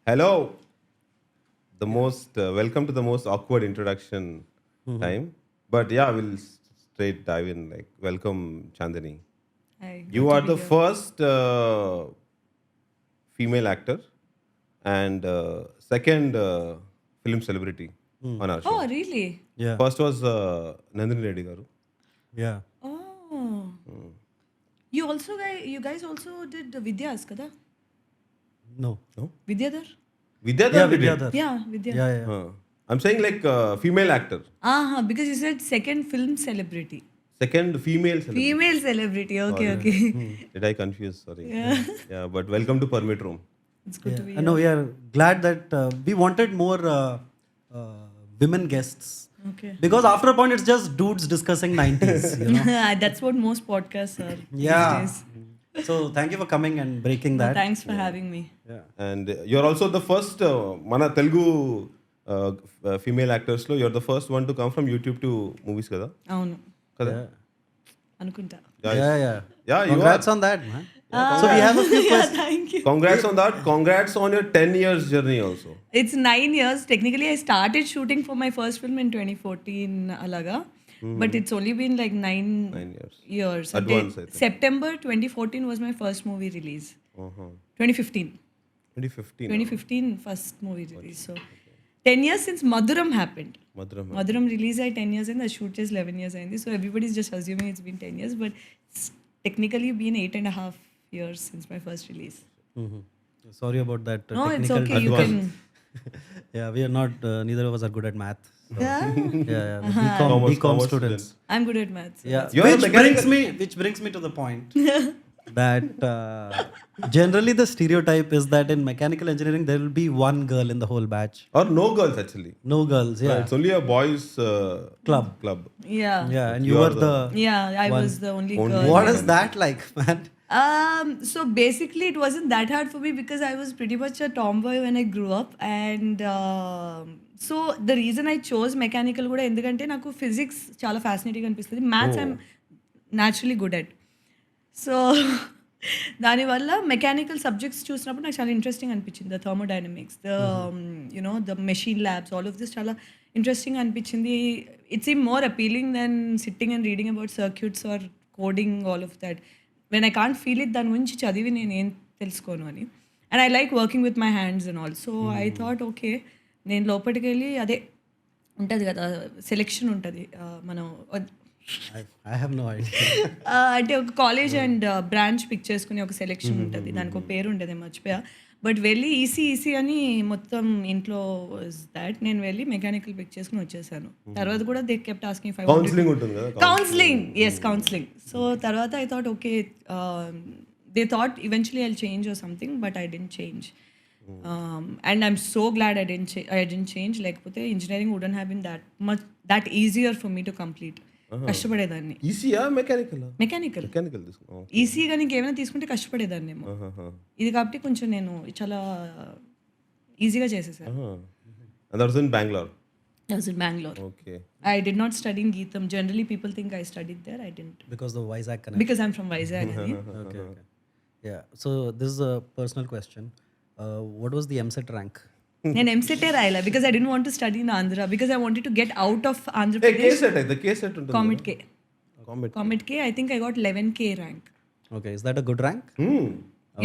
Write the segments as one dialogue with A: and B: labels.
A: Hello. The most welcome to the most awkward introduction time. But yeah, we'll straight dive in. Like, welcome, Chandini.
B: Hi,
A: You
B: good to
A: are
B: be
A: the
B: here.
A: first female actor and second film celebrity on our show.
B: Oh, really?
C: Yeah,
A: First was Nandini Reddy garu.
C: yeah.
B: Oh, you guys also did the Vidyas, kada?
C: No.
A: No,
B: Vidyadhar?
A: Vidyadhar
C: Yeah,
A: we did.
C: Vidyadhar.
B: Yeah, Vidya.
C: Yeah, yeah.
A: I'm saying like female actor,
B: Because you said second film celebrity.
A: second female celebrity.
B: Female celebrity. Okay,
A: Sorry.
B: okay.
A: Did I confuse? Sorry.
B: Yeah.
A: Yeah, but welcome to Permit Room.
B: It's good
C: Yeah.
B: to be
C: No,
B: here.
C: we are glad that we wanted more women guests
B: Okay.
C: because after a point it's just dudes discussing 90s, you know.
B: That's what most podcasts are
C: Yeah.
B: these days.
C: So thank you for coming and breaking
B: No,
C: that.
B: thanks for having me.
C: Yeah.
A: And you're also the first mana Telugu female actors lo you're the first one to come from YouTube to movies kada.
B: అవును
A: Kada?
C: Yeah.
B: అనుకుంటా.
A: Guys.
C: Yeah, yeah.
A: Yeah, you
C: Congrats
A: are.
C: on that, man. So we have a few questions.
B: Thank you.
A: Congrats on that. Congrats on your 10 years journey also.
B: It's 9 years. Technically, I started shooting for my first film in 2014, Alaga. But it's only been like 9
A: 9 years.
B: years.
A: Advance, I think.
B: September 2014 was my first movie release.
A: Uh-huh.
B: 2015.
A: 2015.
B: 2015 first movie release. So 10 years since Madhuram happened.
A: Madhuram.
B: Madhuram release at 10 years and the shoot is 11 years aindi. So everybody's just assuming it's been 10 years, but it's technically been 8.5 years since my first release.
C: Mhm. Sorry about that.
B: No, it's
C: technical
B: okay. You
A: advance.
B: can.
C: Yeah, we are not, neither of us are good at math. So,
B: Yeah,
C: yeah.
A: Commerce-
C: BCom
A: commerce
C: students.
B: I'm good at maths. so
C: Yeah,
A: You are a
C: which brings me to the point that generally the stereotype is that in mechanical engineering there will be one girl in the whole batch.
A: Or no girls actually.
C: No girls, yeah.
A: It's only a boys
C: Club.
A: club.
B: Yeah.
C: Yeah, and
A: You
C: you
A: are
C: were the.
B: Yeah, I was the only girl.
C: What is that like, man?
B: So basically, it wasn't that hard for me because I was pretty much a tomboy when I grew up, and so the reason I chose mechanical కూడా ఎందుకంటే నాకు physics చాలా fascinating అనిపిస్తుంది maths I'm naturally good at so దానివల్ల mechanical subjects చూసినప్పుడు నాకు చాలా interesting అనిపించింది the thermodynamics the you know the machine labs all of this చాలా ఇంట్రెస్టింగ్ అనిపించింది ఇట్స్ ఈ more appealing than sitting and reading about circuits or coding all of that when I can't feel it దాని గురించి చదివి నేను ఏం తెలుసుకోను అని and I like working with my hands and all so I thought okay నేను లోపలికి వెళ్ళి అదే ఉంటుంది కదా సెలెక్షన్ ఉంటుంది మనం
C: I have no idea.
B: అంటే ఒక కాలేజ్ అండ్ బ్రాంచ్ పిక్ చేసుకుని ఒక సెలెక్షన్ ఉంటుంది దానికి ఒక పేరు ఉంటుంది మర్చిపోయా బట్ వెళ్ళి ఈసీ అని మొత్తం ఇంట్లో దాట్ నేను వెళ్ళి మెకానికల్ పిక్ చేసుకుని వచ్చేసాను తర్వాత కూడా దే కెప్ట్ ఆస్కింగ్
A: కౌన్సిలింగ్ ఉంటుంది కదా.
B: కౌన్సిలింగ్ ఎస్ కౌన్సిలింగ్ సో తర్వాత I thought okay they thought eventually I change or something but I didn't change and I'm so glad I didn't change లేకపోతే engineering wouldn't have been that easier for me to complete కష్టపడేదాన్ని
A: ఈసీయా mechanical
B: mechanical
A: mechanical తీసుకో.
B: ఈసీగా నీకు ఏమైనా తీసుకుంటే కష్టపడేదాన్ని ఏమో ఇది కాబట్టి కొంచెం నేను చాలా ఈజీగా చేసేసాను
A: And that was in Bangalore.
B: I was in Bangalore.
A: Okay.
B: I did not study in Geetham. Generally, people think I studied there. I didn't.
C: Because the Vizag connection.
B: Because I'm from Vizag. Ani.
C: Okay, okay. Yeah. So this is a personal question. What was the MSET rank?
B: నేను ఎంసెటే రాయలే because I didn't want to study in Andhra because I wanted to get out of
A: Hey,
B: Andhra Pradesh
A: KSET అయితే KSET ఉంటుంది.
B: COMEDK
A: Comet.
B: COMEDK I think I got 11K rank
C: Okay, is that a good rank?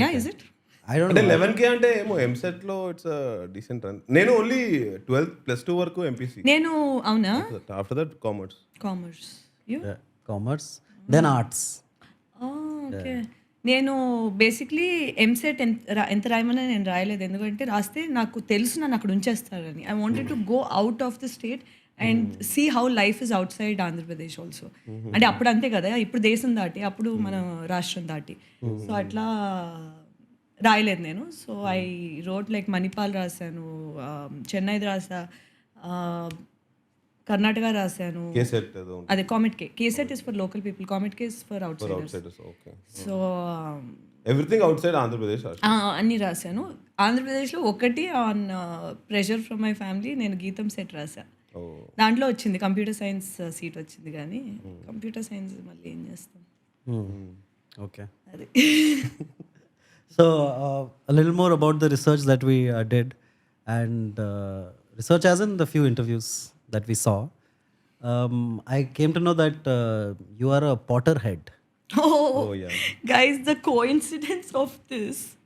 B: Yeah is it
C: I don't
A: అంటే
C: know.
A: 11K అంటే ఏమో EAMCET లో it's decent run. నేను only 12 +2 వరకు MPC.
B: నేను అవునా
A: after that commerce.
B: Commerce you
C: Yeah. Commerce, then arts.
B: Okay నేను basically EAMCET ఎంత రాయమని నేను రాయలేదు ఎందుకంటే రాస్తే నాకు తెలుసు నన్ను అక్కడ ఉంచేస్తారని I wanted to go out of the state and see how life is outside Andhra Pradesh also అంటే అప్పుడు అంతే కదా ఇప్పుడు దేశం దాటి అప్పుడు మన రాష్ట్రం దాటి సో అట్లా రాయలేదు నేను so I wrote like Manipal రాశాను చెన్నైది రాసా కర్ణాటక రాశాను
A: కేసెట్ ఏదో ఉంటుంది.
B: అదే COMEDK KCET is for local people COMEDK is for outsiders
A: outsiders. Okay.
B: So
A: everything outside Andhra Pradesh.
B: అన్నీ రాశాను ఆంధ్రప్రదేశ్లో ఒకటి on pressure from my family నేను గీతం సెట్ రాశా
A: ఓ.
B: దాంట్లో వచ్చింది కంప్యూటర్ సైన్స్ సీట్ వచ్చింది కానీ కంప్యూటర్ సైన్స్ మళ్ళీ ఏం చేస్తాం
C: Okay.
B: అది
C: So a little more about the research that we did, and research as in the few interviews that we saw. I came to know that you are a Potterhead.
B: Oh,
A: yeah.
B: guys, the coincidence of this.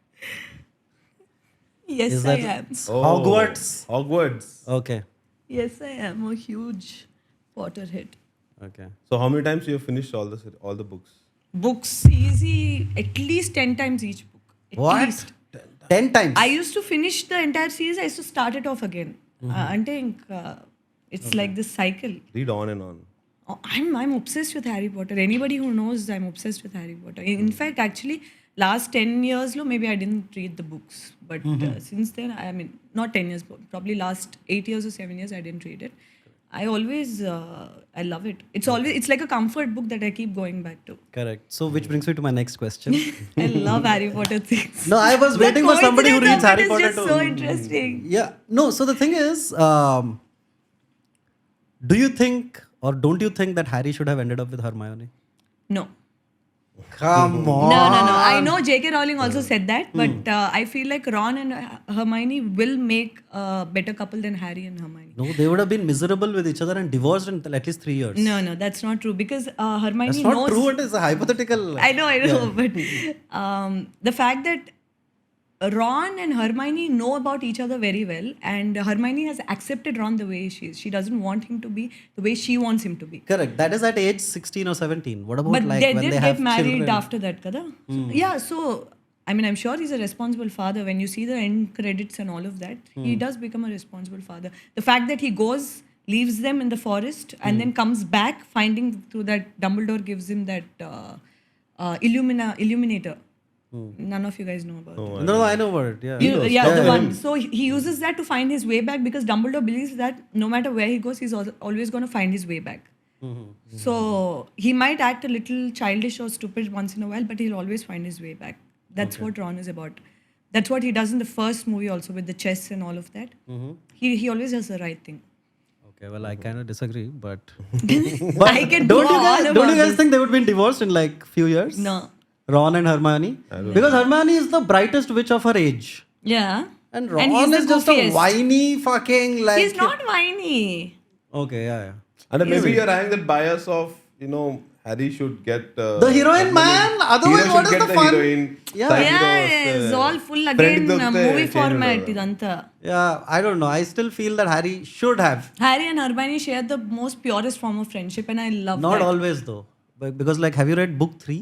B: Yes,
C: Is
B: I
C: that
B: am.
C: Hogwarts?
A: Hogwarts.
C: Okay.
B: Yes, I am a huge Potterhead.
C: Okay.
A: So how many times you have finished all the books?
B: Books, easy, at least 10 times each book. At
C: What?
B: least.
C: 10 times.
B: I used to finish the entire series, I used to start it off again. Ante inka, it's like this cycle.
A: Read on and on.
B: Oh, I'm obsessed with Harry Potter. Anybody who knows, I'm obsessed with Harry Potter. In fact, actually, last 10 years, maybe I didn't read the books. But since then, I mean, not 10 years, but probably last 8 years or 7 years, I didn't read it. I always, I love it. It's like a comfort book that I keep going back to.
C: Correct. So which brings me to my next question.
B: I love Harry Potter things.
C: No, I was waiting for somebody who reads Harry Potter
B: It's just
C: too.
B: so interesting.
C: Yeah. No, so the thing is, do you think or don't you think that Harry should have ended up with Hermione?
B: No.
C: Come on.
B: No. I know J.K. Rowling also said that, but I feel like Ron and Hermione will make a better couple than Harry and Hermione.
C: No, they would have been miserable with each other and divorced in at least 3 years.
B: No, that's not true because Hermione
C: That's not
B: knows.
C: true. It is a hypothetical.
B: I know, but the fact that Ron and Hermione know about each other very well, and Hermione has accepted Ron the way she is. She doesn't want him to be the way she wants him to be.
C: Correct. That is at age 16 or 17. What about
B: But
C: like
B: they
C: when
B: did
C: they
B: get
C: have
B: married
C: children?
B: after that, kada? Yeah, so I mean, I'm sure he's a responsible father. When you see the end credits and all of that, he does become a responsible father. The fact that he goes, leaves them in the forest, and then comes back, finding through that Dumbledore gives him that illuminator. None of you guys know about it.
C: No, I know about it. Yeah.
B: The one. So he uses that to find his way back because Dumbledore believes that no matter where he goes, he's always going to find his way back. So he might act a little childish or stupid once in a while, but he'll always find his way back. That's what Ron is about. That's what he does in the first movie also with the chess and all of that. He always does the right thing.
C: Okay, well, I kind of disagree, but
B: I can
C: don't
B: go
C: you guys,
B: on
C: don't you
B: about
C: guys
B: this.
C: think they would be divorced in like few years?
B: No.
C: Ron and Hermione, because Hermione is the brightest witch of her age,
B: Yeah.
C: and Ron
B: he's
C: is
B: the
C: just a
B: goofiest.
C: whiny fucking like.
B: He's not whiny.
C: Okay, yeah.
A: And then maybe you're having that bias of, Harry should get
C: The heroine, man. Otherwise,
A: hero
C: what
A: should
C: is
A: get
C: the
A: the
C: fun?
A: heroine.
C: Yeah.
A: side
B: Yeah,
A: heroes,
B: it's all full
A: friend
B: again
A: ದೊತ್ತೆ
B: movie
A: change
B: format
A: ಮಾಡೋದು.
B: idanta.
C: Yeah, I don't know. I still feel that Harry should have.
B: Harry and Hermione share the most purest form of friendship, and I love
C: Not
B: that.
C: always though, because like, have you read book 3?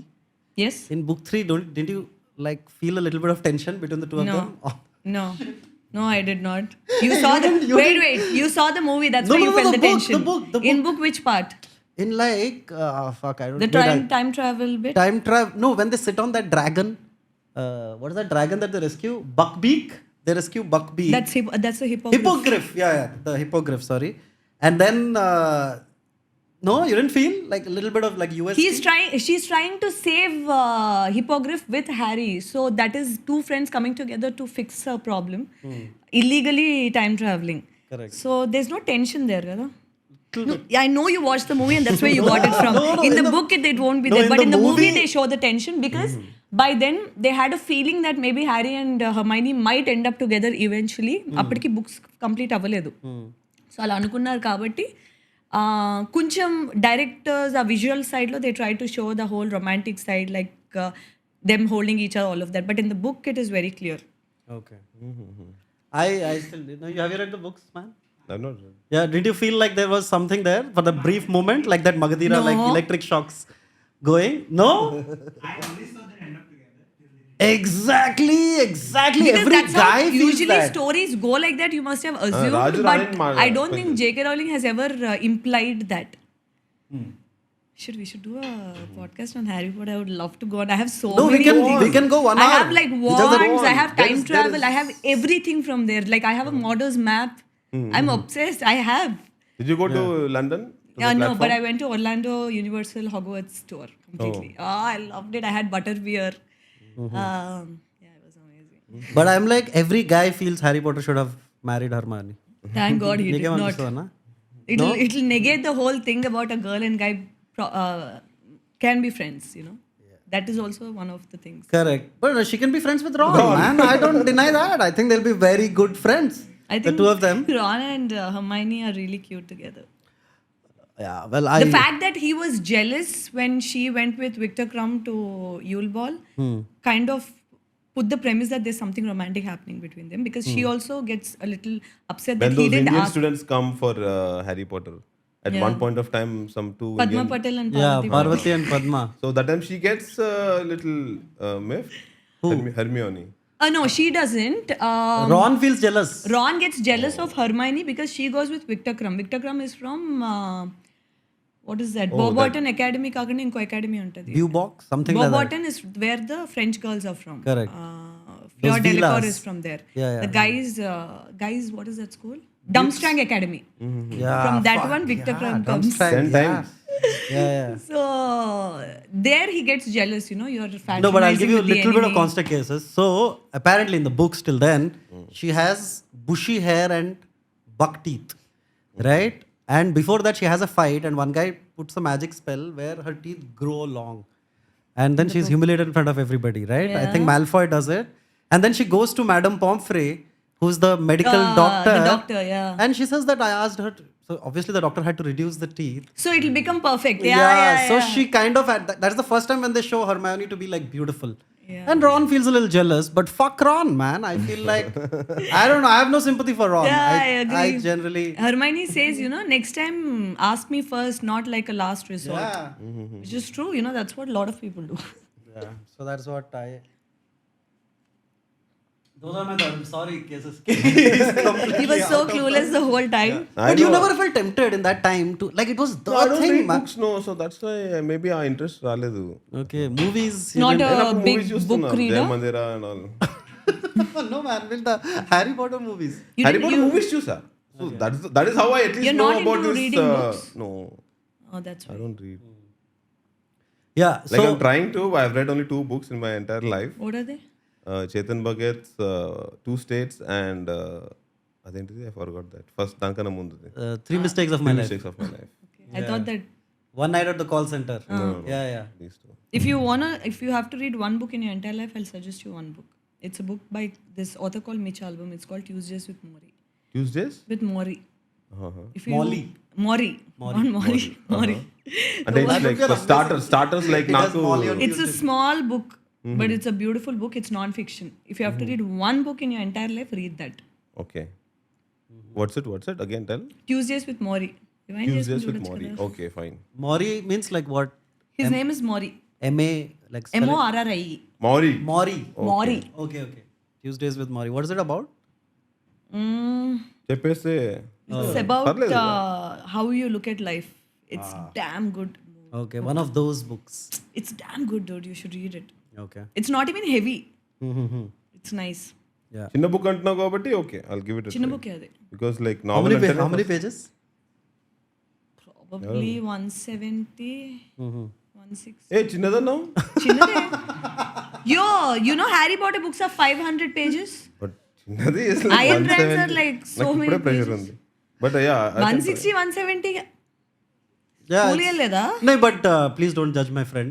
B: Yes?
C: In book 3, didn't you like feel a little bit of tension between the two of
B: No.
C: them? Oh.
B: No, I did not. You saw the wait. You saw the movie. That's
C: No,
B: why
C: no,
B: you
C: no,
B: felt
C: the
B: the
C: book,
B: tension.
C: the book.
B: In book, which part?
C: In like, fuck, I don't
B: The
C: wait,
B: time travel bit.
C: time travel. No, when they sit on that dragon. What is that dragon that they rescue? Buckbeak. They rescue Buckbeak.
B: That's a hippogriff.
C: Hippogriff. Yeah, the hippogriff. Sorry. And then, no, you didn't feel like a little bit of like US.
B: She's trying to save hippogriff with Harry. So that is two friends coming together to fix a problem. Illegally time traveling.
C: Correct.
B: So there's no tension there, right? No, I know you watched the movie and that's where you got it from.
C: No,
B: in the book, it won't be
C: no,
B: there.
C: in
B: But
C: the
B: in the movie,
C: movie-
B: they show the tension because by then they had a feeling that maybe Harry and Hermione might end up together eventually. అప్పటికి books complete అవ్వలేదు. So అలా అనుకున్నారు కాబట్టి కొంచెం directors ఆ visual సైడ్లో they try to show the whole romantic side like them holding each other all of that but in the book it is very clear.
C: Okay. I still, have you read the books, man?
A: I've not read.
C: Yeah, did you feel like there was something there for the brief moment, like that Magadira,
B: No.
C: like electric shocks going? No?
D: I only saw them end up together.
C: Exactly.
B: Because
C: Every
B: that's
C: guy
B: how
C: feels
B: usually
C: that.
B: stories go like that. You must have assumed,
A: Raju
B: but
A: Rajan
B: I don't think J.K. Rowling has ever implied that. We should do a podcast on Harry Potter. I would love to go on. I have so
C: No,
B: many things.
C: we can go 1
B: I
C: hour.
B: have like
C: It's just that-
B: wands, I have time
C: There is-
B: travel, I have everything from there. Like I have a model's map. I'm obsessed. I have.
A: Did you go to London? To the
B: Yeah, no,
A: platform?
B: but I went to Orlando Universal Hogwarts tour completely. Oh, I loved it. I had butterbeer. Yeah, it was amazing.
C: But I'm like, every guy feels Harry Potter should have married Hermione.
B: Thank God he did
C: నీకేం
B: not.
C: అనిపిస్తుందా అన్న?
B: It'll negate the whole thing about a girl and guy can be friends, That is also one of the things.
C: Correct. But she can be friends with Ron, man. I don't deny that. I think they'll be very good friends.
B: I think
C: the two of them.
B: Ron and Hermione are really cute together.
C: Yeah. Well,
B: The fact that he was jealous when she went with Victor Crumb to Yule Ball kind of put the premise that there's something romantic happening between them, because she also gets a little upset
A: When
B: that he
A: those
B: didn't
A: Indian
B: ask
A: students come for Harry Potter, at one point of time, some two
B: Padma
A: Indian...
B: Patel and
C: yeah,
B: Parvati.
C: Parvati and Padma.
A: So that time she gets a little miffed. Hermione.
B: No, she doesn't.
C: Ron feels jealous.
B: Ron gets jealous of Hermione because she goes with Victor Crumb. Victor Crumb is from what is that? Boborton Academy కాకుండా ఇంకో academy ఉంటది.
C: Bubok, something like that.
B: Boborton is where the French girls are from.
C: Correct.
B: Fleur
C: Those
B: Delacour
C: villas.
B: is from there.
C: Yeah,
B: The guys, what is that school? Dumbstrang Academy.
C: Yeah.
B: From that
C: fuck,
B: one, Victor
C: yeah,
B: Crumb comes.
C: Dumbstrang,
A: 10
C: yeah.
A: times.
C: Yeah.
B: So there he gets jealous, you know, you're fraternizing
C: No, but I'll give you a
B: with the
C: little bit of
B: enemy.
C: context cases. So apparently in the books till then, she has bushy hair and buck teeth, right? And before that, she has a fight, and one guy puts a magic spell where her teeth grow long, and then she's humiliated in front of everybody, right? I think Malfoy does it, and then she goes to Madame Pomfrey, who's the medical doctor.
B: The doctor, yeah.
C: And she says that I asked her. So obviously the doctor had to reduce the teeth.
B: So it'll become perfect. Yeah.
C: So she kind of had that's the first time when they show Hermione to be like beautiful. And Ron feels a little jealous, but fuck Ron, man. I feel like I don't know. I have no sympathy for Ron.
B: Yeah, I agree.
C: I generally
B: Hermione says, you know, next time ask me first, not like a last resort.
C: yeah.
B: Which is true, you know, that's what a lot of people do.
C: Yeah. So that's what I. Those are my sorry cases.
B: He was so clueless the whole time.
C: But you never felt tempted in that time to like it was the
A: I don't
C: thing,
A: read
C: man.
A: books, no. So that's why maybe our interest రాలేదు.
C: Okay, movies.
B: Not a
A: నేను
B: big
A: movies
B: book
A: చూస్తున్నా,
B: reader.
A: జయమందిరా and all.
C: No man, with the Harry Potter movies.
A: Harry Potter movies చూసా. So that is how I at least
B: You're
A: know
B: not
A: about
B: into
A: this.
B: reading books?
A: No,
B: Oh, that's
A: I
B: right.
A: don't read.
C: Yeah.
A: Like
C: So
A: I'm trying to. I've read only 2 books in my entire life.
B: What are they?
A: Chetan Bhagat's 2 States and అదేంటిది I forgot that. First దానికన్నా ముందుది.
C: 3 mistakes of my life.
A: Mistakes of my life.
B: Okay. I thought that
C: One night at the call center. Yeah.
B: if
A: These 2.
B: if you have to read one book in your entire life, I'll suggest you one book. It's a book by this author called Mitch Albom. It's called Tuesdays with Maury.
A: Tuesdays?
B: With Maury. If you
C: Molly.
B: Maury. Not Maury. Maury.
A: అంటే it's like for starters like
C: It has
A: నాకు
C: Molly on
B: It's a small book, but it's a beautiful book. It's non-fiction. If you have to read one book in your entire life, read that.
A: Okay. What's it? Again tell.
B: Tuesdays with Maury.
A: Tuesdays with Maury. Okay, fine.
C: Maury means like what?
B: His name is Maury.
C: M-A like spell it.
B: M-O-R-R-I-E.
A: Maury.
C: Maury.
B: Maury.
C: Okay. Tuesdays with Maury. What is it about?
A: చెప్పేస్తే
B: It's about
A: పర్లేదు.
B: how you look at life. It's damn good.
C: Okay, one of those books.
B: It's damn good, dude. You should read it.
C: Okay.
B: It's not even heavy. It's nice.
C: Yeah.
A: చిన్న book అంటున్నావు కాబట్టి okay I'll give it a
B: చిన్న
A: try.
B: book అది.
A: Because like
C: How
A: novel
C: many,
A: అంటేనే
C: how many pages?
B: Probably 170, 160.
A: ఏ చిన్నదన్నావు
B: చిన్నదే. Yo, you know Harry Potter books are 500 pages.
A: But చిన్నది is
B: Iron
A: like
B: Brands are
A: 170.
B: like so
A: నాకు ఇప్పుడే
B: many
A: pressure
B: pages.
A: ఉంది but yeah
B: 160, 170.
C: Yeah.
B: Cool లేదా?
C: No, but please don't judge my friend.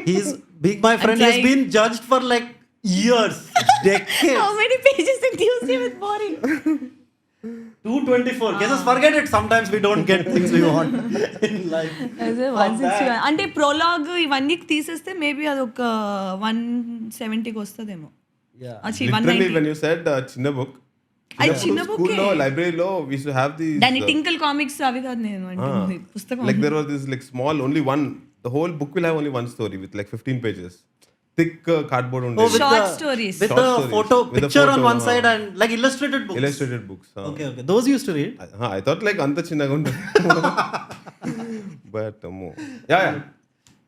C: He's being my friend. He's
B: trying.
C: been judged for like years, decades.
B: How many pages in Tuesday with Maury?
C: 224 cases. Forget it. Sometimes we don't get things we want in life.
B: అదే 160. అంటే prologue ఇవన్నీ తీసేస్తే maybe అది ఒక 170కి వస్తుందేమో.
C: Yeah.
B: Actually,
A: literally
B: 190.
A: When you said చిన్న book
B: అది చిన్న బుక్
A: స్కూల్లో లైబ్రరీలో we used to have these
B: దాని టింకల్ కామిక్స్ అవి కాదు నేను అంటుంది పుస్తకం.
A: like there was this like small only one the whole book will have only one story with like 15 pages thick cardboard
C: Oh,
A: ఉండేది
C: with
B: Short
C: the-
B: stories.
C: With
A: Short
C: the
A: stories.
C: photo,
A: With the
C: picture on
A: photo,
C: one side and like illustrated books.
A: illustrated books
C: Okay. Those you used to read.
A: I thought like అంత చిన్నగా ఉంటుంది but yeah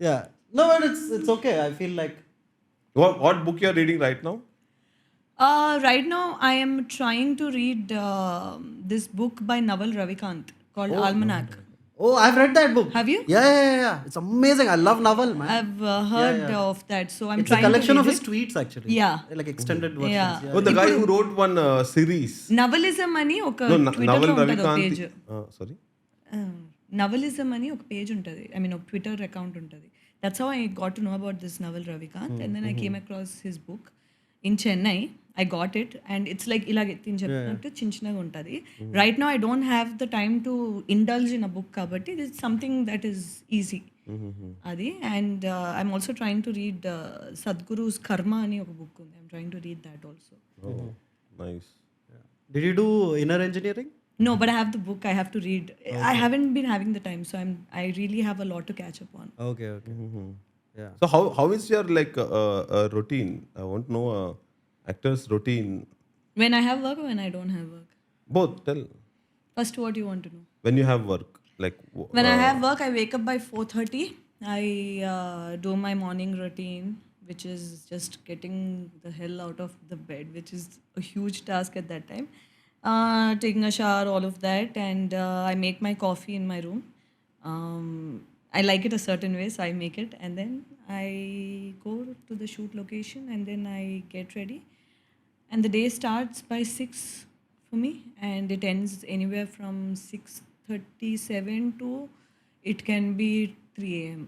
C: Yeah. No, but it's okay. I feel like
A: what book you are reading right now
B: Right now I am trying to read this book by Naval Ravikant called Almanac.
C: oh, I've read that book.
B: Have you?
C: Yeah. It's amazing. I love novel, man.
B: I've heard of that, so I'm
C: It's a
B: trying
C: collection
B: to
C: of
B: read
C: his
B: it.
C: tweets actually.
B: Yeah.
C: Like extended versions.
B: Yeah.
A: oh the guy who wrote one series
B: Novelism అని ఒక
A: no
B: Twitter
A: Naval
B: లో ఉంటుంది ఒక
A: Ravikant
B: page.
A: sorry
B: నవలిజం అని ఒక page ఉంటుంది, I mean ఒక twitter account ఉంటుంది. That's how I got to know about this Naval Ravikant, and then I came across his book in Chennai. I got it and it's like ఇలాగే తిని చెప్పినట్టు చిన్న చిన్నగా ఉంటుంది. Right now I don't have the time to indulge in a book, కాబట్టి it is something that is easy అది. And I'm also trying to read Sadhguru's Karma అని ఒక బుక్ ఉంది. I'm trying to read that also.
A: Nice.
C: Did you do inner engineering?
B: No, but I have the book I have to read. I haven't been having the time, so I really have a lot to catch up on.
C: Okay. Yeah.
A: So how is your like routine? I want to know actor's routine.
B: When I have work or when I don't have work?
A: Both. Tell.
B: First, what do you want to know?
A: When you have work, like
B: When I have work, I wake up by 4:30. I do my morning routine, which is just getting the hell out of the bed, which is a huge task at that time. Taking a shower, all of that, and I make my coffee in my room. I like it a certain way, so I make it, and then I go to the shoot location, and then I get ready. And the day starts by 6 for me, and it ends anywhere from 6:37 to it can be 3 a.m.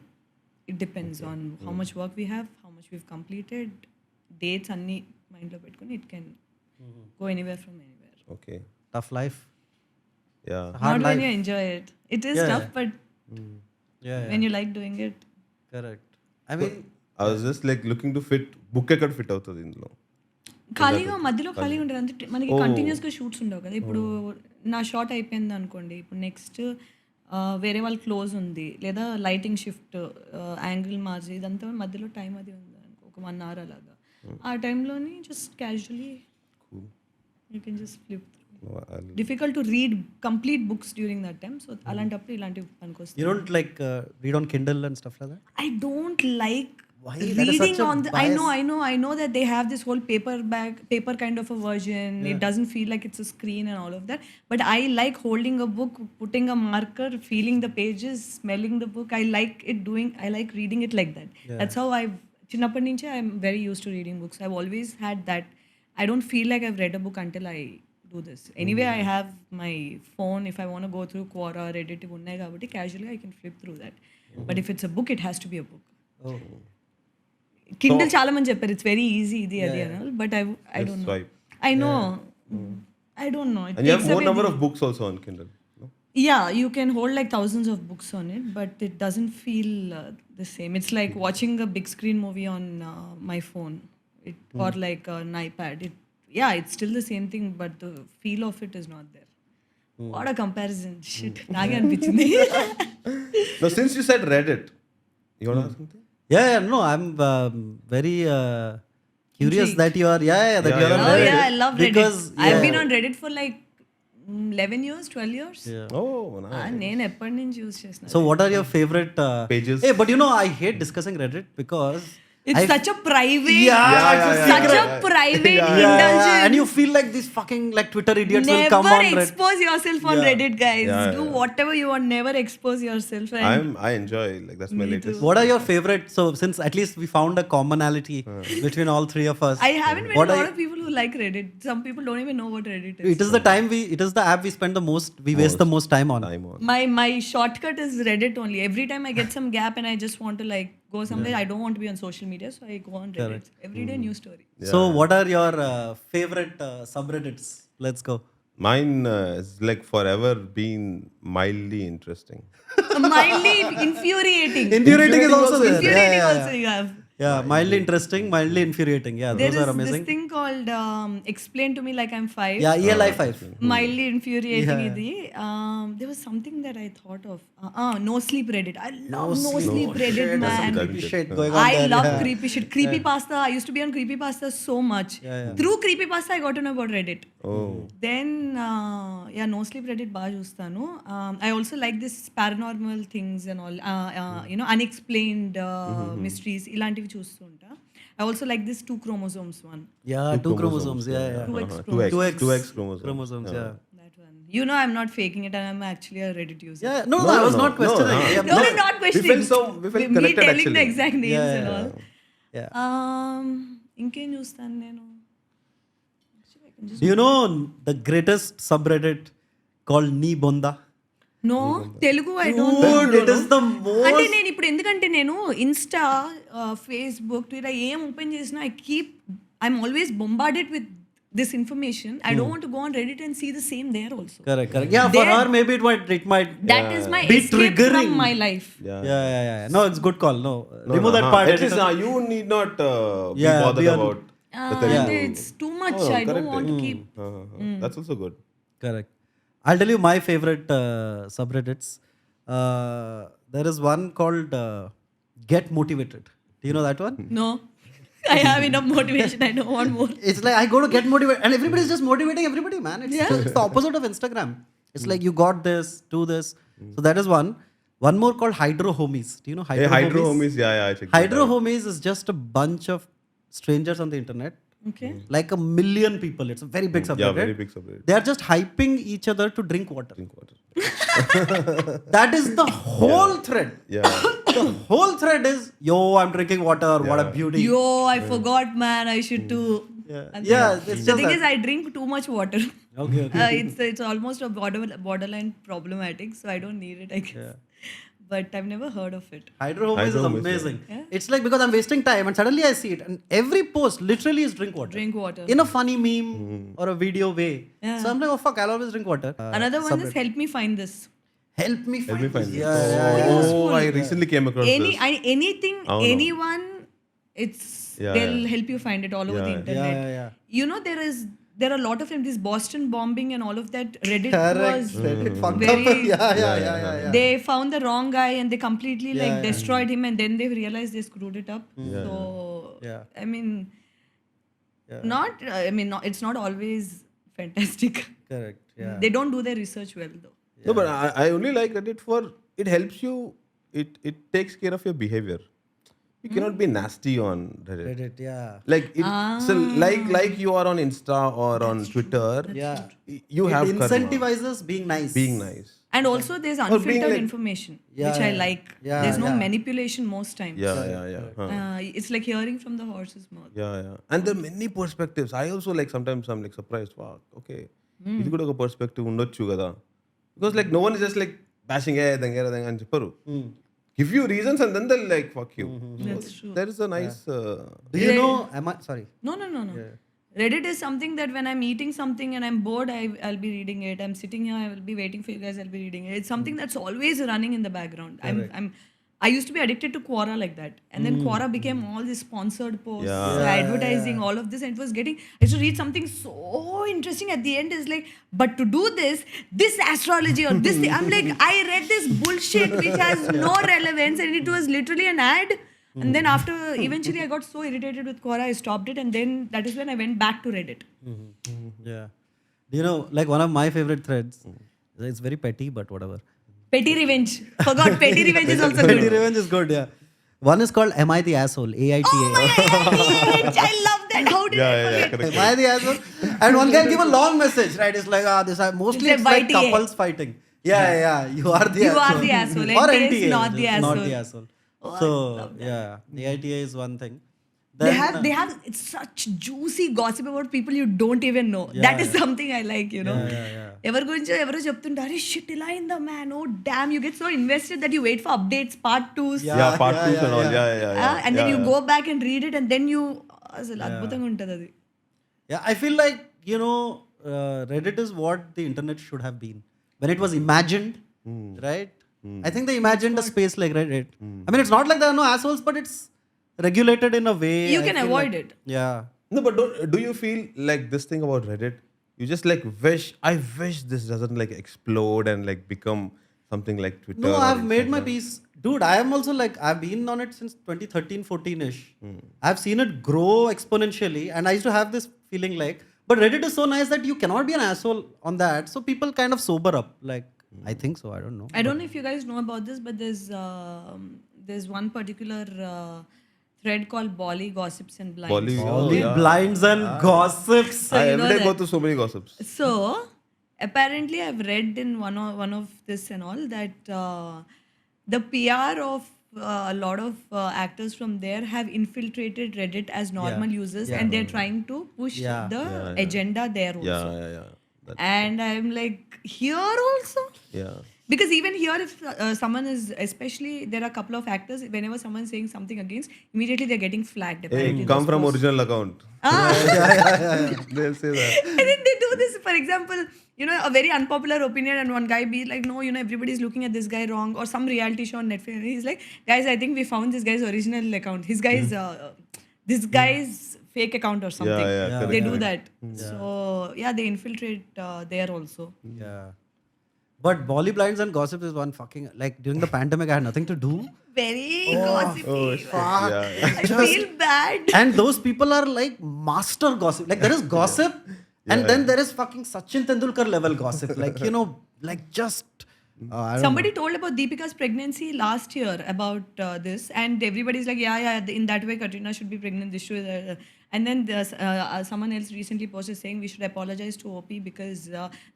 B: It depends on how much work we have, how much we've completed, dates, anni mind lo petkoni. It can go anywhere from anywhere.
A: okay.
C: Tough life.
A: Yeah.
C: Hard
B: Not
C: life.
B: when you enjoy it. It is
C: Yeah,
B: tough,
C: yeah.
B: but
C: Yeah.
B: when you like doing it.
C: Correct. I mean,
A: I was just like looking to fit book ఎక్కడ fit అవుతుంది ఇందులో.
B: ఖాళీగా మధ్యలో ఖాళీగా ఉంటుంది అంతే. మనకి కంటిన్యూస్గా షూట్స్ ఉండవు కదా. ఇప్పుడు నా షాట్ అయిపోయింది అనుకోండి, ఇప్పుడు నెక్స్ట్ వేరే వాళ్ళ క్లోజ్ ఉంది, లేదా లైటింగ్ షిఫ్ట్, యాంగిల్ మార్చి, ఇదంతా మధ్యలో టైం అది ఉంది అనుకో, ఒక 1 hour అలాగా. ఆ టైంలోని just casually you can just flip. Difficult to read complete books during that time. So అలాంటప్పుడు ఇలాంటివి పనికొస్తాయి.
C: you don't like read on Kindle and stuff like that?
B: I don't like
C: Why? That is
B: reading
C: such a
B: on the,
C: bias.
B: I know that they have this whole paper kind of a version. It doesn't feel like it's a screen and all of that. But I like holding a book, putting a marker, feeling the pages, smelling the book. I like reading it like that. That's how చిన్నప్పటి నుంచి I'm very used to reading books. I've always had that. I don't feel like I've read a book until I do this. Anyway, I have my phone. If I want to go through Quora, Reddit, ఉన్నాయి కాబట్టి casually I can flip through that. But if it's a book, it has to be a book.
C: Oh.
B: Kindle చాలా మంది చెప్పారు it's very easy ఇది అది అని, but I don't no. I know I don't no.
A: And you have more number of books also on Kindle. No?
B: Yeah, you can hold like thousands of books on it, but it doesn't feel the same. It's like watching a big screen movie on my phone, or like an iPad. It's still the same thing, but the feel of it is not there. What a comparison. Shit. నాకే అనిపించింది.
A: Now since you said Reddit, you want to ask something?
C: Yeah, no, I'm very curious that you are, that you are on
B: Oh
C: Reddit.
B: yeah, I love Reddit.
C: Because,
B: I've been on Reddit for like 11 years, 12 years.
A: Oh, nice.
B: నేను ఎప్పటి నుంచి use చేసిన.
C: So what are your favorite
A: Pages?
C: Hey, but I hate discussing Reddit because
B: It's such a private,
C: Yeah,
B: such a private, indulgent.
C: and you feel like these fucking like Twitter idiots will come on
B: Never
C: Reddit.
B: expose yourself on Reddit, guys.
A: Yeah,
B: Do whatever you want. Never expose yourself. And
A: I enjoy, like that's my latest.
C: What are your favorite? So since at least we found a commonality between all three of us.
B: I haven't met
C: what
B: a lot of people who like Reddit. Some people don't even know what Reddit is.
C: It is the app we spend the most, we waste the most time on.
B: My shortcut is Reddit only. Every time I get some gap and I just want to like go somewhere, I don't want to be on social media, so I go on Reddit. Every day new story.
C: So what are your favorite subreddits? Let's go.
A: Mine is like forever been mildly interesting.
B: Mildly infuriating.
C: Infuriating is also there.
B: Infuriating also you have.
C: Yeah, mildly interesting, mildly infuriating. Yeah,
B: There
C: those are
B: is
C: amazing.
B: this thing called Explain to Me Like I'm 5.
C: Yeah, ELI 5.
B: Mildly infuriating idi. There was something that I thought of. No Sleep Reddit. I love No Sleep Reddit,
C: There's some
B: man.
C: creepy shit going on
B: I
C: there.
B: love
C: yeah.
B: creepy shit. Creepypasta. I used to be on creepypasta so much. Through creepypasta, I got to know about Reddit.
A: Oh.
B: Then, No Sleep Reddit బాగా చూస్తాను. I also like this paranormal things and all. Unexplained mysteries. ఇలాంటివి చూస్తూ ఉంటా. I also like this 2 chromosomes one.
C: Yeah, 2 chromosomes. Yeah.
B: 2x
A: 2x chromosomes.
C: Chromosomes, yeah.
B: That one. I'm not faking it, and I'm actually a Reddit user.
C: Yeah, no, I was not questioning.
A: no.
C: Yeah,
B: No, I'm not questioning.
A: we felt
B: Me
A: connected
B: telling the
A: actually.
B: exact names and all.
C: Yeah.
B: ఇంకేం చూస్తాను నేను?
C: Do you know the greatest subreddit called Nee Bonda?
B: No Telugu I don't
C: Dude, it is the most.
B: అంటే నేను ఇప్పుడు ఎందుకంటే నేను Insta Facebook Twitter ఏం open చేసినా I'm always bombarded with this information I don't want to go on Reddit and see the same there also
C: Correct. Yeah, for her maybe it might.
B: That is my
C: Be
B: escape
C: triggering.
B: From my life
C: Yeah. No, it's good call. No, remove that part.
A: At least you need not be
C: Yeah,
A: bothered
C: be on-
A: about the Telugu.
B: అంటే it's too much I don't want to keep
A: That's also good.
C: Correct. I'll tell you my favorite subreddits. There is one called Get Motivated. Do you know that one?
B: No I have enough motivation. I don't want more.
C: It's like I go to Get Motivated, and everybody's just motivating everybody, man. It's the opposite of Instagram. It's like you got this, do this. So that is one. One more called Hydro Homies. Do you know
A: Hey, Hydro Homies, yeah, I checked.
C: Hydro Homies is just a bunch of strangers on the internet.
B: Okay.
C: Like 1 million people. It's a very big subreddit.
A: Yeah, very big subreddit.
C: They are just hyping each other to drink water.
A: Drink water.
C: That is the whole thread.
A: Yeah.
C: The whole thread is, yo, I'm drinking water. What a beauty.
B: Yo, I forgot, man. I should too.
C: Yeah, it's
B: The
C: just
B: thing
C: that.
B: is, I drink too much water.
C: Okay.
B: It's almost a borderline problematic, so I don't need it, I guess. But I've never heard of it.
C: Hydro Homies
A: Hydro
C: is
A: Homies,
C: amazing.
B: yeah.
C: It's like because I'm wasting time and suddenly I see it and every post literally is drink water.
B: Drink water.
C: In a funny meme or a video way.
B: Yeah.
C: So I'm like, oh fuck, I'll always drink water.
B: Another one is help me find this.
C: Help me
A: Help me find
C: this.
A: this.
C: Yeah.
A: Oh, I recently came across this.
B: Anything,
A: Oh, no.
B: anyone, it's
A: Yeah,
B: they'll help you find it all over the
A: Yeah.
B: internet.
C: Yeah.
B: You know, there are a lot of them. This Boston bombing and all of that. Reddit
C: Correct.
B: was
C: It fucked
B: very.
C: up. Yeah.
B: They found the wrong guy and they completely
C: Yeah.
B: destroyed him, and then they realized they screwed it up.
A: Yeah.
B: So
C: Yeah.
B: I mean, it's not always fantastic.
C: Correct. Yeah.
B: They don't do their research well though.
A: No, but I only like Reddit for it helps you. It takes care of your behavior. You cannot be nasty on Reddit.
C: Reddit, yeah.
A: Like so like you are on Insta or on Twitter.
C: Yeah.
A: You
C: It
A: have karma.
C: incentivizes being nice.
A: Being nice.
B: And also there's
A: being
B: unfiltered
A: like-
B: information,
C: Yeah,
B: which I
C: yeah.
B: like.
C: Yeah,
B: There's no
C: yeah.
B: manipulation most times.
A: Yeah. Huh.
B: It's like hearing from the horse's mouth.
A: Yeah. And there are many perspectives. I also like sometimes I'm like surprised. Wow, okay. ఇది కూడా ఒక perspective ఉండొచ్చు కదా because like no one is just like bashing ఏదంగా అని చెప్పరు give you reasons and then they like fuck you
B: That's true.
A: There is a nice
C: Do you know? Sorry.
B: No. Reddit is something that when I'm eating something and I'm bored, I'll be reading it. I'm sitting here, I will be waiting for you guys, I'll be reading it. It's something that's always running in the background. I used to be addicted to Quora like that. And then Quora became all these sponsored posts, advertising, all of this. And it was getting, I used to read something so interesting at the end. Is like, but to do this astrology or this thing, I'm like, I read this bullshit which has no relevance and it was literally an ad. And then after, eventually I got so irritated with Quora, I stopped it. And then that is when I went back to Reddit.
C: Yeah. Do you know, like one of my favorite threads, it's very petty, but whatever.
B: Petty revenge. Forgot petty revenge is also
C: Petty
B: good.
C: revenge is good, yeah. One is called Am I the Asshole? AITA.
B: Oh my God, I love that. How did I forget?
C: Am I the asshole? And one can give a long message, right? It's like, this are mostly
B: It's
C: it's
B: a
C: like
B: YTA.
C: couples fighting. Yeah. You are the
B: You
C: asshole.
B: are the asshole.
C: Or
B: NTA is
C: NTA
B: not the
C: Not
B: asshole.
C: the asshole.
B: Oh, I
C: So,
B: love that.
C: yeah, the ITA is one thing.
B: They have it's such juicy gossip about people you don't even know. That is something I like, you know.
C: Yeah.
B: ఎవరి గురించి ఎవరో చెప్తుంటారు shit ఇలా అయిందా man oh damn you get so invested that you wait for updates part 2s
A: yeah part 2s and all yeah
B: and then you go back and read it and then you అసలు అద్భుతంగా ఉంటుంది అది.
C: Yeah, I feel like, Reddit is what the internet should have been. When it was imagined, right? I think they imagined a space like Reddit. I mean, it's not like there are no assholes, but it's regulated in a way.
B: You
C: I
B: can
C: feel
B: avoid
C: like-
B: it.
C: Yeah.
A: no but do you feel like this thing about Reddit you just like I wish this doesn't like explode and like become something like Twitter
C: No,
A: or
C: I've made my
A: Instagram.
C: peace. Dude, I am also like, I've been on it since 2013-14-ish. I've seen it grow exponentially and I used to have this feeling like, but Reddit is so nice that you cannot be an asshole on that. So people kind of sober up. Like, I think so. I don't know.
B: I don't know if you guys know about this, but there's one particular thread called Bolly Gossips and Blinds.
A: Bolly,
C: Only
A: yeah.
C: blinds and gossips.
B: So
A: I
B: you
A: every
B: know
A: day go
B: that.
A: through so many gossips
B: So apparently I've read in one of this and all that the PR of a lot of actors from there have infiltrated Reddit as normal users and they're trying to push the agenda there also.
A: yeah That-
B: And I'm like, here also?
A: yeah
B: Because even here, if someone is, especially there are a couple of actors, whenever someone's saying something against, immediately they're getting flagged.
A: Hey,
B: apparently,
A: come
B: those
A: from
B: posts.
A: original account. They'll say that.
B: And then they do this, for example, a very unpopular opinion, and one guy be like, no, everybody's looking at this guy wrong, or some reality show on Netflix. And he's like, guys, I think we found this guy's original account. This guy's fake account or something.
A: Yeah,
B: They
A: correct,
B: do that. So, yeah, they infiltrate there also.
C: Yeah. But Bolly blinds and gossip is one fucking, like during the pandemic, I had nothing to do.
B: Very gossipy.
A: Oh, shit. Yeah.
B: I feel bad.
C: And those people are like master gossip. Like there is gossip, and then there is fucking Sachin Tendulkar level gossip. Like, like just. I don't
B: Somebody told about Deepika's pregnancy last year about this, and everybody's like, yeah, in that way, Katrina should be pregnant. This should, and then someone else recently posted saying we should apologize to OP because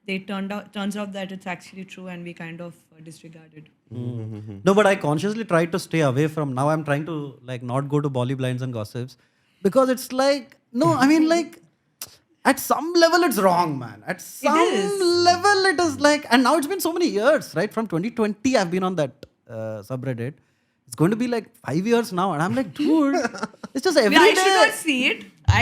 B: they turns out that it's actually true, and we kind of disregarded.
C: No, but I consciously tried to stay away from. Now I'm trying to like not go to Bolly blinds and gossips because it's like no, I mean like. At some level, it's wrong, man. At some level, it is like, and now it's been so many years, right? From 2020, I've been on that subreddit. It's going to be like 5 years now, and I'm like, dude, it's just every
B: I
C: day.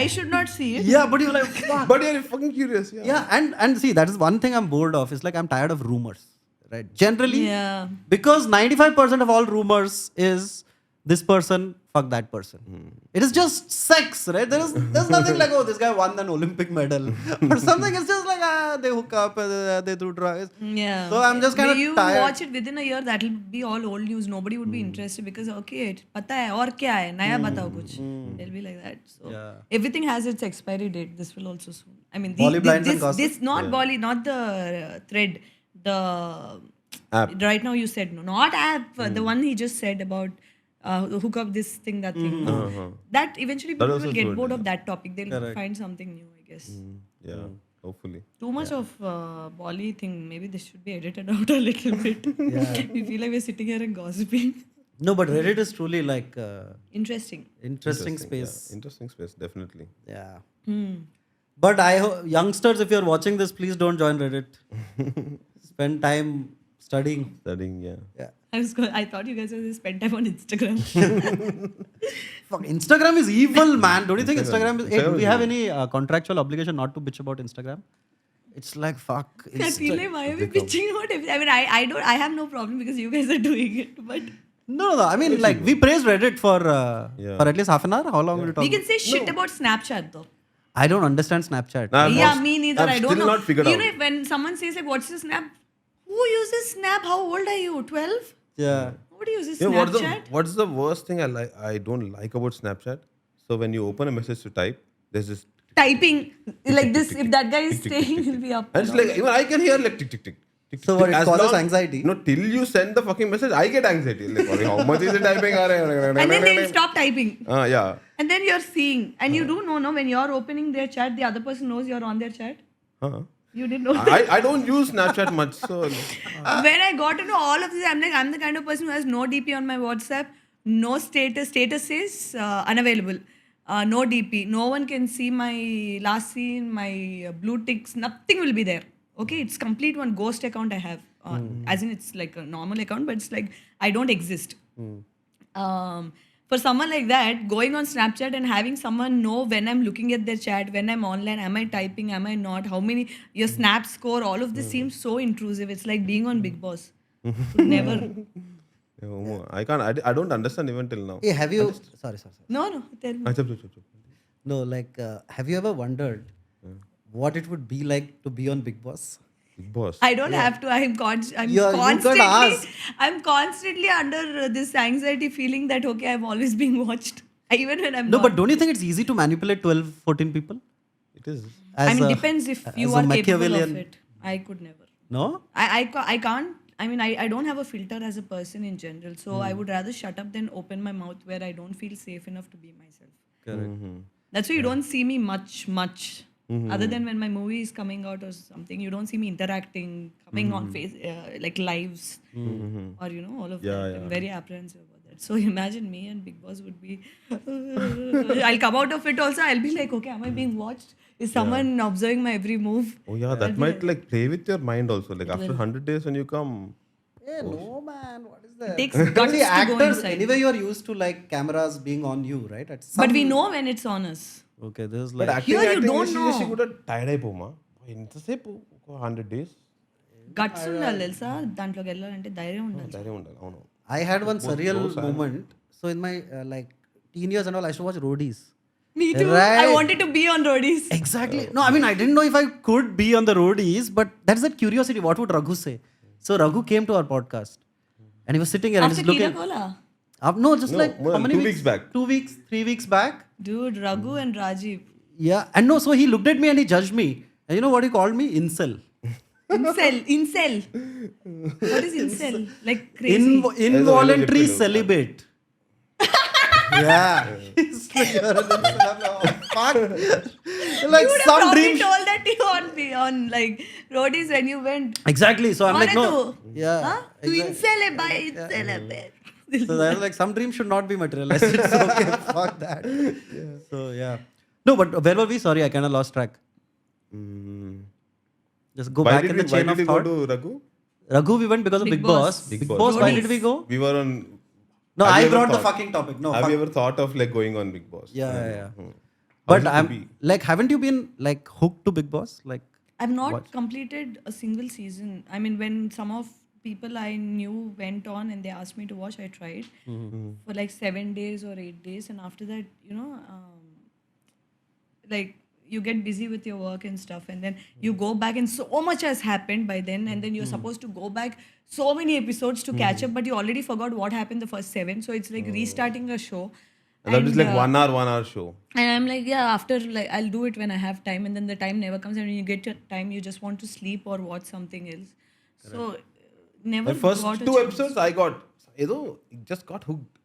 B: should not see it.
C: Yeah, but you're like, fuck.
A: But you're fucking curious.
C: Yeah, and see, that is one thing I'm bored of. It's like I'm tired of rumors, right? Generally,
B: Yeah.
C: because 95% of all rumors is this person fuck that person. It is just sex, right? There's nothing like, oh, this guy won an Olympic medal or something. It's just like, they hook up, they do drugs.
B: Yeah.
C: So I'm just kind of
B: you
C: tired.
B: watch it within a year, that'll be all old news. Nobody would be interested because okay, pata hai aur kya hai? Naya batao kuch. They'll be like that. So everything has its expiry date. This will also soon. I mean,
C: Bolly blinds and gossip?
B: this not Bolly, not the thread, the
A: App.
B: Right now you said no, not app. The one he just said about hook up this thing, that thing. That eventually people
A: also
B: will get
A: good,
B: bored of that topic. They'll find something new, I guess.
A: Yeah, hopefully.
B: Too much of Bolly thing. Maybe this should be edited out a little bit. We feel like we're sitting here and gossiping.
C: No, but Reddit is truly like
B: Interesting.
C: interesting space.
A: Yeah, interesting space, definitely.
C: Yeah. But I hope youngsters, if you're watching this, please don't join Reddit. Spend time studying.
A: Studying, yeah.
C: Yeah.
B: I thought you guys were going to spend time on Instagram.
C: Fuck, Instagram is evil, man. Don't you think Instagram is? Hey, do
A: Instagram
C: we
A: is
C: have any contractual obligation not to bitch about Instagram? It's like fuck.
B: I feel like why are we bitching about everything? I mean, I have no problem because you guys are doing it, but
C: No. I mean, like we praise Reddit for at least half an hour. How long will it talk?
B: we can say shit about Snapchat though.
C: I don't understand Snapchat.
A: Nah,
B: Yeah, me neither.
A: I've
B: I don't
A: still
B: know.
A: not figured
B: you
A: out.
B: know, when someone says like, "What's your Snap?" Who uses Snap? How old are you? 12?
C: Yeah.
B: Nobody uses
A: You know,
B: Snapchat.
A: what's the worst thing I don't like about Snapchat? So when you open a message to type, there's this,
B: Typing like this. If that guy is staying, he'll be up.
A: and it's like even I can hear like tick tick tick. tick,
C: So
A: tick,
C: what,
A: tick.
C: it
A: As
C: causes
A: long-
C: anxiety?
A: No, till you send the fucking message, I get anxiety. Like, "Sorry, how much is it typing?
B: And then they'll stop typing.
A: Yeah.
B: And then you're seeing, and you do know, no, when you're opening their chat, the other person knows you're on their chat.
A: Huh.
B: You didn't know.
A: I don't use Snapchat much, so
B: When I got to know all of this, I'm like, I'm the kind of person who has no DP on my WhatsApp, no status. Status is unavailable. No DP. No one can see my last scene, my blue ticks. Nothing will be there. Okay, it's complete one ghost account I have. As in, it's like a normal account, but it's like I don't exist. For someone like that, going on Snapchat and having someone know when I'm looking at their chat, when I'm online, am I typing, am I not, how many, your snap score, all of this seems so intrusive. It's like being on Bigg Boss. Never.
A: I can't. I don't understand even till now.
C: Hey, have you? Sorry.
B: No, tell me.
A: Achha, achha, achha.
C: No, like, have you ever wondered what it would be like to be on Bigg Boss?
A: Big Boss.
B: I don't have to. I'm
C: You could ask.
B: I'm constantly under this anxiety feeling that okay, I'm always being watched, even when I'm
C: No,
B: not.
C: but don't you think it's easy to manipulate 12, 14 people?
A: It is.
B: I mean, depends if you
C: as
B: are
C: a
B: capable of
C: Machiavellian-
B: it. I could never.
C: No?
B: I can't. I mean, I don't have a filter as a person in general. So I would rather shut up than open my mouth where I don't feel safe enough to be myself.
C: Correct.
B: That's why you don't see me much. Other than when my movie is coming out or something, you don't see me interacting, coming on face like lives or all of that. I'm very apprehensive about that. So imagine me and Bigg Boss would be. I'll come out of it also. I'll be like, okay, am I being watched? Is someone observing my every move?
A: Oh yeah, that might like play with your mind also. Like after 100 days when you come,
C: Hey, no man, what is that?
B: takes guts
C: See,
B: to go
C: actors,
B: inside.
C: anyway, you are used to like cameras being on you, right? At some...
B: But we know when it's on us.
C: Okay, this is
A: But
C: like...
A: acting,
B: Here you
A: acting
B: don't
A: చేసి
B: know.
A: కూడా tired అయిపోమా ఎంతసేపు 100 days
B: guts ఉండాలి తెలుసా దాంట్లోకి వెళ్ళాలంటే ధైర్యం ఉండాలి.
A: ధైర్యం ఉండాలి అవును.
C: I had one surreal moment. So in my like teen years and all, I used to watch roadies.
B: Me too. I
C: Right.
B: wanted to be on roadies.
C: Exactly. No, I mean, I didn't know if I could be on the roadies, but that's that curiosity. What would Raghu say? So Raghu came to our podcast and he was sitting here and
B: After
C: he's looking...
B: Kira Kola.
C: No, just
A: No,
C: like
A: more
C: how
A: than
C: many
A: 2 weeks back.
C: 2 weeks, 3 weeks back.
B: Dude, Raghu and Rajiv.
C: Yeah. And no, so he looked at me and he judged me. And you know what he called me? Incel.
B: Incel. What is incel? Like crazy.
C: Involuntary
A: Hello.
C: celibate. Yeah. He's like, you're an incel. I'm like, oh, fuck. Like
B: You would have
C: some
B: probably
C: dream.
B: told that to you on like roadies when you went.
C: Exactly. So I'm like, no.
B: Aunatu.
C: Yeah.
B: Huh? Tu
C: exactly.
B: incel hai bhai, incel hai bhai.
C: So I was like, some dreams should not be materialized. It's okay. Fuck that. So yeah. No, but where were we? Sorry, I kind of lost track. Just go
A: Why
C: back
A: did
C: in
A: we,
C: the
A: why
C: chain
A: did
C: of
A: we go
C: thought.
A: to Raghu?
C: Raghu, we went because of
B: Bigg
C: Big
B: Boss.
C: Boss.
A: Bigg
C: Big
A: Boss.
C: Boss, why
B: Roadies.
C: did we go?
A: We were on.
C: No,
A: Have
C: I
A: you ever
C: brought the
A: thought-
C: fucking topic. No,
A: Have
C: fuck.
A: you ever thought of like going on Bigg Boss?
C: Yeah.
A: How
C: But
A: is it to
C: I'm
A: be?
C: like, haven't you been like hooked to Big Boss? Like,
B: I've not completed a single season. I mean, when some of people I knew went on and they asked me to watch, I tried for like 7 days or 8 days, and after that, like you get busy with your work and stuff, and then you go back, and so much has happened by then, and then you're supposed to go back so many episodes to catch up, but you already forgot what happened the first 7, so it's like restarting a show.
A: And that is like 1 hour show.
B: And I'm like, yeah, after like I'll do it when I have time, and then the time never comes, and when you get your time, you just want to sleep or watch something else. So never
A: The first
B: got a
A: 2
B: chance.
A: episodes I got, it just got hooked.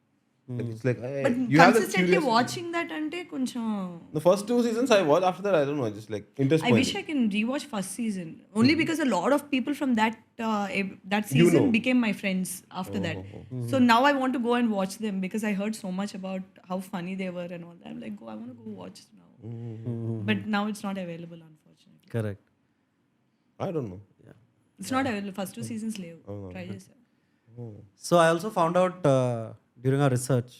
A: Like, it's like
B: But
A: you have that
B: consistently
A: curiosity.
B: watching that ante koncham.
A: The first 2 seasons I watched. After that, I don't know. Just like interest.
B: I wish I can rewatch first season only because a lot of people from that that
A: You
B: season
A: know.
B: became my friends after that. So now I want to go and watch them because I heard so much about how funny they were and all that. I'm like, I want to go watch now. But now it's not available, unfortunately.
C: correct.
A: I don't know.
B: It's not available. First 2 seasons leave. Try this.
C: So I also found out during our research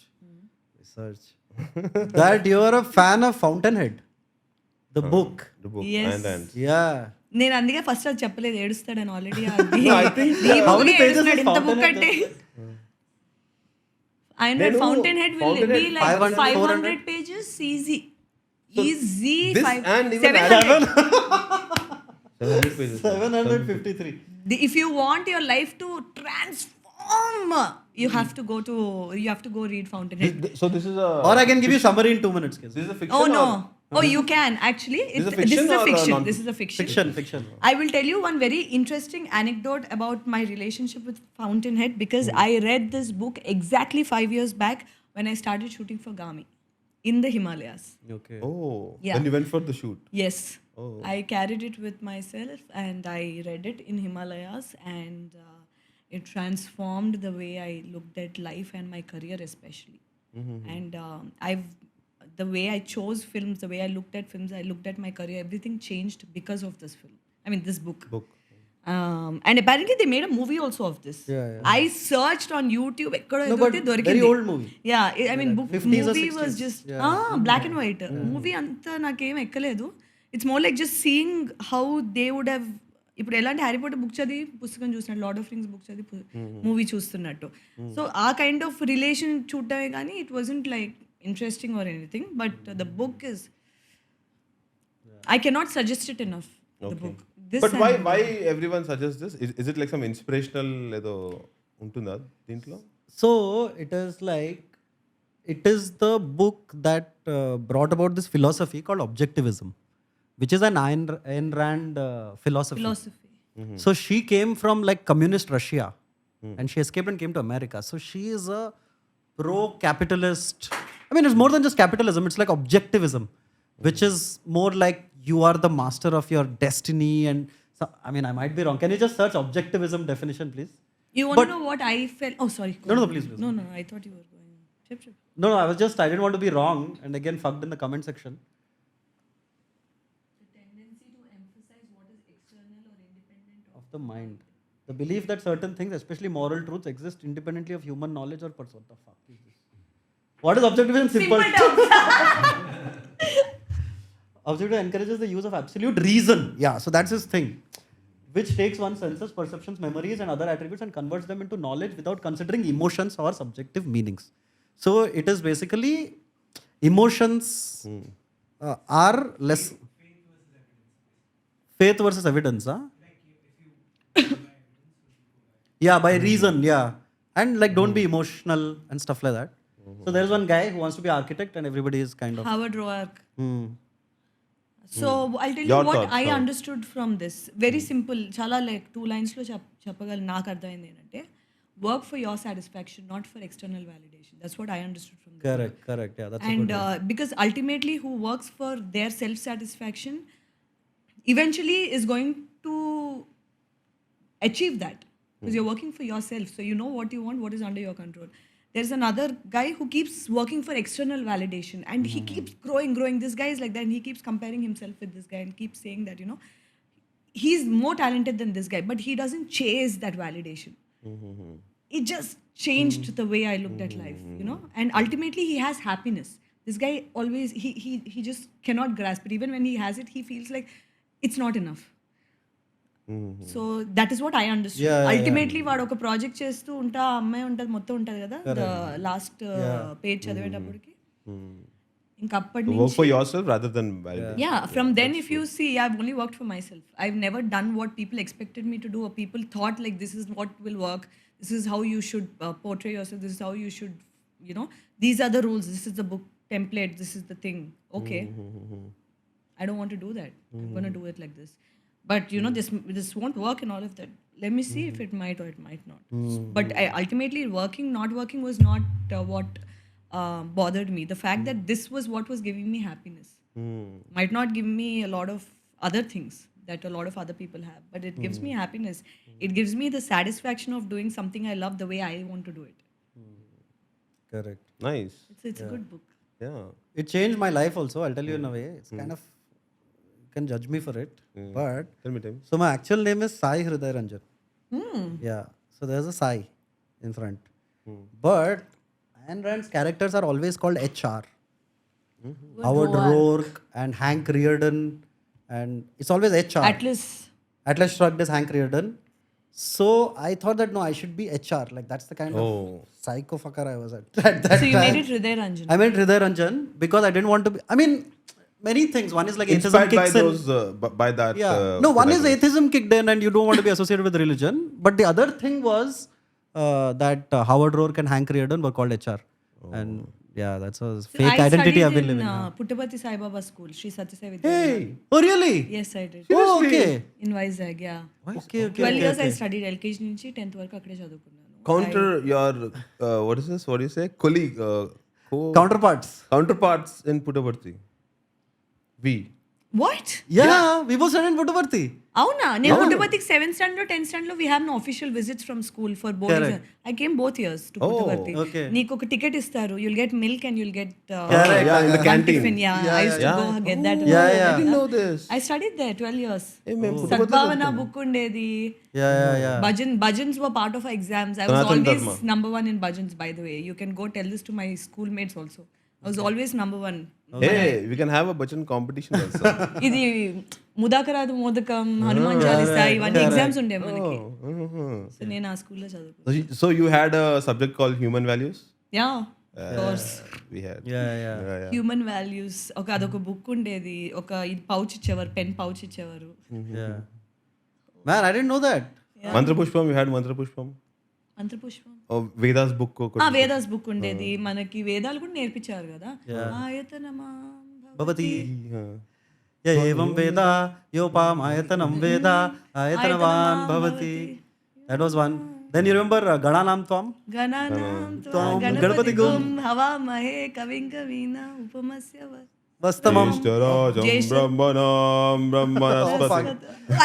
C: that you are a fan of Fountainhead, the book.
A: The book.
B: Yes.
A: And
C: Yeah.
B: నేను అందుకే first అది చెప్పలేదు ఏడుస్తాడని already
C: How many pages is
B: ఇంత book
C: Fountainhead?
B: అంటే ఆయన
A: నేను
B: Fountainhead will be
A: Fountainhead
B: like
C: 500,
B: 500 pages easy. Easy.
A: this
B: 5
A: and even
B: 700.
A: 700 pages.
C: 753.
B: If you want your life to transform, you have to go read Fountainhead.
A: So this is a.
C: Or I can give you summary in 2 minutes. Kids.
A: This is a fiction.
B: Oh no.
A: Or,
B: Oh, you can actually.
A: This is a
B: This
A: fiction
B: is a
A: or a
B: fiction.
A: non-
B: This is a fiction.
C: Fiction.
B: I will tell you one very interesting anecdote about my relationship with Fountainhead because I read this book exactly 5 years back when I started shooting for Gaami in the Himalayas.
C: Okay.
A: Oh.
B: Yeah.
A: Then you went for the shoot.
B: Yes.
A: Oh.
B: I carried it with myself and I read it in Himalayas and it transformed the way I looked at life and my career especially. And the way I chose films, the way I looked at films, I looked at my career, everything changed because of this film. I mean, this book. And apparently they made a movie also of this.
C: Yeah.
B: I searched on YouTube.
C: No, but very old movie.
B: Yeah, I mean, book
C: 50s or
B: movie was
C: 60s.
B: just
C: Yeah.
B: black and white. Movie anta nakem ekkaledu. It's more like just seeing how they would have. ఇప్పుడు ఎలాంటి Harry Potter book చదివి పుస్తకం చూసినట్టు lord of rings book చదివి movie చూస్తున్నట్టు so ఆ kind of relation చూడటమే కానీ it wasn't like interesting or anything but the book is I cannot suggest it enough the book
A: But why everyone suggests this? Is it like some inspirational ఏదో ఉంటుందా దీంట్లో?
C: So it is the book that brought about this philosophy called objectivism, which is an Ayn Rand philosophy. So she came from like communist Russia and she escaped and came to America. So she is a pro-capitalist. I mean, it's more than just capitalism. It's like objectivism, which is more like you are the master of your destiny. And so, I mean, I might be wrong. Can you just search objectivism definition, please?
B: You want to know what I felt? Oh, sorry.
C: No, please.
B: No, I thought you were going. Chip.
C: No, I didn't want to be wrong and again fucked in the comment section.
B: The tendency to emphasize what is external or independent
C: Of the mind. The belief that certain things, especially moral truths, exist independently of human knowledge or what the fuck is this? What is objectivism? Simple. Objectivism encourages the use of absolute reason. Yeah, so that's his thing. Which takes one's senses, perceptions, memories, and other attributes and converts them into knowledge without considering emotions or subjective meanings. So it is basically emotions are less. Faith versus evidence, huh? Yeah, by reason, yeah. And like don't be emotional and stuff like that. So there's one guy who wants to be architect and everybody is kind of.
B: Howard Roark.
C: Hmm.
B: So I'll tell
A: Your
B: you what
A: thoughts,
B: I
A: how?
B: understood from this. Very simple. Chala like 2 lines లో చెప్పగల నాకు అర్థమైంది ఏంటంటే work for your satisfaction, not for external validation. That's what I understood from this.
C: Correct. Yeah, that's a
B: And
C: good one.
B: because ultimately who works for their self satisfaction eventually is going to achieve that because you're working for yourself, so you know what you want, what is under your control. There's another guy who keeps working for external validation and he keeps growing. This guy is like that and he keeps comparing himself with this guy and keeps saying that, you know, he's more talented than this guy, but he doesn't chase that validation. It just changed the way I looked at life, you know, and ultimately he has happiness. This guy always he just cannot grasp it. Even when he has it, he feels like it's not enough. So that is what I understood. Ultimately వాడు ఒక project చేస్తూ ఉంటా, ఆ అమ్మాయి ఉంటుంది, మొత్తం ఉంటుంది కదా లాస్ట్ పేజ్ చదివేటప్పటికి. ఇంకా అప్పటి
A: Work
B: నుంచి
A: for yourself rather than validation.
B: yeah, from then if you see, I've only worked for myself. I've never done what people expected me to do or people thought like this is what will work, this is how you should portray yourself, this is how you should, you know, these are the rules, this is the book template, this is the thing. Okay, I don't want to do that. I'm going to do it like this. But you know, this won't work and all of that. Let me see if it might or it might not. But ultimately, not working was not what bothered me. The fact that this was what was giving me happiness might not give me a lot of other things that a lot of other people have, but it gives me happiness. It gives me the satisfaction of doing something I love the way I want to do it.
C: Correct.
A: Nice.
B: It's a good book.
A: Yeah.
C: It changed my life also. I'll tell you in a way. It's kind of, you can judge me for it. But
A: Tell me.
C: so my actual name is Sai Hriday Ranjan. Yeah. So there's a Sai in front. But Ayn Rand's characters are always called HR. Howard Roark and Hank Rearden, and it's always HR. Atlas Shrugged is Hank Rearden. So I thought that no, I should be HR. Like that's the kind of psycho fucker I was at that
B: So you
C: time.
B: made it Hriday Ranjan.
C: I made Hriday Ranjan because I didn't want to be. I mean, many things. One is like atheism
A: Inspired by
C: kicks in.
A: those, by that.
C: Yeah. No, one is atheism kicked in and you don't want to be associated with religion. But the other thing was that Howard Roark and Hank Rearden were called HR. And yeah, that's a
B: So
C: fake
B: I
C: identity
B: studied
C: I've been
B: in
C: living.
B: Puttaparthi Sai Baba School, Sri Satya Sai Vidya.
A: Hey.
C: Oh, really?
B: Yes, I did.
C: Oh, okay.
B: In Vizag, yeah.
C: Okay.
B: 12 years I studied LKG నుంచి 10th వరకు అక్కడే చదువుకున్నాను.
A: Counter your, what is this? What do you say? Colleague. Counterparts in Puttaparthi. We.
B: What?
C: Yeah, we both studied in Puttaparthi.
B: అవునా? నేను పుట్టపర్తికి 7th standard 10th standard లో we have no official visits from school for both years. I came both years to Puttaparthi.
C: Okay.
B: నీకు ఒక ticket ఇస్తారు, you'll get milk and you'll get
A: Yeah, in the canteen.
B: tiffin. Yeah, I used to go get that.
C: Yeah.
A: I didn't know this.
B: I studied there 12 years.
A: Hey, మేము
B: సద్భావన book ఉండేది.
C: Yeah.
B: Bhajans were part of our exams. I was
A: Sanatan
B: always
A: Dharma.
B: number 1 in bhajans, by the way. You can go tell this to my schoolmates also. I was always number 1.
A: Hey, we can have a bhajan competition also.
B: ఇది ముదాకరాదు మోదకం, హనుమాన్ చాలీసా ఇవన్నీ exams ఉండే మనకి. So నేను ఆ స్కూల్లో చదువుకున్నాను.
A: So you had a subject called human values?
B: Yeah, of course.
A: We had.
C: Yeah.
B: Human values అదొక book ఉండేది. ఒక ఇది పౌచ్ ఇచ్చేవారు, పెన్ పౌచ్ ఇచ్చేవారు.
C: Yeah. Man, I didn't know that.
A: Mantra Pushpam, we had Mantra Pushpam.
B: మంత్రపుష్పం.
A: Vedas book.
B: Vedas book ఉండేది. మనకి వేదాలు కూడా నేర్పించారు కదా. ఆయతనమా
C: Bhavati. Yeah, evam veda, yopam ayatanam veda, ayatanavan bhavati. That was one. Then you remember Gananam Tvam?
B: గణానాం
C: త్వం
B: గణపతి
C: గణపతి
B: గుం హవామహే కవిం కవీనా ఉపమస్య
C: Vastamam.
A: Jeshtarajam Brahmanam Brahmanaspati.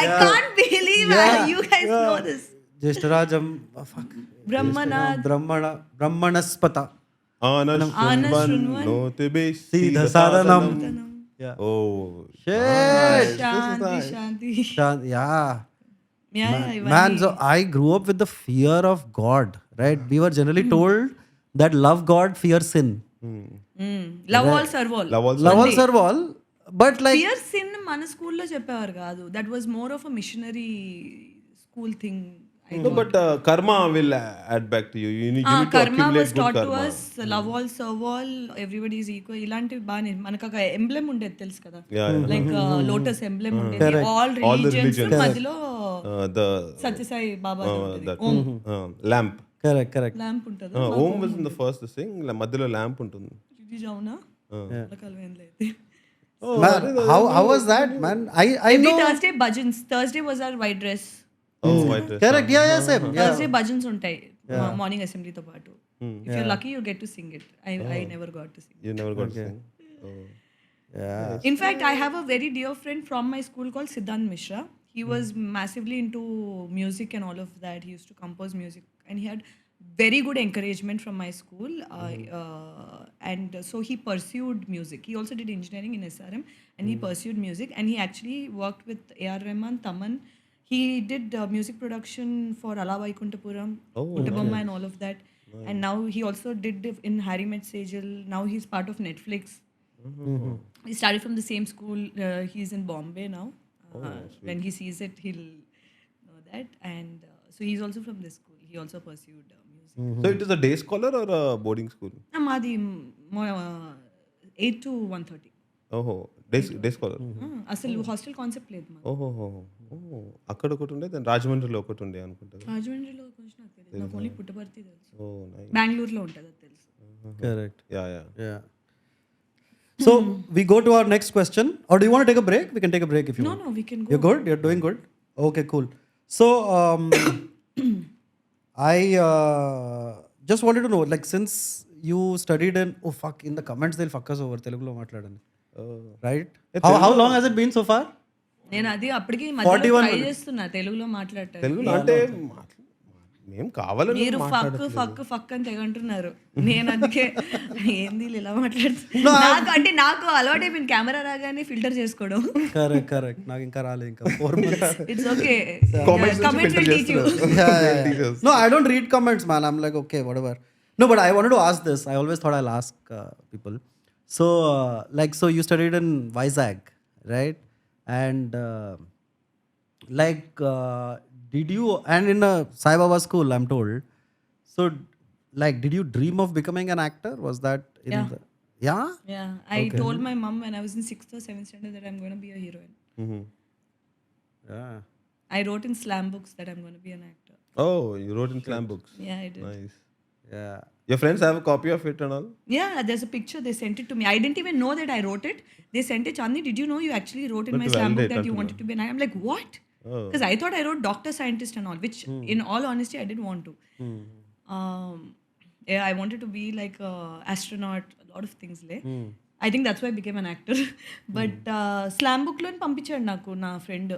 B: I can't believe you guys know this.
C: Jeshtarajam. Fuck. Brahmanaspata.
A: Anashunvan Notibe
C: Siddha Sadhanam. Yeah.
A: Oh.
C: Shit.
B: Shanti Shanti.
C: Yeah. Man, so I grew up with the fear of God, right? We were generally told that love God, fear sin.
B: Love all serve all
A: Love also.
C: Love all, serve all. But like,
B: fear sin మన స్కూల్లో చెప్పేవారు కాదు. That was more of a missionary school thing.
A: No, but karma will add back to you. You need to
B: karma
A: accumulate
B: was
A: good
B: taught to
A: karma.
B: Us, love all serve all, everybody is equal, ఇలాంటివి బాగానే మనకు ఒక emblem ఉండేది తెలుసు కదా,
A: Yeah, yeah.
B: Like lotus emblem ఉండేది. ఆల్
A: All the
B: religions
A: religions.
B: మధ్యలో
A: The
B: Sathya Sai
A: that lamp.
C: correct.
B: Lamp ఉంటుంది.
A: Om was in the first thing. మధ్యలో ల్యాంప్ ఉంటుంది.
B: ఇది అవునా? రకాలు ఏం లేదు.
C: Man, how was that, man? I
B: Every
C: know.
B: Thursday bhajans. Thursday was our white dress.
A: Oh, white dress.
C: Correct. Yeah, same. Yeah.
B: Thursday bhajans ఉంటాయి morning అసెంబ్లీతో పాటు. If you're lucky, you get to sing it. I never got to sing.
A: You never got to sing. Oh.
C: Yeah.
B: In fact, I have a very dear friend from my school called Siddhant Mishra. He was massively into music and all of that. He used to compose music, and he had very good encouragement from my school. And so he pursued music. He also did engineering in SRM, and he pursued music. And he actually worked with A.R. Rahman, Taman. He did music production for Ala Vaikuntapuram, Puttabomma, and all of that. And now he also did in Harry Met Sejal. Now he's part of Netflix. He started from the same school. He's in Bombay now. When he sees it, he'll know that. And so he's also from this school. He also pursued music.
A: So it is a day scholar or a boarding school?
B: Madi 8 to 1:30.
A: Oh, day scholar.
B: అసలు hostel concept లేదు మా
A: ఓహో అక్కడ ఒకటి ఉండే దాని రాజమండ్రిలో ఒకటి ఉండే అనుకుంటా.
B: రాజమండ్రిలో కొంచెం నాకు తెలియదు. నాకు ఓన్లీ పుట్టపర్తి తెలుసు.
A: ఓ నైస్.
B: బెంగళూరులో ఉంటుంది అది తెలుసు.
C: Correct.
A: Yeah.
C: So we go to our next question. Or do you want to take a break? We can take a break if you want.
B: No, we can go.
C: You're good? You're doing good? Okay, cool. So, I just wanted to know, like, since you studied in, in the comments they'll fuck us over, Telugulo matladani. Right? How long has it been so far?
B: నేను అది అప్పటికి మధ్యలో try చేస్తున్నా తెలుగులో మాట్లాడటానికి.
A: తెలుగులో అంటే మేము కావాలని
B: మీరు ఫక్ అని తెగంటున్నారు. నేను అందుకే ఏంది ఇలా మాట్లాడుతున్నా. నాకు అలవాటు అయిపోయింది కెమెరా రాగానే ఫిల్టర్ చేసుకోవడం.
C: Correct. నాకు ఇంకా రాలేదు ఇంకా 4 months.
B: It's okay.
A: Comments
B: will teach you.
C: Yeah. No, I don't read comments, man. I'm like, okay, whatever. No, but I wanted to ask this. I always thought I'll ask people. So, so you studied in Vizag, right? And did you, and in a Sai Baba school, I'm told. So, did you dream of becoming an actor? Was that in the... Yeah?
B: Yeah. I told my mom when I was in 6th or 7th standard that I'm going to be a heroine.
A: Mm-hmm.
C: Yeah.
B: I wrote in slam books that I'm going to be an actor.
A: Oh, you wrote in slam books.
B: Yeah, I did.
A: Nice.
C: Yeah.
A: Your friends have a copy of it and all?
B: Yeah, there's a picture. They sent it to me. I didn't even know that I wrote it. They sent it. Chandni, did you know you actually wrote in my slam book that you wanted to be an actor? I'm like, what? Because I thought I wrote doctor, scientist and all, which in all honesty, I didn't want to. Yeah, I wanted to be like a astronaut, a lot of things. I think that's why I became an actor. But slam book lo పంపించాడు నాకు నా friend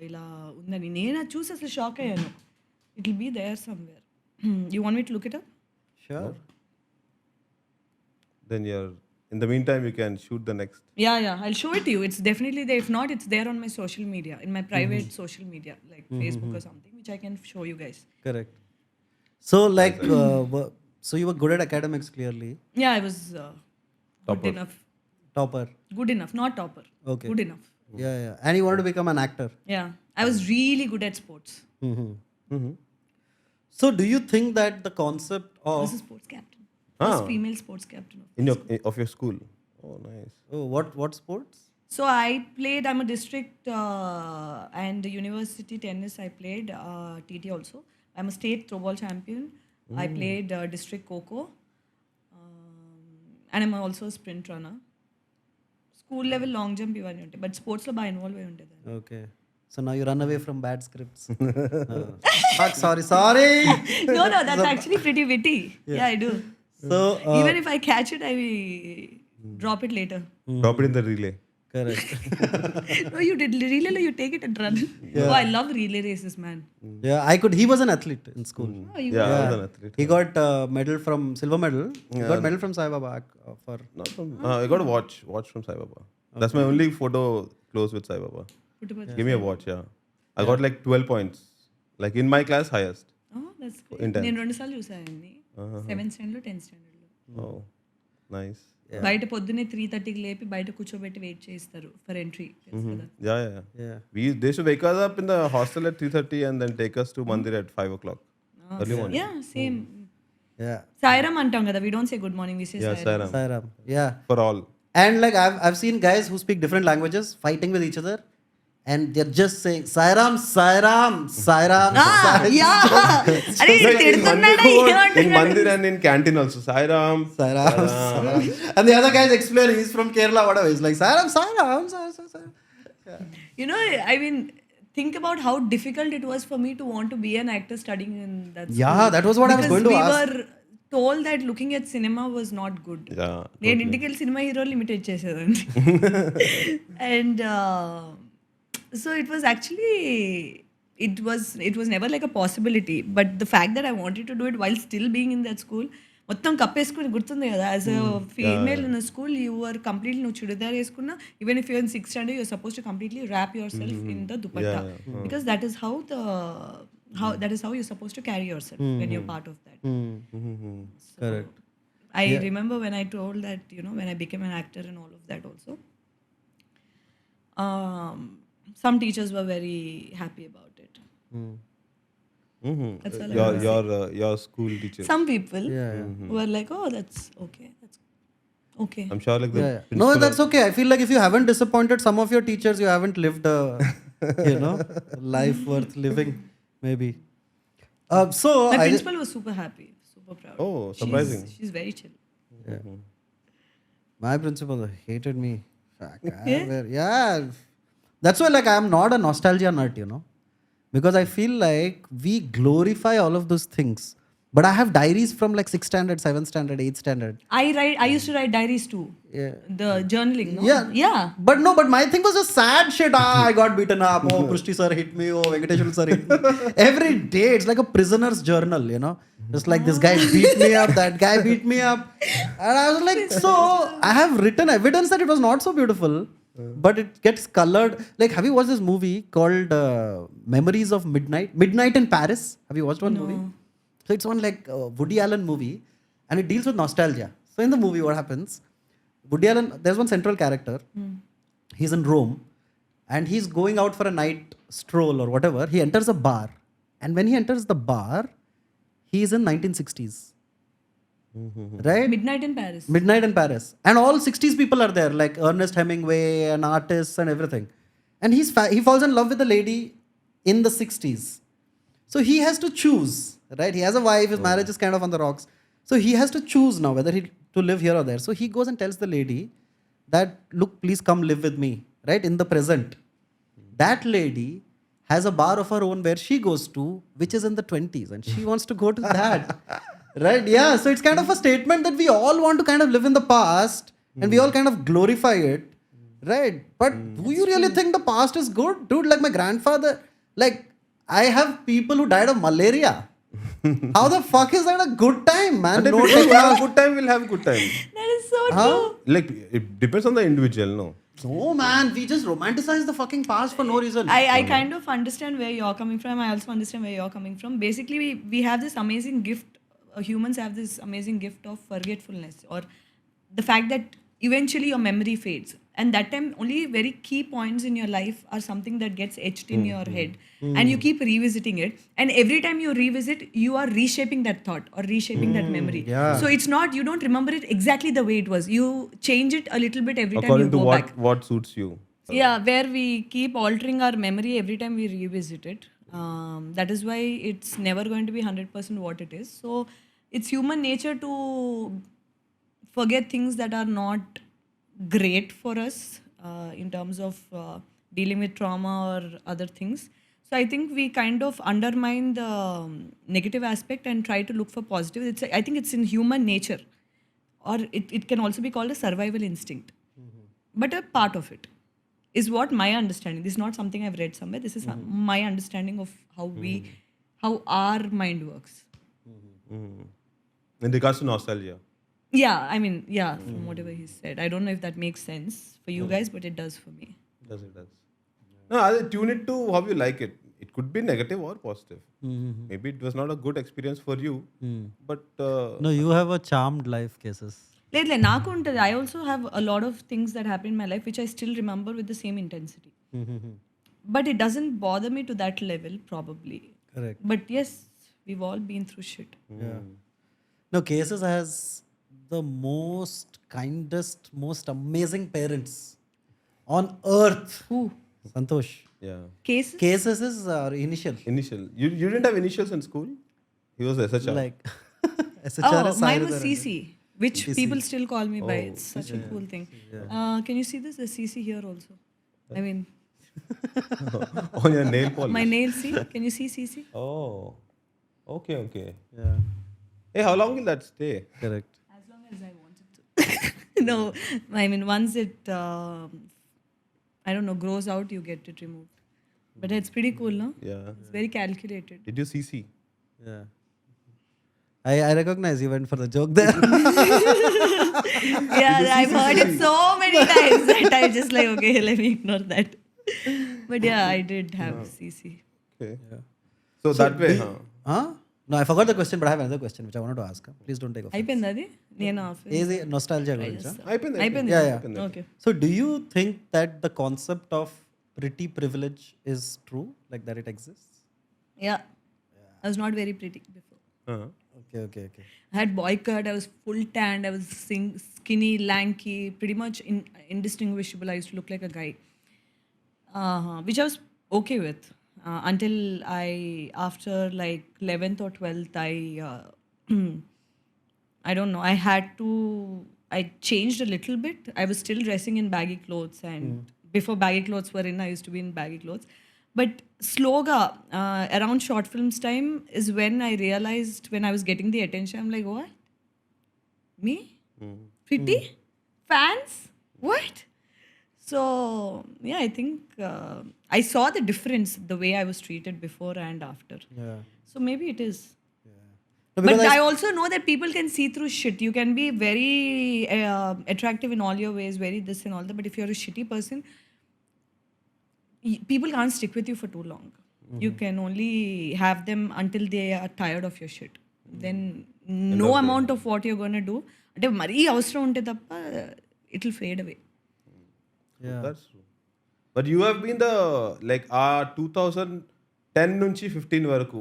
B: ఇలా ఉందని. నేను అది చూసి అసలు shock అయ్యాను. It will be there somewhere. You want me to look it up?
C: Sure.
A: Then in the meantime, you can shoot the next.
B: Yeah. I'll show it to you. It's definitely there. If not, it's there on my social media, in my private social media, like Facebook or something, which I can show you guys.
C: Correct. So, so you were good at academics, clearly.
B: Yeah, I was good enough.
C: Topper.
B: Good enough, not topper.
C: Okay.
B: Good enough.
C: Yeah. And you wanted to become an actor.
B: Yeah, I was really good at sports.
C: So, do you think that the concept
B: I
C: of...
B: was a sports captain. I was female sports captain.
A: Of your school? Oh, nice.
C: Oh, what sports?
B: So I played, I'm a district and university tennis I played, TT also. I'm a state throwball champion. I played district Coco. And I'm also a sprint runner. School level long jump ఇవన్నీ ఉంటాయి. But sports లో బాగా involve అయి ఉంటుంది.
C: Okay. So now you run away from bad scripts. Fuck, sorry.
B: No, that's actually pretty witty. Yeah, I do.
C: So
B: even if I catch it, I drop it later.
A: Drop it in the relay.
C: Correct.
B: No, you did relay, you take it and run.
C: Yeah.
B: Oh, I love relay races, man.
C: Yeah, he was an athlete in school.
B: Oh, you
A: Yeah, I was an athlete.
C: He got silver medal. He got medal from Sai Baba for...
A: Not from, I got a watch from Sai Baba. That's my only photo close with Sai Baba.
B: Puttaparthi.
A: Give me a watch, yeah. I got like 12 points Like in my class, highest.
B: Oh, that's
A: In
B: great.
A: tenth.
B: నేను 2 సార్లు చూసానండి. 7th standard 10th స్టాండర్డ్లో.
A: Oh, nice.
B: బయట పొద్దున్నే 3:30కి లేపి బయట కూర్చోబెట్టి wait చేయిస్తారు for entry.
A: Yeah. They should wake us up in the hostel at 3:30 and then take us to Mandir at 5 o'clock. Early morning.
B: Yeah, same.
C: Yeah.
B: Sairam అంటాం కదా, we don't say good morning, we say
A: Yeah,
B: Sairam.
A: Sairam.
C: Sairam. Yeah.
A: For all.
C: And like I've seen guys who speak different languages fighting with each other, and they're just saying Sairam, Sairam, Sairam.
B: అరే
A: Like in
B: తిడుతున్నాడా
A: Mandir, in
B: ఏమంటున్నాడు?
A: Mandir and in canteen also. Sairam.
C: Sairam. And the other guy is explaining he's from Kerala, whatever. He's like Sairam, Sairam, Sairam.
B: You know, I mean, think about how difficult it was for me to want to be an actor studying in that school.
C: Yeah, that was what I was
B: Because
C: going to
B: we
C: ask.
B: were told that looking at cinema was not good.
A: Yeah.
B: నేను ఇంటికి వెళ్ళి సినిమా హీరోలు imitate చేసేదండి. And so it was actually it was never like a possibility, but the fact that I wanted to do it while still being in that school, మొత్తం కప్పేసుకుని గుర్తుంది కదా, as a female in school you are completely, నువ్వు చుడిదార్ వేసుకున్నా even if you're in 6th standard you're suppose to completely wrap yourself in the dupatta, because that is how you're supposed to carry yourself when you're part of that.
C: Correct.
B: I remember when I told that, when I became an actor and all of that also, some teachers were very happy about it. That's all
A: Your school teacher.
B: Some people were like, oh, that's okay. Okay.
A: I'm sure like the
C: No, that's okay. I feel like if you haven't disappointed some of your teachers, you haven't lived a life worth living, maybe.
B: My principal was super happy, super proud.
A: Oh, surprising.
B: She's very chill.
C: My principal hated me. Fuck, yeah. That's why like I am not a nostalgia nut, because I feel like we glorify all of those things. But I have diaries from like 6th standard, 7th standard, 8th standard.
B: I used to write diaries too.
C: Yeah.
B: The journaling, no?
C: Yeah. But my thing was just sad shit. I got beaten up. Oh, Prushti sir hit me. Oh, Venkateshwar sir hit me. Every day it's like a prisoner's journal, Just like this guy beat me up, that guy beat me up. And I was like, so I have written evidence that it was not so beautiful. But it gets colored. Like, have you watched this movie called Memories of Midnight? Midnight in Paris. Have you watched one movie? So it's one like Woody Allen movie, and it deals with nostalgia. So in the movie, what happens? Woody Allen, there's one central character. He's in Rome, and he's going out for a night stroll or whatever. He enters a bar, and when he enters the bar, he's in 1960s. Right?
B: Midnight in Paris.
C: Midnight in Paris. And all 60s people are there, like Ernest Hemingway and artists and everything. And he falls in love with a lady in the 60s. So he has to choose, right? He has a wife, his marriage is kind of on the rocks. So he has to choose now whether to live here or there. So he goes and tells the lady that, look, please come live with me, right? In the present. That lady has a bar of her own where she goes to, which is in the 20s. And she wants to go to that. Right? Yeah. So it's kind of a statement that we all want to kind of live in the past and we all kind of glorify it. Right? But do you really think the past is good? Dude, like my grandfather, like I have people who died of malaria. How the fuck is that a good time, man?
A: And if
C: No
A: we have a good time, we'll have a good time.
B: That is so true.
A: Like, it depends on the individual, no?
C: No, man. We just romanticize the fucking past for no reason.
B: I kind of understand where you're coming from. I also understand where you're coming from. Basically, we have this amazing gift. Humans have this amazing gift of forgetfulness, or the fact that eventually your memory fades. And that time, only very key points in your life are something that gets etched in your head. And you keep revisiting it. And every time you revisit, you are reshaping that thought or reshaping that memory.
C: Yeah.
B: So it's not, you don't remember it exactly the way it was. You change it a little bit every time
A: According
B: you
A: to
B: go back.
A: what suits you.
B: Yeah, where we keep altering our memory every time we revisit it. That is why it's never going to be 100% what it is. So it's human nature to forget things that are not great for us in terms of dealing with trauma or other things. So I think we kind of undermine the negative aspect and try to look for positive. I think it's in human nature, or it can also be called a survival instinct. But a part of it is what my understanding. This is not something I've read somewhere. This is my understanding of how our mind works.
A: In regards to nostalgia.
B: Yeah, I mean, from whatever he said. I don't know if that makes sense for you guys, but it does for me.
A: It does. No, I tune it to how you like it. It could be negative or positive. Maybe it was not a good experience for you, but
C: No, you have a charmed life, cases.
B: లేదు నాకు ఉంటుంది. I also have a lot of things that happy in my life which I still remember with the same intensity. But it doesn't bother me to that level, probably.
C: Correct.
B: But yes, we've all been through shit.
C: Yeah. No, cases has the most kindest, most amazing parents on earth.
B: Who?
C: Santosh.
A: yeah,
B: Cases?
C: Cases is our initial.
A: initial. You didn't have initials in school. He was SHR.
C: Like SHR
B: Oh,
C: is
B: mine
C: Sayur
B: was
C: Dharan.
B: CC, which people still call me by. It's such a cool thing. Can you see this? There's CC here also. I mean,
A: On your nail polish.
B: my nail, see? Can you see CC?
A: Oh, okay, okay.
C: Yeah,
A: Hey, how long will that stay?
C: correct.
B: As long as I want it to. No, I mean, once it, I don't know, grows out, you get it removed. But it's pretty cool, no?
A: Yeah.
B: It's very calculated.
A: Did you CC?
C: Yeah. I recognize you went for the joke there.
B: Yeah, I've heard it so many times that I just like, okay, let me ignore that. But yeah, I did have CC.
A: Okay. So that way, huh?
C: Huh? No, I forgot the question, but I have another question which I wanted to ask. Please don't take offense.
B: అయిపోయింది అది నేను office
C: Easy nostalgia gurincha.
B: అయిపోయింది
C: Yeah.
B: Okay.
C: So do you think that the concept of pretty privilege is true, like that it exists?
B: Yeah, I was not very pretty before.
A: Uh-huh.
C: Okay.
B: I had boy cut, I was full tanned, I was skinny, lanky, pretty much indistinguishable. I used to look like a guy, which I was okay with until after like 11th or 12th, I don't know, I changed a little bit. I was still dressing in baggy clothes, and before baggy clothes were in, I used to be in baggy clothes. But slowly, around short films time is when I realized, when I was getting the attention, I'm like, what? Me? Pretty? Fans? What? So, yeah, I think I saw the difference, the way I was treated before and after.
C: Yeah.
B: So maybe it is.
C: No,
B: But
C: because
B: I also know that people can see through shit. You can be very attractive in all your ways, very this and all that. But if you're a shitty person, people can't stick with you for too long. You can only have them until they are tired of your shit. Then no amount of what you're going to do. అంటే మరీ అవసరం ఉంటే తప్ప it will fade away.
C: Yeah.
A: That's true. But you have been the like 2010 నుంచి 15 వరకు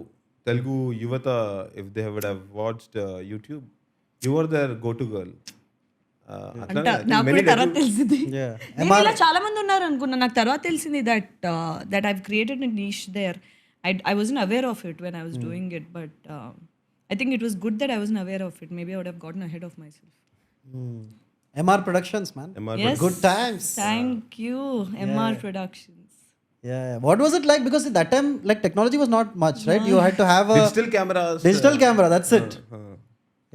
A: తెలుగు యువత, if they would have watched YouTube, you were their go-to girl.
B: అంట నాకు కూడా తర్వాత తెలిసింది.
C: Yeah.
B: నేను ఇలా చాలా మంది ఉన్నారు అనుకున్నా. నాకు తర్వాత తెలిసింది that I've created a niche there. I wasn't aware of it when I was doing it, but I think it was good that I wasn't aware of it. Maybe I would have gotten ahead of myself.
C: MR Productions, man.
A: MR
B: Yes.
C: Good times.
B: Thank you, MR Productions.
C: Yeah. What was it like? Because at that time, like technology was not much, right? You had to have a
A: digital cameras.
C: digital camera. That's it.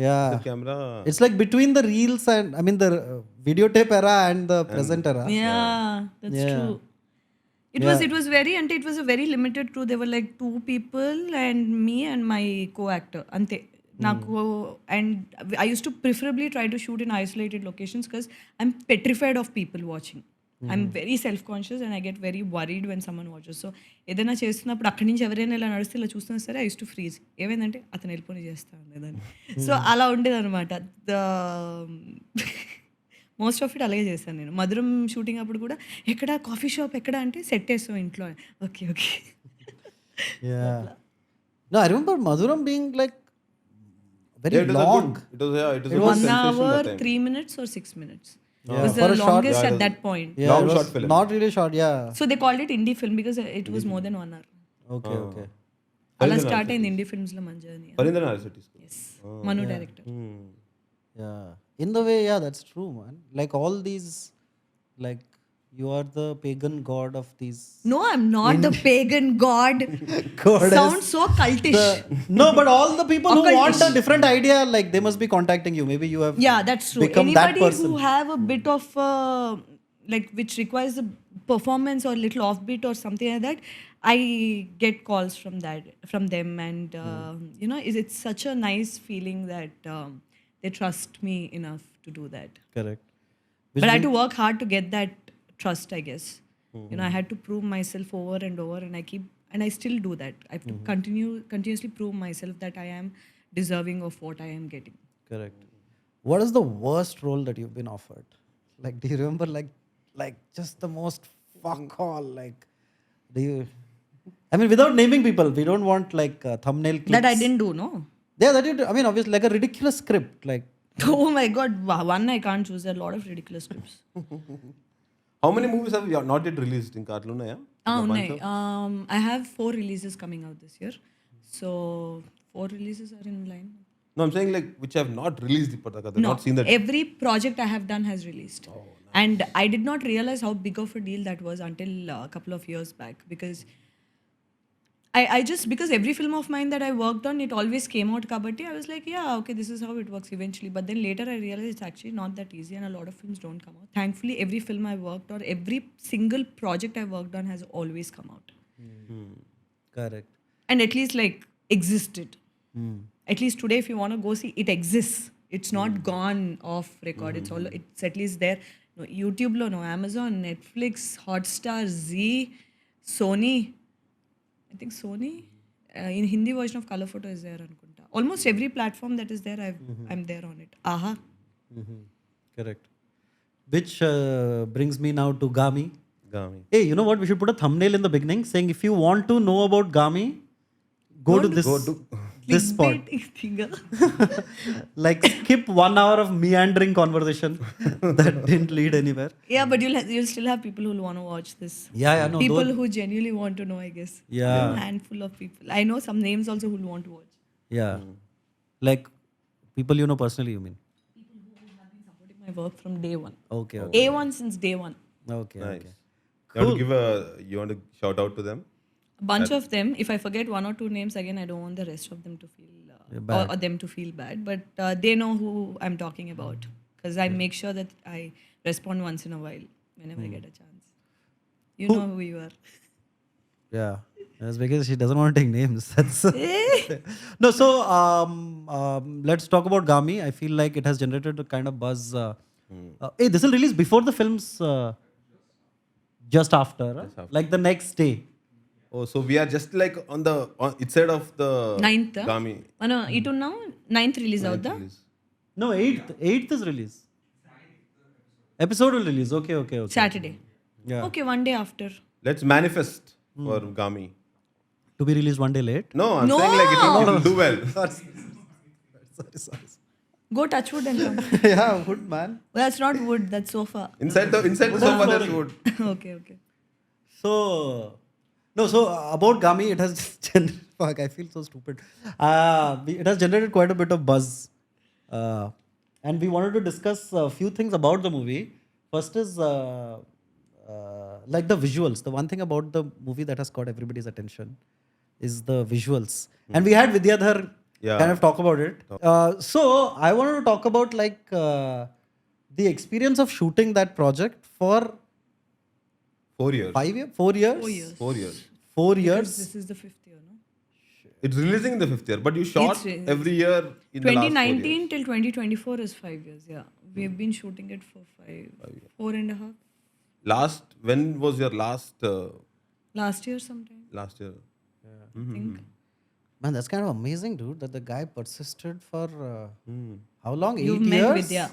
C: Yeah.
A: The camera.
C: It's like between the reels and the videotape era and the present era.
B: Yeah, that's
C: Yeah.
B: true. It was very, and it was a very limited crew. There were like 2 people and me and my co-actor. Ante. And I used to preferably try to shoot in isolated locations because I'm petrified of people watching. I'm very self-conscious and I get very worried when someone watches. So ఏదైనా చేస్తున్నప్పుడు అక్కడి నుంచి ఎవరైనా ఇలా నడిస్తే ఇలా చూస్తున్నా సరే I used to freeze. ఏమైందంటే అతను వెళ్ళిపోయి చేస్తాను లేదని. సో అలా ఉండేది అనమాట. మోస్ట్ ఆఫ్ ఇట్ అలాగే చేశాను నేను. మధురం షూటింగ్ అప్పుడు కూడా ఎక్కడ కాఫీ షాప్ ఎక్కడ అంటే సెట్ వేస్తాం ఇంట్లో. Okay.
C: Yeah. No, I remember Madhuram being like very
A: It was
C: long.
A: it was a good
B: 1
A: sensation
B: hour,
A: that time.
B: 3 minutes or 6 minutes.
C: Yeah.
B: It was
C: For
B: the
C: a short-
B: longest
A: Yeah,
B: at
A: it was-
B: that point.
C: Yeah,
A: Long
C: it was
A: short film.
C: Not really short. Yeah.
B: So they called it indie film because it was more than 1 hour.
C: Okay.
B: అలా start అయింది INDI films లో మన journey.
A: Parindra City School.
B: Yes. Manu director.
C: Yeah. In the way, yeah, that's true, man. Like all these, like you are the pagan god of these.
B: No, I'm not the pagan god.
C: Goddess.
B: Sounds so cultish.
C: No, but all the people who want
B: Occultish.
C: a different idea, like they must be contacting you. Maybe you have
B: Yeah, that's true.
C: become that
B: Anybody
C: person.
B: who have a bit of like which requires a performance or little offbeat or something like that, I get calls from them, and you know, it's such a nice feeling that they trust me enough to do that.
C: Correct.
B: But I had to work hard to get that trust, I guess. You know, I had to prove myself over and over, and I keep and I still do that. I have to continuously prove myself that I am deserving of what I am getting.
C: Correct. What is the worst role that you've been offered? Like, do you remember like just the most fuck all? Like, do you? I mean, without naming people, we don't want like thumbnail clips.
B: That I didn't do, no.
C: Yeah, that you do. I mean, obviously, like a ridiculous script. Like,
B: Oh my god, one I can't choose. There are a lot of ridiculous scripts.
A: How many movies have you not yet released in Cartoon? Yeah.
B: ఉన్నాయి. I have 4 releases coming out this year. So 4 releases are in line.
A: No, I'm saying like which have not released the Potterhead.
B: No,
A: Not seen that.
B: every project I have done has released. And I did not realize how big of a deal that was until a couple of years back, because I just, because every film of mine that I worked on, it always came out kabatti. I was like, yeah, okay, this is how it works eventually. But then later I realized it's actually not that easy, and a lot of films don't come out. Thankfully, every film I worked on, every single project I worked on has always come out.
C: correct.
B: And at least like existed. At least today, if you want to go see, it exists. It's not gone off record. It's at least there. No, YouTube lo, no, Amazon, Netflix, Hotstar, Z, Sony. I think Sony. In Hindi version of Color Photo is there, anukunta. Almost every platform that is there, I'm there on it. Aha.
C: Correct. Which brings me now to Gaami.
A: Gaami.
C: Hey, you know what? We should put a thumbnail in the beginning saying if you want to know about Gaami, go to this spot. Like skip 1 hour of meandering conversation that didn't lead anywhere.
B: Yeah, but you'll still have people who will want to watch this.
C: Yeah, no.
B: People who genuinely want to know, I guess.
C: Yeah.
B: A handful of people. I know some names also who will want to watch.
C: Yeah. Like people you know personally, you mean?
B: Supporting my work from day one.
C: Okay.
B: A1 since day one.
C: Okay.
A: Nice.
C: Okay.
A: You want to shout out to them?
B: A bunch of them. If I forget 1 or 2 names again, I don't want the rest of them to feel or them to feel bad. But they know who I'm talking about, because I make sure that I respond once in a while whenever I get a chance. You know who you are.
C: Yeah. That's because she doesn't want to take names. That's no. So let's talk about Gaami. I feel like it has generated a kind of buzz. Hey, this will release before the films. Just after, like the next day.
A: Oh, so we are just like on its side of the
B: 9th.
A: Gaami.
B: Itu now 9th release out the.
A: Release.
C: No, 8th. 8th is release. Episode will release. Okay.
B: Saturday.
C: Yeah.
B: Okay, 1 day after.
A: Let's manifest for Gaami.
C: To be released 1 day late.
A: No, I'm saying like it will do well.
C: Sorry.
B: Go touch wood and come.
C: Yeah, wood man.
B: Well, that's not wood, that's sofa.
A: Inside the sofa there's wood.
B: Okay.
C: So about Gaami, it has fuck, I feel so stupid. It has generated quite a bit of buzz, and we wanted to discuss a few things about the movie. First is like the visuals. The one thing about the movie that has caught everybody's attention is the visuals, and we had Vidyadhar kind of talk about it. So I wanted to talk about like the experience of shooting that project for
A: 4 years.
C: 5 years? 4 years?
B: 4 years.
A: 4 years.
C: 4
B: Because
C: years.
B: this is the 5th year, no?
A: It's releasing in the 5th year, but you shot
B: It's-
A: every year in the last 4
B: 2019
A: years.
B: till 2024 is 5 years, yeah. We have been shooting it for 4.5.
A: When was your last
B: Last year sometime,
A: last year?
B: I think.
C: Man, that's kind of amazing, dude, that the guy persisted for how long? 8
B: You've
C: years?
B: met Vidya.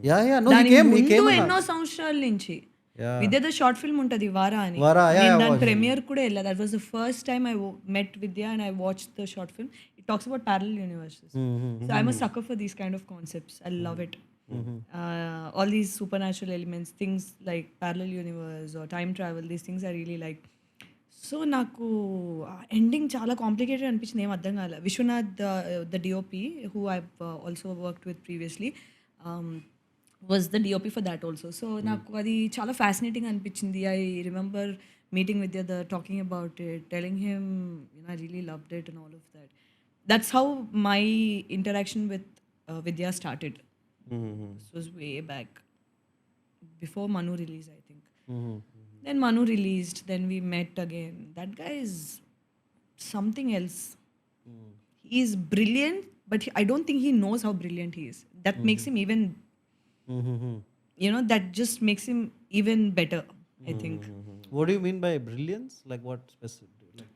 C: Yeah. No,
B: దాని
C: he came.
B: ముందు ఎన్నో సంవత్సరాల నుంచి
C: Yeah.
B: విద్యతో short film ఉంటుంది వారా అని.
C: Vara, yeah,
B: నేను
C: I
B: దాని
C: watched.
B: ప్రీమియర్ కూడా వెళ్ళా. That was the first time I met Vidya and I watch the short film. It talks about parallel universes. So I'm a sucker for these kind of concepts. I love it. All these supernatural elements, things like parallel universe or time travel, these things I really like. So నాకు ending చాలా complicated అనిపించింది, ఏం అర్థం కాలే. Vishwanath the DOP who I also worked with previously was the DOP for that also. So నాకు అది చాలా fascinating అనిపించింది. I remember meeting Vidya, talking about it, telling him, I really loved it and all of that. That's how my interaction with Vidya started. This was way back before Manu release, I think. Then Manu released, then we met again. That guy is something else. He is brilliant, but I don't think he knows how brilliant he is. That makes him even that just makes him even better, I think.
C: What do you mean by brilliance? Like what specific? Like,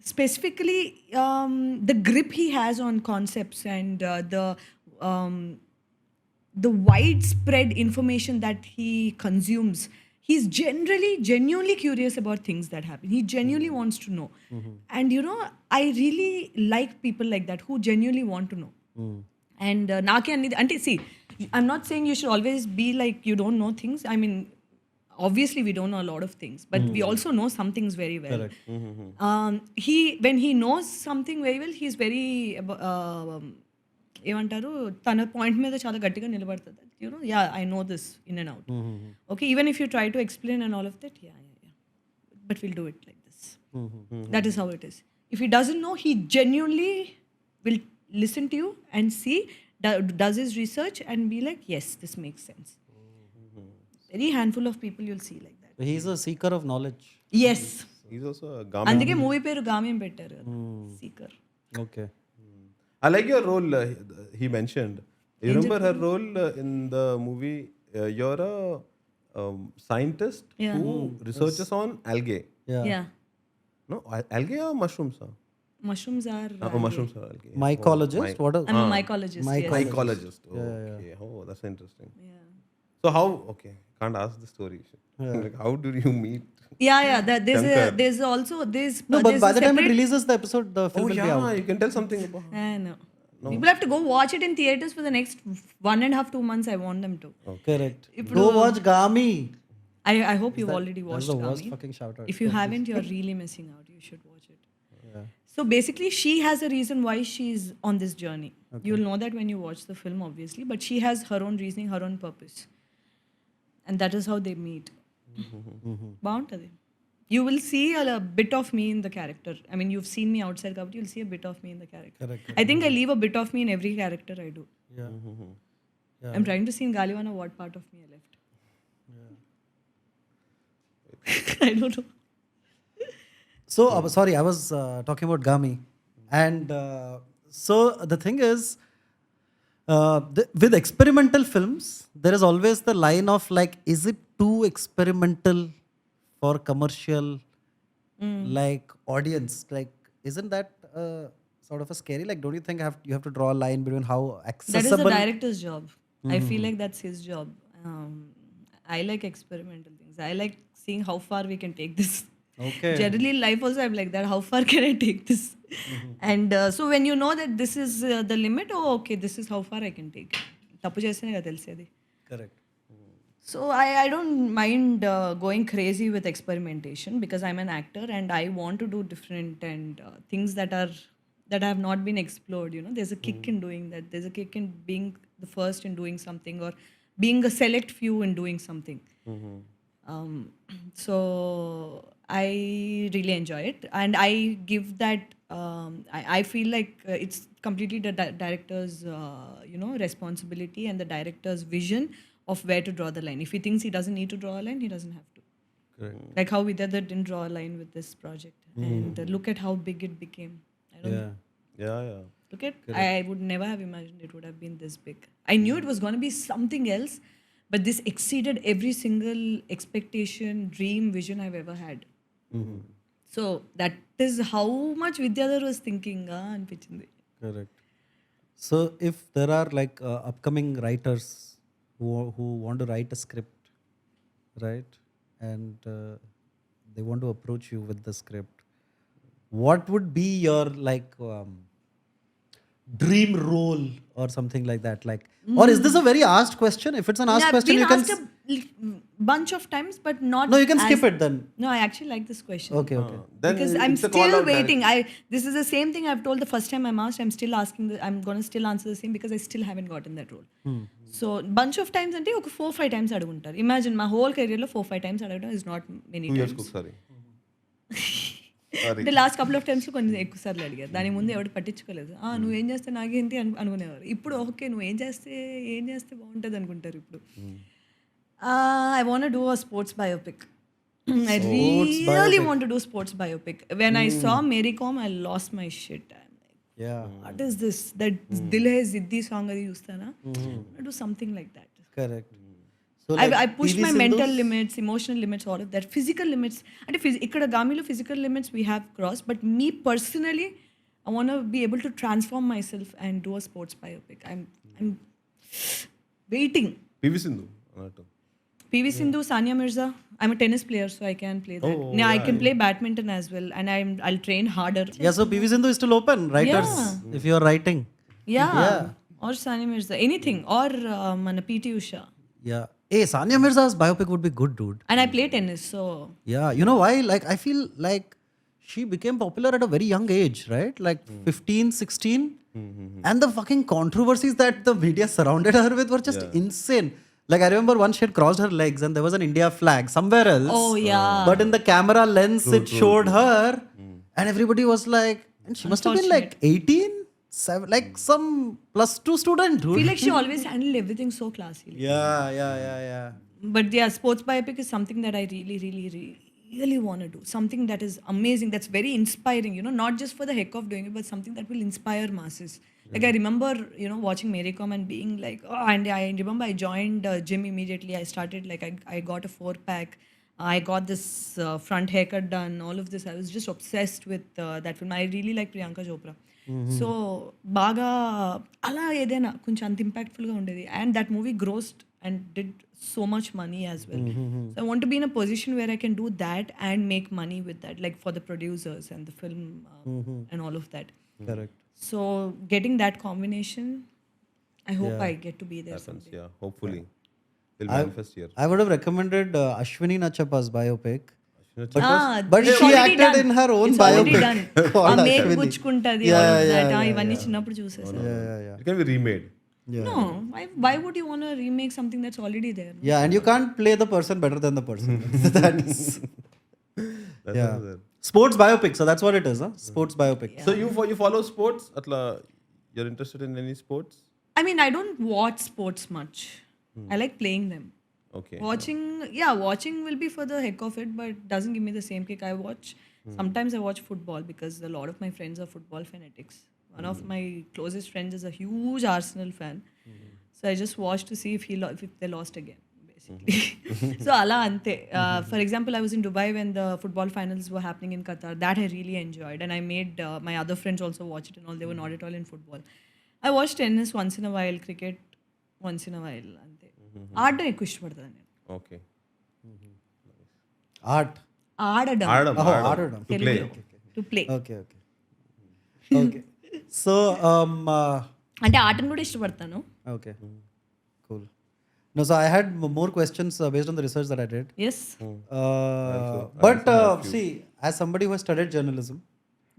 B: specifically the grip he has on concepts and um, the widespread information that he consumes. He's genuinely curious about things that happen. He genuinely wants to know. And I really like people like that who genuinely want to know. And naake annidi ante, see, I'm not saying you should always be like you don't know things. I mean, obviously we don't know a lot of things, but we also know some things very well.
C: Correct.
B: When he knows something very well, he's very ఏమంటారు తన point మీద చాలా గట్టిగా నిలబడుతుంది. I know this in and out. Okay, even if you try to explain and all of that, yeah, but we'll do it like this. That is how it is. If he doesn't know, he genuinely will listen to you and see, does his research and be like, yes, this makes sense. Very handful of people you'll see like that.
C: He's a seeker of knowledge.
B: Yes.
A: He's also a Gaami.
B: అందుకే movie పేరు గామి పెట్టారు కదా, seeker.
C: Okay.
A: I like your role he mentioned. You remember her role in the movie? You're a scientist
B: Yeah.
A: who researches on algae.
B: Yeah.
A: No, algae or mushrooms?
B: Mushrooms are
A: Mushrooms are algae.
C: Mycologist? What is
B: I'm a mycologist. Yes.
A: Mycologist. Okay. Oh, that's interesting.
B: Yeah.
A: So how? Okay, can't ask the story. Like, how do you meet?
B: Yeah. There's
A: Shankar.
B: there's also this.
C: No, but
B: there's
C: by
B: a
C: the time it
B: separate-
C: releases the episode, the film
A: Oh
C: will be
A: yeah,
C: out.
A: you can tell something about.
B: No. People have to go watch it in theaters for the next 1.5-2 months. I want them to.
C: Correct. Go watch Gaami.
B: I hope you've already
C: That's
B: watched
C: the worst
B: Gaami.
C: fucking shout out.
B: If you haven't, you're really missing out. You should watch it.
C: Yeah.
B: So basically, she has a reason why she's on this journey. You'll know that when you watch the film, obviously, but she has her own reasoning, her own purpose. And that is how they meet. Bauntadi. You will see a bit of me in the character. I mean, you've seen me outside, but you'll see a bit of me in the character.
C: Correct.
B: I think I leave a bit of me in every character I do.
C: Yeah.
B: I'm trying to see in Galiwana what part of me I left. I don't know.
C: So, sorry, I was talking about Gaami. And so the thing is, with experimental films, there is always the line of like, is it too experimental for commercial like audience? Like, isn't that sort of a scary? Like, don't you think you have to draw a line between how accessible?
B: That is the director's job. I feel like that's his job. I like experimental things. I like seeing how far we can take this.
C: Okay.
B: Generally in life also I'm like that. How far can I take this? And so when you know that this is the limit, oh okay, this is how far I can take it. తప్పు చేస్తేనే కదా తెలిసేది.
C: Correct.
B: So I don't mind going crazy with experimentation because I'm an actor and I want to do different and things that have not been explored. There's a kick in doing that. There's a kick in being the first in doing something or being a select few in doing something. So I really enjoy it and I give that. I feel like it's completely the director's responsibility and the director's vision of where to draw the line. If he thinks he doesn't need to draw a line, he doesn't have to.
C: Correct.
B: Like how Vidya didn't draw a line with this project. And look at how big it became. I don't know.
A: Yeah.
B: Look at, I would never have imagined it would have been this big. I knew it was going to be something else, but this exceeded every single expectation, dream, vision I've ever had. So that is how much Vidyadhar was thinking. Anpichindi.
C: Correct. So if there are like upcoming writers who want to write a script, right, and they want to approach you with the script, what would be your like dream role or something like that? Like, or is this a very asked question? If it's an asked
B: Yeah,
C: question,
B: been
C: you can
B: asked a bunch of times, but not.
C: no, you can
B: as-
C: skip it then.
B: No, I actually like this question.
C: Okay.
A: Then
B: Because I'm
A: it's a call
B: still
A: out
B: waiting. This is the same thing I've told the first time I'm asked. I'm still asking. I'm gonna still answer the same because I still haven't gotten that role. So bunch of times అంటే ఒక 4-5 times అడుగుంటారు. Imagine my whole career లో 4-5 times అడగడం is not many
A: 2 years
B: times.
A: ఒకసారి.
B: The last couple of times కొంచెం ఎక్కువ సార్లు అడిగారు. దాని ముందు ఎవరు పట్టించుకోలేదు. నువ్వేం చేస్తే నాకేంటి అనుకునేవారు. ఇప్పుడు ఓకే నువ్వు ఏం చేస్తే బాగుంటుంది అనుకుంటారు ఇప్పుడు. I want to do a sports biopic. I really want to do sports biopic. When I saw Mary Kom, I lost my shit. I'm like,
C: Yeah.
B: what is this? That Dil Hai Ziddi song అది చూస్తానా? I do something like that.
C: Correct. So So, like,
B: I pushed
C: PV
B: my
C: Sindhu's-
B: mental limits, emotional limits, all of that. Physical limits. అంటే ఇక్కడ గామిలో physical limits we have crossed, but me personally, I want to be able to transform myself and do a sports biopic. I'm waiting.
A: PV Sindhu అన్నట్టు.
B: PV Sindhu, Sania Mirza. I'm a tennis player, so I can play that.
A: Oh,
B: I can play badminton as well, and I'll train harder.
C: Yeah, so PV Sindhu is still open, writers, if you are writing.
B: Yeah. Or Sania Mirza, anything. Or mana PT Usha.
C: Yeah. Hey, Sania Mirza's biopic would be good, dude.
B: And I play tennis, so
C: Yeah, you know why? Like, I feel like she became popular at a very young age, right? Like 15, 16. And the fucking controversies that the media surrounded her with were just insane. Like, I remember once she had crossed her legs and there was an India flag somewhere else.
B: oh yeah.
C: But in the camera lens, it showed her. And everybody was like, and she must have been like 18, like some +2 student,
B: I
C: dude.
B: feel like she always handled everything so classy.
C: Yeah.
B: But yeah, sports biopic is something that I really want to do. Something that is amazing, that's very inspiring, you know, not just for the heck of doing it, but something that will inspire masses. Like I remember, you know, watching Mary Kom and being like, oh, and I remember I joined gym immediately. I started like, I got a 4-pack. I got this front haircut done, all of this. I was just obsessed with that film. I really like Priyanka Chopra. సో బాగా అలా ఏదైనా కొంచెం అంత ఇంపాక్ట్ఫుల్గా ఉండేది and that movie grossed and did so much money as well so I want be in a position where I can do that and make money with that like for the producers and the film and all of that
C: Correct.
B: So getting that combination I hope I get to be there
A: Happens, yeah. Hopefully. Will manifest here.
C: I would have recommended Ashwini Nachappa's biopic.
B: Ah,
C: But
B: it's
C: she
B: already
C: acted
B: done.
C: in her own
B: It's already
C: biopic
B: done.
C: called
B: ఆ make
C: Ashwini.
B: గుచ్చుకుంటది
C: Yeah,
B: all of
C: yeah,
B: that.
C: yeah,
B: ఇవన్నీ
C: yeah.
B: చిన్నప్పుడు చూసేసాను.
C: Yeah.
A: It can be remade.
B: No, why would you want to remake something that's already there?
C: Yeah, and you can't play the person better than the person. That's
A: That's
C: yeah.
A: another.
C: Sports biopic. So that's what it is, huh? Sports biopic.
A: So you follow sports? Atla, you're interested in any sports?
B: I mean, I don't watch sports much. I like playing them.
A: Okay.
B: Watching will be for the heck of it, but doesn't give me the same kick. Sometimes I watch football because a lot of my friends are football fanatics. One of my closest friends is a huge Arsenal fan. So I just watch to see if they lost again, basically. So ala ante. For example, I was in Dubai when the football finals were happening in Qatar. That I really enjoyed, and I made my other friends also watch it and all. They were not at all in football. I watch tennis once in a while, cricket once in a while. Ante. ఆడడం ఎక్కువ ఇష్టపడతాను నేను.
A: Okay.
C: Art.
B: ఆడడం
C: Aradam.
A: To play.
B: To play
C: Okay. So,
B: అంటే ఆటను కూడా ఇష్టపడతాను.
C: okay. Cool. No, so I had more questions based on the research that I did.
B: Yes
C: But see, as somebody who has studied journalism,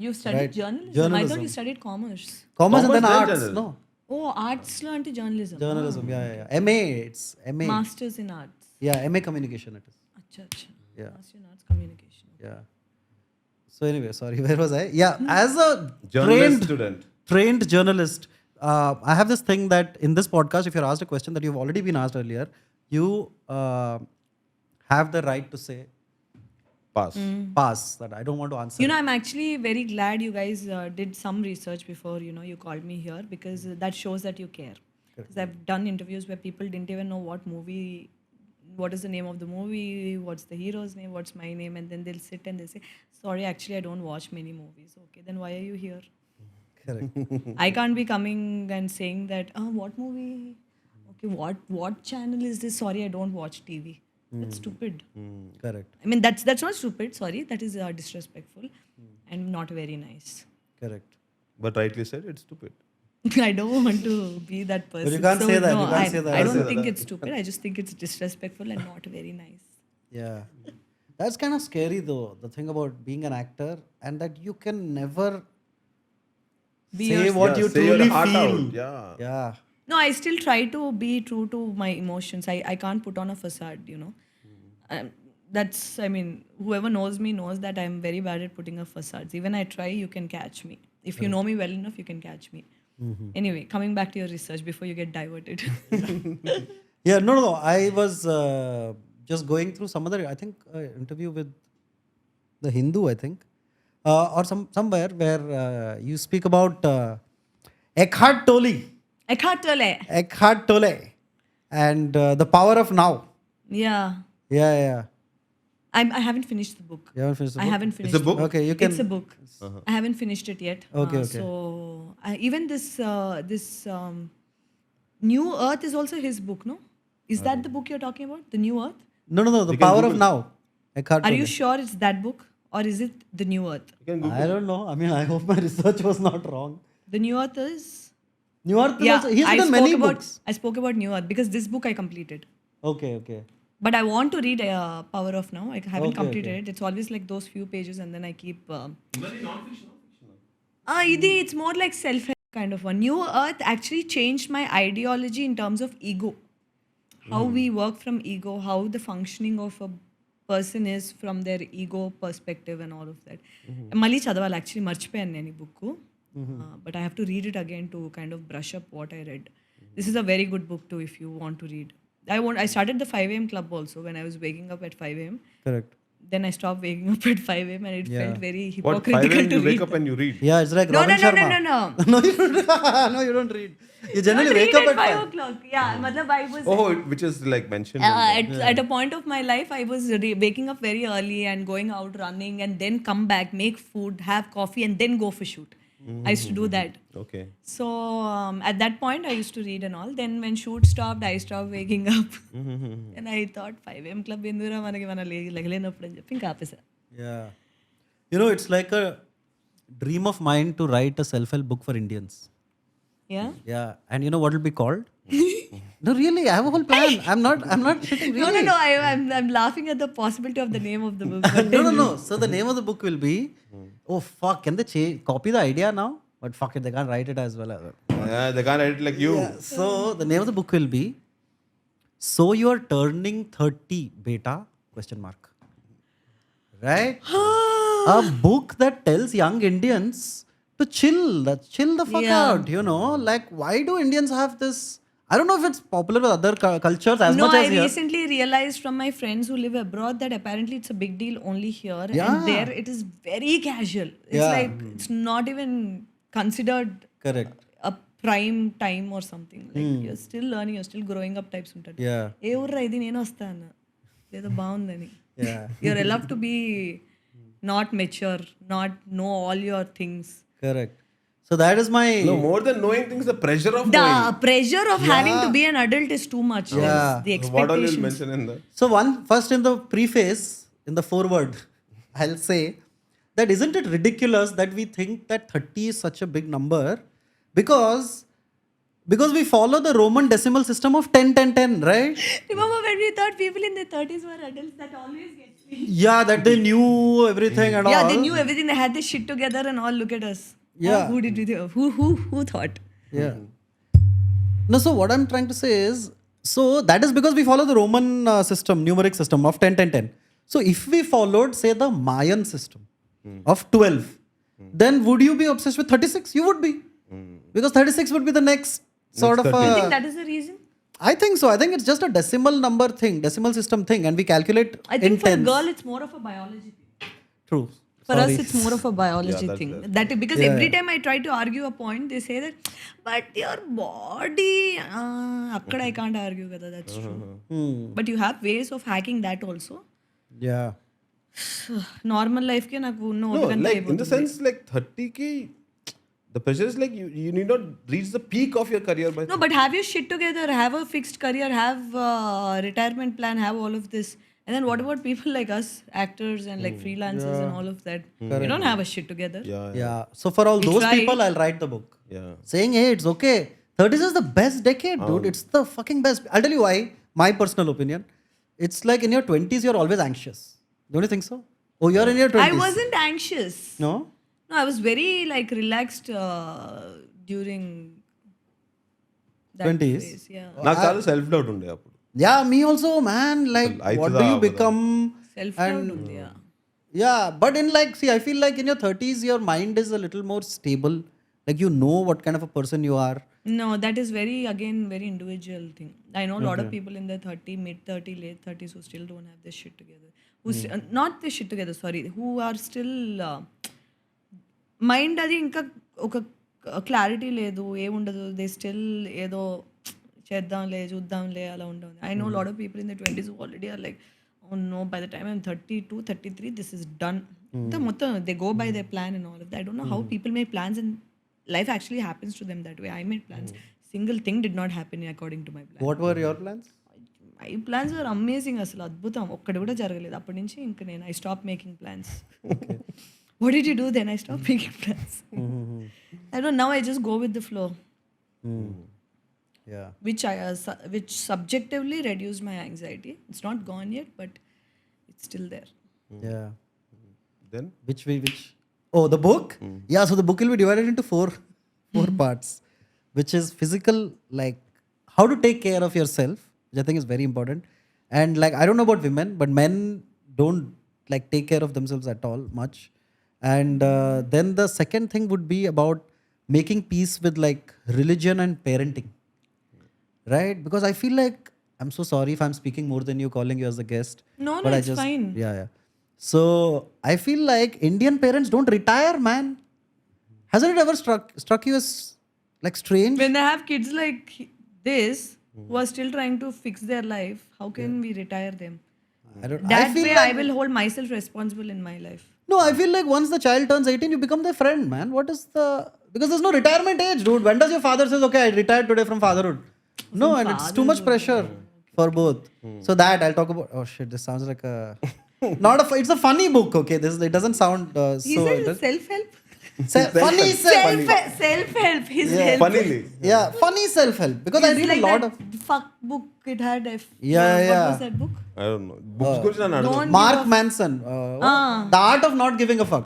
B: you study
C: Right.
B: Journalism. I thought you studied commerce.
C: commerce and then
A: Commerce and
C: arts.
A: journalism.
C: No,
B: oh arts లో అంటే journalism.
C: journalism. Yeah. MA. It's MA.
B: Masters in arts.
C: Yeah, MA communication. It is.
B: అచ్చా.
C: Yeah.
B: Masters in arts communication.
C: Yeah. So anyway, sorry, where was I? Yeah, as a
A: Journalist student.
C: trained journalist, I have this thing that in this podcast, if you're asked a question that you've already been asked earlier, you have the right to say
A: Pass.
C: pass. That I don't want to answer.
B: You know, I'm actually very glad you guys did some research before, you know, you called me here because that shows that you care. Because I've done interviews where people didn't even know what is the name of the movie, what's the hero's name, what's my name, and then they'll sit and they'll say, sorry, actually, I don't watch many movies. Okay, then why are you here?
C: Correct.
B: I can't be coming and saying that, what movie? Okay, what channel is this? Sorry, I don't watch TV. That's stupid.
C: Correct.
B: I mean, that's not stupid. Sorry, that is disrespectful and not very nice.
C: Correct.
A: But rightly said, it's stupid.
B: I don't want to be that person.
C: you can't say that.
B: No,
C: You can't say that.
B: I don't think it's stupid. I just think it's disrespectful and not very nice.
C: Yeah. That's kind of scary though. The thing about being an actor and that you can never
B: Be
C: say
B: yourself.
C: what you
A: say your
C: truly
A: heart
C: feel.
A: out. Yeah.
C: Yeah.
B: No, I still try to be true to my emotions. I can't put on a facade, you know. I mean, whoever knows me knows that I'm very bad at putting up facades. Even I try, you can catch me. If you know me well enough, you can catch me. Anyway, coming back to your research before you get diverted.
C: Yeah, no. I was just going through some other, I think, interview with the Hindu, I think, or somewhere where you speak about Eckhart Tolle.
B: Eckhart Tolle.
C: Eckhart Tolle and the power of now.
B: Yeah.
C: Yeah.
B: I haven't finished the book.
C: You haven't finished the
B: I
C: book?
B: haven't finished
A: a book?
B: it.
C: Okay, you can.
B: It's a book. I haven't finished it yet.
C: Okay.
B: So even this New Earth is also his book, no? Is that the book you're talking about? The New Earth?
C: No. The
A: You can
C: Power of
A: Google.
C: Now. Eckhart
B: Are you
C: Tolle.
B: sure it's that book or is it the New Earth?
A: You can Google.
C: I don't know. I mean, I hope my research was not wrong.
B: The New Earth is
C: New Earth is
B: yeah.
C: also, he's
B: I
C: written
B: spoke
C: many
B: about
C: books.
B: I spoke about New Earth because this book I completed.
C: Okay.
B: But I want to read Power of Now. I haven't
C: Okay,
B: completed
C: okay.
B: it. It's always like those few pages and then I keep.
A: Very non-fiction.
B: It's more like self-help kind of one. New Earth actually changed my ideology in terms of ego. How we work from ego, how the functioning of a person is from their ego perspective and all of that. Mali chadavali actually marchipoyanu nenu book. But I have to read it again to kind of brush up what I read. This is a very good book too if you want to read. I started the 5 a.m. club also when I was waking up at 5 a.m.
C: Correct.
B: Then I stopped waking up at 5 a.m. and it felt very
A: What, 5
B: hypocritical
A: a.m.
B: to
A: you
B: read.
A: wake up and you read?
C: Yeah, it's like
B: No,
C: Robin Sharma.
B: no.
C: No, you don't. No, you don't read. You generally
B: Don't
C: wake
B: read
C: up at 5
B: o'clock. Yeah, matlab I was
A: Oh, which is like mentioned.
B: at a point of my life, I was waking up very early and going out running and then come back, make food, have coffee, and then go for shoot. I used to do that.
A: Okay.
B: So at that point, I used to read and all. Then when shoot stopped, I stopped waking up. And I thought 5 a.m. club endura manaki mana legalennappudu అని చెప్పి ఇంకా ఆపేసా.
C: Yeah. You know, it's like a dream of mine to write a self-help book for Indians.
B: Yeah.
C: Yeah. And you know what it'll be called? No, really, I have a whole plan. I'm not shitting, really.
B: No. I'm laughing at the possibility of the name of the book. But
C: No. So the name of the book will be, oh fuck, can they copy the idea now? But fuck it, they can't write it as well.
A: Yeah, they can't edit like you.
C: Yeah. So the name of the book will be, So You're Turning 30, Beta? Question mark. Right? A book that tells young Indians to chill the fuck
B: Yeah.
C: out, you know? Like, why do Indians have this? I don't know if it's popular with other cultures as
B: no,
C: much
B: I
C: as here.
B: recently realized from my friends who live abroad that apparently it's a big deal only here.
C: Yeah.
B: And there it is very casual. It's
C: Yeah.
B: like it's not even considered
C: Correct.
B: a prime time or something. Like you're still learning, you're still growing up types ఉంటాడు.
C: Yeah.
B: ఏ ఊర్రా ఇది నేను వస్తాను ఏదో బాగుందని.
C: Yeah.
B: You're allowed to be not mature, not know all your things.
C: Correct. So that is my.
A: No, more than knowing things, the pressure of
B: The
A: knowing.
B: pressure of having to be an adult is too much.
C: Yeah.
B: The
A: What all you'll
B: expectations.
A: mention in the...
C: So first in the preface, in the foreword, I'll say that isn't it ridiculous that we think that 30 is such a big number because we follow the Roman decimal system of 10, right?
B: Remember when we thought people in their 30s were adults? That always gets me.
C: Yeah, that they knew everything and all.
B: Yeah, they knew everything. They had this shit together and all. Look at us.
C: Yeah.
B: Who did we do? Who thought?
C: Yeah. No, so what I'm trying to say is, so that is because we follow the Roman system, numeric system of 10. So if we followed, say, the Mayan system of 12, then would you be obsessed with 36? You would be. Because 36 would be the next sort of
B: You think that is the reason?
C: I think so. I think it's just a decimal number thing, decimal system thing, and we calculate
B: I think
C: in
B: for
C: tens.
B: a girl, it's more of a biology thing.
C: True.
B: For
C: Sorry.
B: us, it's more of a biology
A: that's
B: thing.
A: right.
B: That because every time I try to argue a point, they say that, but your body, akkada I can't argue whether that's true. But you have ways of hacking that also.
C: Yeah.
B: Normal life ke నాకు ఉన్న
A: No,
B: ఓపికంతా
A: like in the
B: అయిపోతుంది.
A: sense, like 30K, the pressure is like you need not reach the peak of your career by.
B: No, but have your shit together, have a fixed career, have retirement plan, have all of this. And then what about people like us, actors and like freelancers and all of that? We don't have a shit together.
C: Yeah. So for all those
B: tried.
C: people, I'll write the book.
A: Yeah.
C: Saying, hey, it's okay. 30s is the best decade, dude. It's the fucking best. I'll tell you why. My personal opinion. It's like in your 20s, you're always anxious. Don't you think so? Oh, you're in your 20s.
B: I wasn't anxious.
C: No?
B: No, I was very like relaxed during that
C: 20s?
B: phase. Yeah.
A: నాకు చాలా self doubt ఉండే అప్పుడు.
C: Yeah, me also, man. Like,
A: I
C: what
A: thought
C: do you
A: that.
C: become?
B: Self-doubt ఉంది, yeah.
C: Yeah, but in like, see, I feel like in your 30s, your mind is a little more stable. Like, you know what kind of a person you are.
B: No, that is very individual thing. I know a lot of people in their 30, mid 30, late 30s who still don't have this shit together. Not this shit together, sorry. Who are still mind అది ఇంకా ఒక clarity లేదు ఏముండదు they still ఏదో చేద్దాంలే చూద్దాంలే అలా ఉంటుంది. I know lot of people in the 20s already are like oh no by the time I'm 32, 33 this is done. మొత్తం they go by the plan and all of that. I don't know how people make plans and life actually happens to them that way. I made plans. Single thing did not happen according to my plan.
C: What were your plans?
B: My plans were amazing. అసలు అద్భుతం. ఒక్కటి కూడా జరగలేదు. అప్పటి నుంచి ఇంక నేను I stop making plans. What did you do then? I stopped making plans. I don't know. Now I just go with the flow.
C: Yeah.
B: Which subjectively reduced my anxiety. It's not gone yet, but it's still there.
C: Yeah.
A: Then
C: Which? Oh, the book? Yeah, so the book will be divided into four parts, which is physical, like how to take care of yourself, which I think is very important. And like, I don't know about women, but men don't like take care of themselves at all much. And then the second thing would be about making peace with like religion and parenting, right? Because I feel like, I'm so sorry if I'm speaking more than you, calling you as a guest.
B: No,
C: but
B: it's fine.
C: Yeah. So I feel like Indian parents don't retire, man. Hasn't it ever struck you as like strange?
B: When they have kids like this who are still trying to fix their life, how can we retire them? That
C: I feel
B: way
C: like,
B: I will hold myself responsible in my life.
C: No, I feel like once the child turns 18, you become their friend, man. Because there's no retirement age, dude. When does your father says, okay, I retired today from fatherhood? No, and it's too much pressure for both. So that I'll talk about. Oh shit, this sounds like a it's a funny book, okay? It doesn't sound
B: He
C: so.
B: said self-help.
C: Funny self-help.
B: Self-help. His
C: Yeah.
B: help.
A: funnily,
C: Yeah, funny self-help. Because I
B: It's
C: read
B: like
C: a lot
B: that
C: of
B: fuck book it had.
C: Yeah.
B: What was that book?
A: I don't know. Books గురించి నన్ను అడగను.
B: Don't
C: Mark
B: give a
C: Manson. The art of not giving a fuck.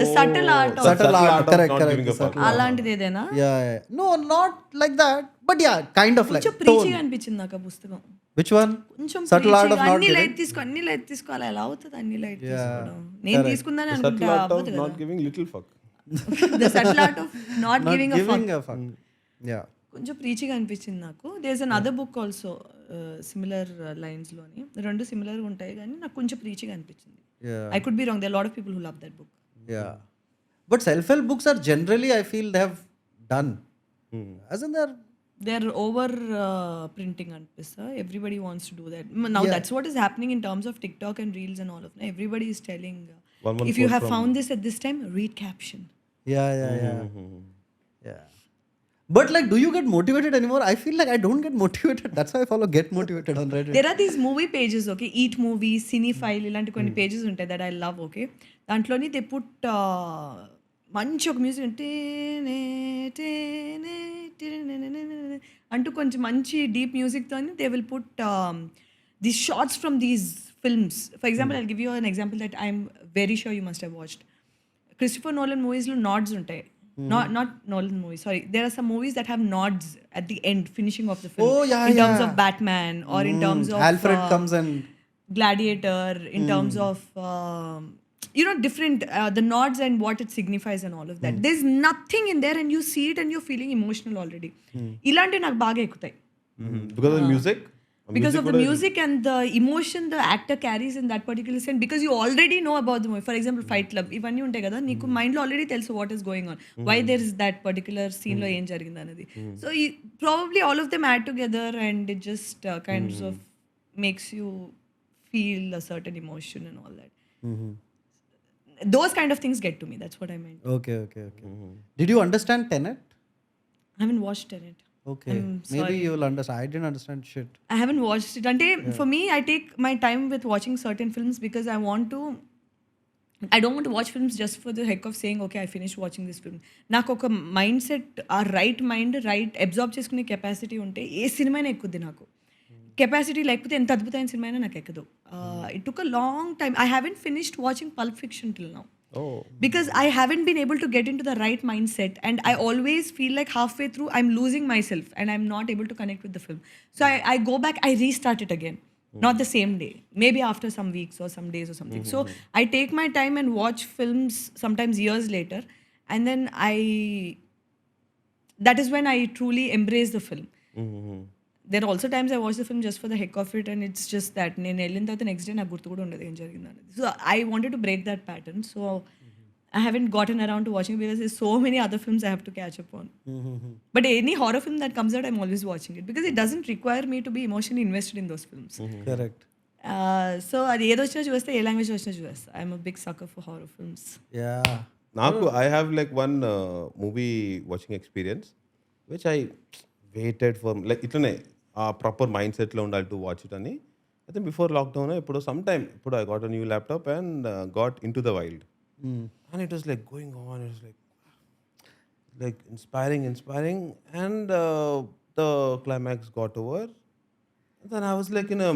B: the subtle art of
C: Subtle art.
A: of
C: Correct.
A: not giving a fuck.
B: అలాంటిది ఏదైనా
C: Yeah. No, not like that. But yeah, kind of like
B: కొంచెం
C: tone.
B: ప్రీచిగా అనిపించింది నాకు ఆ పుస్తకం.
C: Which one?
B: కొంచెం
C: Subtle art of
B: preachy గా
C: not
B: అన్ని
C: giving.
B: లైట్ తీసుకో అలా ఎలా అవుతుంది అన్ని లైట్ తీసుకోవడం. నేను తీసుకుందానే
A: Subtle
B: అనుకుంటా
A: art of
B: అవ్వదు
A: not
B: కదా.
A: giving little fuck.
B: The subtle art of not giving a fuck.
C: Yeah.
B: కొంచెం ప్రీచిగా అనిపించింది నాకు. There is another book also similar lines లోని. రెండు సిమిలర్ ఉంటాయి కానీ నాకు కొంచెం ప్రీచిగా అనిపించింది.
C: Yeah.
B: I could be wrong. There are a lot of people who love that book.
C: Yeah. But self-help books are generally, I feel, they have done. As in
B: They're over printing anpista. Everybody wants to do that. Now that's what is happening in terms of TikTok and Reels and all of that. Everybody is telling, if you have found this at this time, read caption.
C: Yeah. Yeah. But like, do you get motivated anymore? I feel like I don't get motivated. That's why I follow Get Motivated on Reddit.
B: There are these movie pages, okay? Eat Movie, Cinephile, ఇలాంటి కొన్ని pages ఉంటాయి that I love, okay? దాంట్లోని they put మంచి ఒక music అంటూ కొంచెం మంచి deep మ్యూజిక్తో they will put these shorts from these films. For example I give you an example that I'm very sure you must have watched. Christopher Nolan మూవీస్లో నాడ్స్ ఉంటాయి. Not Nolan movies, sorry. There are some movies that have nods at the end, finishing of the film.
C: Oh, yeah,
B: in terms
C: yeah.
B: of Batman or in terms of
C: Alfred comes and
B: Gladiator, in terms of different the nods and what it signifies and all of that. There's nothing in there and you see it and you're feeling emotional already. ఇలాంటి నాకు బాగా ఎక్కుతాయి.
A: Because of music?
B: Because of the music and the emotion the actor carries in that particular scene, because you already know about the movie. For example, Fight Club, ఇవన్నీ ఉంటాయి కదా, నీకు mind లో already తెలుసు what is going on, why there is that particular scene లో ఏం జరిగింది అనేది. So probably all of them add together and it just kinds of makes you feel a certain emotion and all that. Those kind of things get to me. That's what I meant.
C: Okay. Did you understand Tenet?
B: I haven't watched Tenet.
C: Okay. Maybe you will understand. I didn't understand shit.
B: I haven't watched it. For me, I take my time with watching certain films because I don't want to watch films just for the heck of saying, okay, I finished watching this film. నాకు ఒక mind set, ఆ right mind absorb చేసుకునే capacity ఉంటే ఏ సినిమానే ఎక్కుద్ది నాకు. Capacity లేకపోతే ఎంత అద్భుతమైన సినిమా అయినా నాకు ఎక్కదు. It took a long time. I haven't finished watching Pulp Fiction till now. Because I haven't been able to get into the right mindset and I always feel like halfway through I'm losing myself and I'm not able to connect with the film. So I go back, I restart it again. Not the same day, maybe after some weeks or some days or something. So I take my time and watch films sometimes years later, and then that is when I truly embrace the film. There are also times I watch the film just for the heck of it and it's just that నేను వెళ్ళిన తర్వాత next day నాకు గుర్తు కూడా ఉండదు ఏం జరిగింది అనేది. So I wanted to break that pattern. So I haven't gotten around to watching because there's so many other films I have to catch up on. But any horror film that comes out, I'm always watching it because it doesn't require me to be emotionally invested in those films.
C: Correct.
B: So అది ఏదొచ్చినా చూస్తే ఏ language వచ్చినా చూస్తే I'm a big sucker for horror films.
C: Yeah.
A: నాకు I have like one movie watching experience which I waited for like ఇట్లనే ఆ proper mind సెట్లో ఉండాలి టు వాచ్ ఇట్ అని. అయితే బిఫోర్ లాక్డౌన్ ఇప్పుడు సమ్ టైమ్ ఇప్పుడు I got a new laptop and got in to the wild and it was like going on, it was like inspiring and the climax got over. And then I was like in a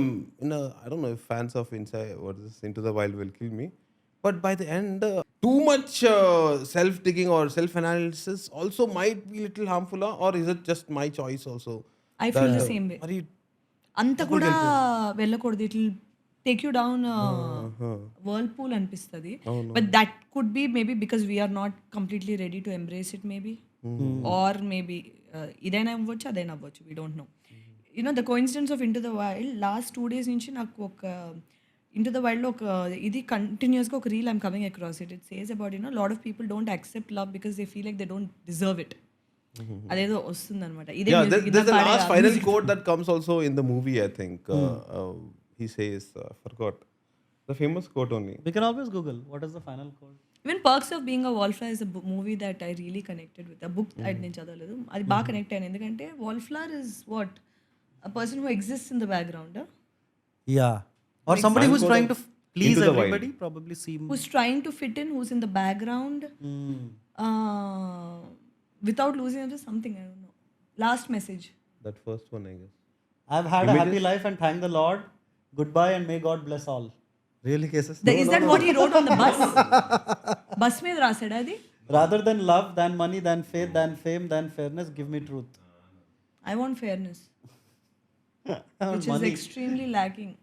A: I don't know if fans of Inside what is this, Into the Wild will kill me, but by the end too much self digging or self analysis also might be little harmful, or is it just my choice also?
B: I feel the same way.
A: Are you
B: అంత కూడా వెళ్ళకూడదు, it will take you down whirlpool అనిపిస్తుంది. But that could be maybe because we're not completely ready to embrace it maybe, or maybe ఇదైనా అవ్వచ్చు అదైనా అవ్వచ్చు, we don't know. You know the coincidence of into the wild last 2 days నుంచి నాకు ఒక into the వైల్డ్లో ఒక ఇది కంటిన్యూస్గా ఒక reel I'm coming across it. It says about you know lot of people don't accept love because they feel like they don't deserve it. అదేదో వస్తుంది అనమాట.
A: there's the last final quote that comes also in the movie, I think. He says, forgot the famous quote only.
C: We can always Google what is the final quote.
B: Even Perks of Being a Wallflower is a movie that I really connected with. A book అది నేను చదవలేదు, అది బాగా connect అయ్యాను. ఎందుకంటే Wallflower is what? A person who exists in the background.
C: Yeah. Or somebody who's trying to please
A: Into the
C: everybody, probably seem.
B: Who's trying to fit in, who's in the background, without losing into something, I don't know. Last message.
A: That first one, I guess.
C: I've had a happy life and thank the Lord. Goodbye and may God bless all. Really cases?
B: Is that what he wrote on the bus? Bus మీద రాసాడా అది?
C: Rather than love, than money, than faith, than fame, than fairness, give me truth.
B: I want fairness, which is extremely lacking.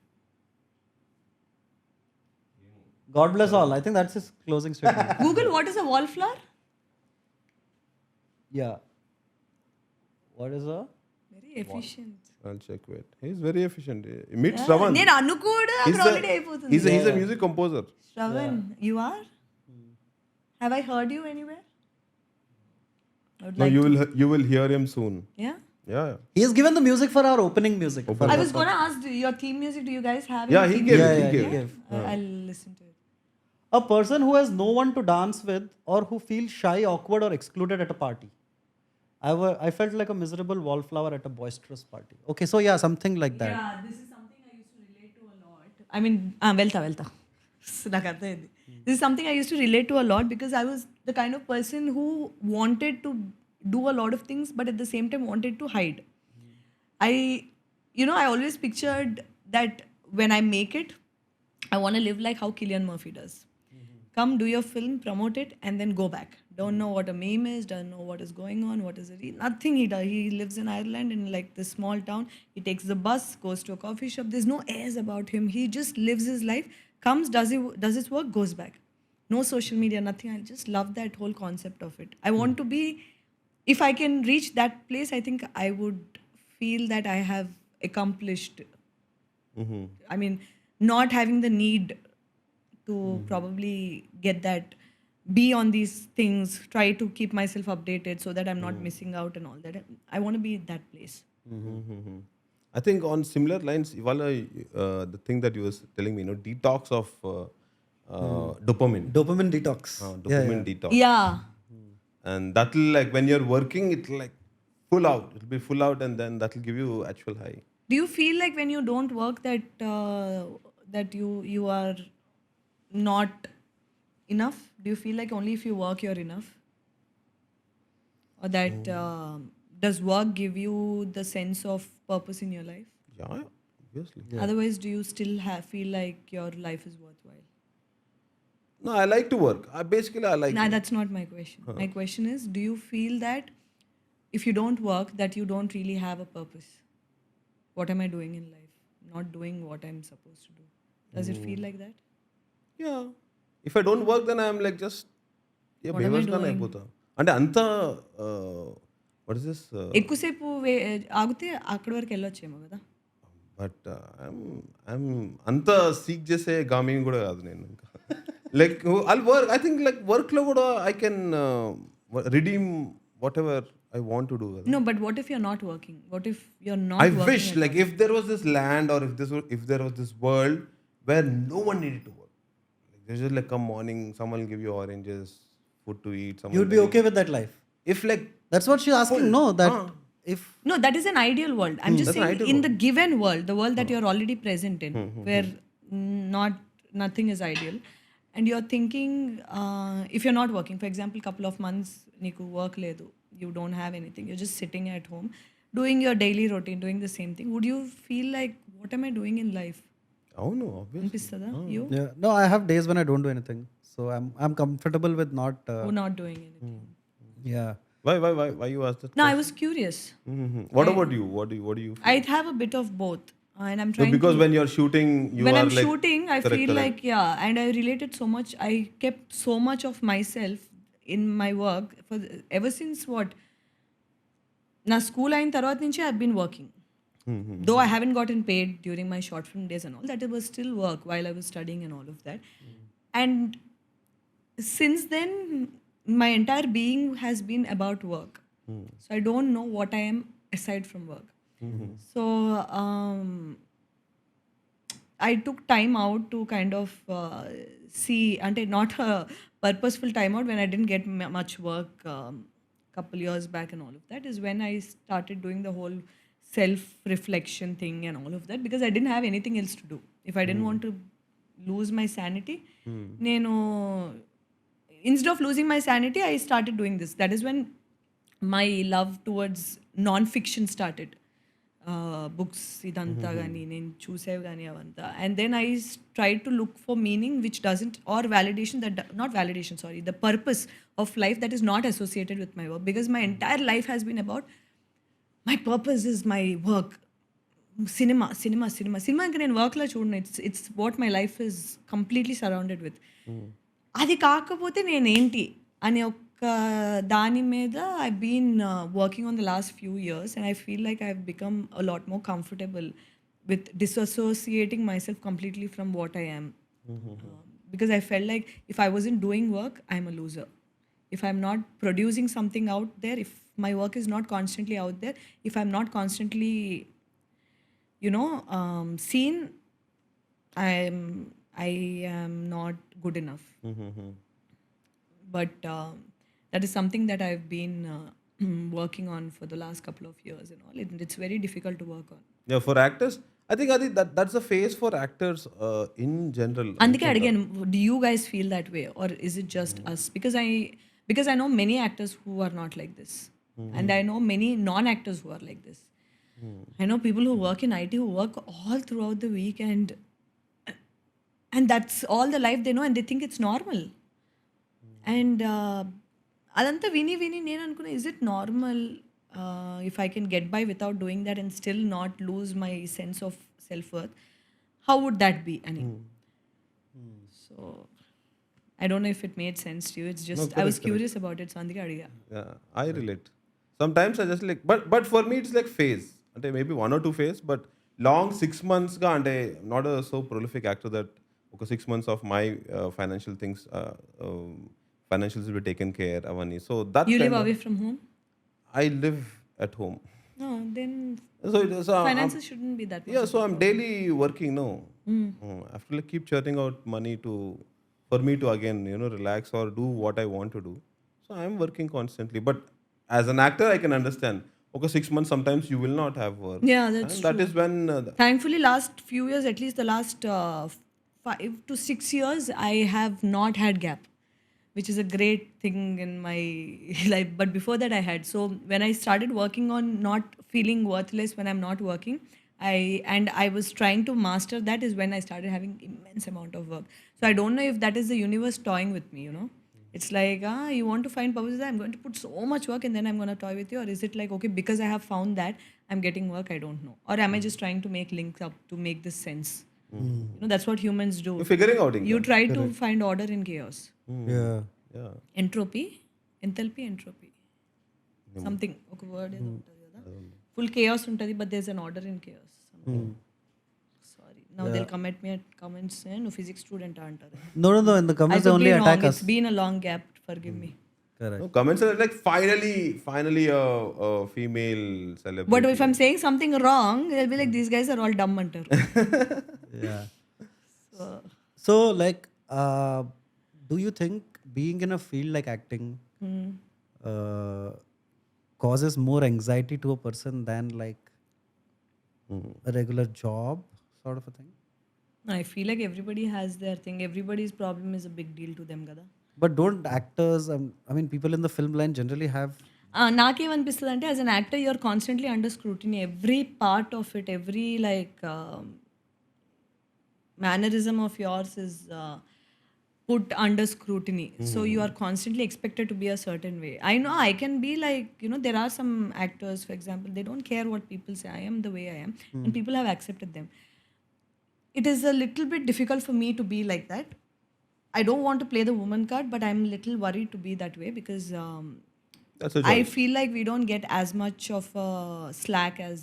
C: God bless all. I think that's his closing statement.
B: Google what is a wallflower?
C: Yeah. What is a?
B: Very efficient.
A: I'll check. Wait, he's very efficient. He meets Shravan.
B: నేను అనుకోడు అక్కడ already అయిపోతుంది.
A: He's a music composer.
B: Shravan, you are? Have I heard you anywhere?
A: No, you will hear him soon.
B: Yeah.
A: Yeah.
C: He has given the music for our opening music.
B: I was gonna ask your theme music. Do you guys have?
A: Yeah,
B: any
A: he
B: theme
A: gave
B: music?
A: it. He gave.
B: I'll listen to it.
C: A person who has no one to dance with or who feels shy, awkward, or excluded at a party. I felt like a miserable wallflower at a boisterous party. Okay, so yeah, something like that.
B: Yeah, this is something I used to relate to a lot. I mean, వెళ్తా నాకు అర్థమైంది. This is something I used to relate to a lot because I was the kind of person who wanted to do a lot of things but at the same time wanted to hide. I always pictured that when I make it, I want to live like how Cillian Murphy does. Come do your film, promote it, and then go back. Don't know what a meme is, don't know what is going on, what is it. Nothing he does. He lives in Ireland in like this small town. He takes the bus, goes to a coffee shop. There's no airs about him. He just lives his life, comes, does his work, goes back. No social media, nothing. I just love that whole concept of it. I want to be, if I can reach that place, I think I would feel that I have accomplished. I mean, not having the need to probably get that, be on these things, try to keep myself updated so that I'm not missing out and all that. I want to be in that place.
A: I think on similar lines, Ivala, the thing that you were telling me, detox of dopamine.
C: Dopamine detox.
A: Dopamine detox.
B: Yeah.
A: And that will, like, when you're working, it'll like full out. It'll be full out and then that will give you actual high.
B: Do you feel like when you don't work that you are not enough? Do you feel like only if you work you're enough? Or that does work give you the sense of purpose in your life?
A: Yeah, obviously.
B: Otherwise, do you still feel like your life is worthwhile?
A: No, I like to work. I like
B: Nah,
A: it.
B: that's not my question. My question is, do you feel that if you don't work, that you don't really have a purpose? What am I doing in life? Not doing what I'm supposed to do. Does it feel like that?
A: Yeah. If I don't work, then I'm like just
B: What am I doing?
A: అయిపోతా అంటే అంత what is this
B: ఎక్కువసేపు ఆగితే అక్కడి వరకు వెళ్ళొచ్చేమో కదా.
A: But I'm అంత seek చేసే గామిని కూడా కాదు నేను ఇంకా. Like I'll work. I think like work lo kuda I can redeem whatever I want to do.
B: No, but what if you're not working? What if you're not
A: I
B: working
A: wish
B: at
A: like if there was this land or if there was this world where no one needed to work. Like there's just like come morning, someone will give you oranges, food to eat. Someone
C: You'd be
A: will
C: okay with that life.
A: if like
C: That's what she's asking. No, that if
B: No, that is an ideal world. I'm just
A: That's an
B: saying
A: ideal
B: in
A: world.
B: the given world, the world that you're already present in, where nothing is ideal, and you're thinking if you're not working, for example, couple of months niku work ledu, you don't have anything, you're just sitting at home doing your daily routine, doing the same thing, would you feel like what am I doing in life?
A: అవును obviously.
B: Anistada? You
C: yeah, no, I have days when I don't do anything, so I'm comfortable with not.
B: who not doing anything?
C: Yeah.
A: Why you asked that?
B: No, I was curious.
A: What about you? What do you feel?
B: I have a bit of both, and I'm
A: So
B: trying
A: because
B: to.
A: when you're shooting, you
B: When
A: are
B: I'm
A: like
B: shooting, I
A: correct,
B: feel
A: correct.
B: like, yeah, and I related so much. I kept so much of myself in my work for ever since what? Na school అయిన తర్వాత నుంచి I've been working. Though I haven't gotten paid during my short film days and all, that it was still work while I was studying and all of that. And since then, my entire being has been about work. So I don't know what I am aside from work. So I took time out to kind of see, ante not a purposeful time out when I didn't get much work couple years back and all of that is when I started doing the whole self-reflection thing and all of that because I didn't have anything else to do. If I didn't want to lose my sanity, nenu instead of losing my sanity, I started doing this. That is when my love towards non-fiction started. Books idanta gani నేను చూసేవి కానీ అవంతా and then I tried to look for meaning which doesn't or validation that not validation sorry the purpose of life that is not associated with my work because my entire life has been about my purpose is my work cinema ఇంకా నేను వర్క్లో చూడను it's what my life is completely surrounded with అది కాకపోతే నేనేంటి అనే ఒక దాని మీద I been working on the last few years and I feel like I have become a lot more comfortable with dissociating myself completely from what I am because I felt like if I wasn't doing work I'm a loser if I'm not producing something out there, if my work is not constantly out there, if I'm not constantly, seen, I am not good enough. But that is something that I've been working on for the last couple of years and all. It's very difficult to work on.
A: Yeah, for actors, I think that's a phase for actors in general.
B: అందుకే అడిగాను, do you guys feel that way or is it just us? Because I know many actors who are not like this. And I know many non-actors who are like this. I know people who work in IT who work all throughout the week and that's all the life they know and they think it's normal. And అదంతా విని నేను అనుకున్నా, is it normal if I can get by without doing that and still not lose my sense of self-worth? How would that be? Ani. So I don't know if it made sense to you. It's just I was curious about it, so అందుకే అడిగా.
A: Yeah, I relate. Sometimes I just like, but for me it's like phase. అంటే maybe 1 or 2 phase, but long 6 months గా అంటే not a so prolific actor that ఒక 6 months of my financial things, financials will be taken care అవన్నీ. So that
B: You live
A: kind of-
B: away from home?
A: I live at home.
B: No, then
A: So
B: finances shouldn't be that much.
A: yeah, so I'm daily working now. I have to like keep churning out money for me to again relax or do what I want to do. So I'm working constantly. But as an actor, I can understand. Okay, 6 months sometimes you will not have work.
B: Yeah, that's
A: and that
B: true.
A: is when
B: Thankfully, last few years, at least the last 5 to 6 years, I have not had gap, which is a great thing in my life. But before that, I had. So when I started working on not feeling worthless when I'm not working, I was trying to master that is when I started having immense amount of work. So I don't know if that is the universe toying with me, It's like, you want to find purpose, I'm going to put so much work and then I'm going to toy with you. Or is it like, okay, because I have found that, I'm getting work, I don't know. Or am I just trying to make links up to make this sense? That's what humans do.
A: you're figuring out.
B: You try to find order in chaos.
C: Yeah.
A: Yeah.
B: Entropy, entropy. Something, ఒక word ఏదో ఉంటుంది కదా. Full chaos ఉంటుంది, but there's an order in chaos. Sorry. Now they'll come at me at comments saying, no, physics student antaru.
C: No. In the
B: I
C: comments,
B: could
C: they only
B: be
C: attack
B: wrong.
C: us.
B: It's been a long gap. Forgive me.
C: Correct.
A: No, comments are like finally a female celebrity.
B: But if I'm saying something wrong, they'll be like, these guys are all dumb antaru.
C: Yeah.
B: So,
C: So, like, do you think being in a field like acting causes more anxiety to a person than like a regular job sort of a thing?
B: I feel like everybody has their thing. Everybody's problem is a big deal to them, kada.
C: But don't actors, I mean, people in the film line generally have.
B: నాకేమనిపిస్తుంది అంటే as an actor you're constantly under scrutiny every part of it every like mannerism of yours is put under scrutiny. So you are constantly expected to be a certain way. I know I can be like, there are some actors, for example, they don't care what people say. I am the way I am, and people have accepted them. It is a little bit difficult for me to be like that. I don't want to play the woman card, but I'm a little worried to be that way because
A: That's a job.
B: I feel like we don't get as much of slack as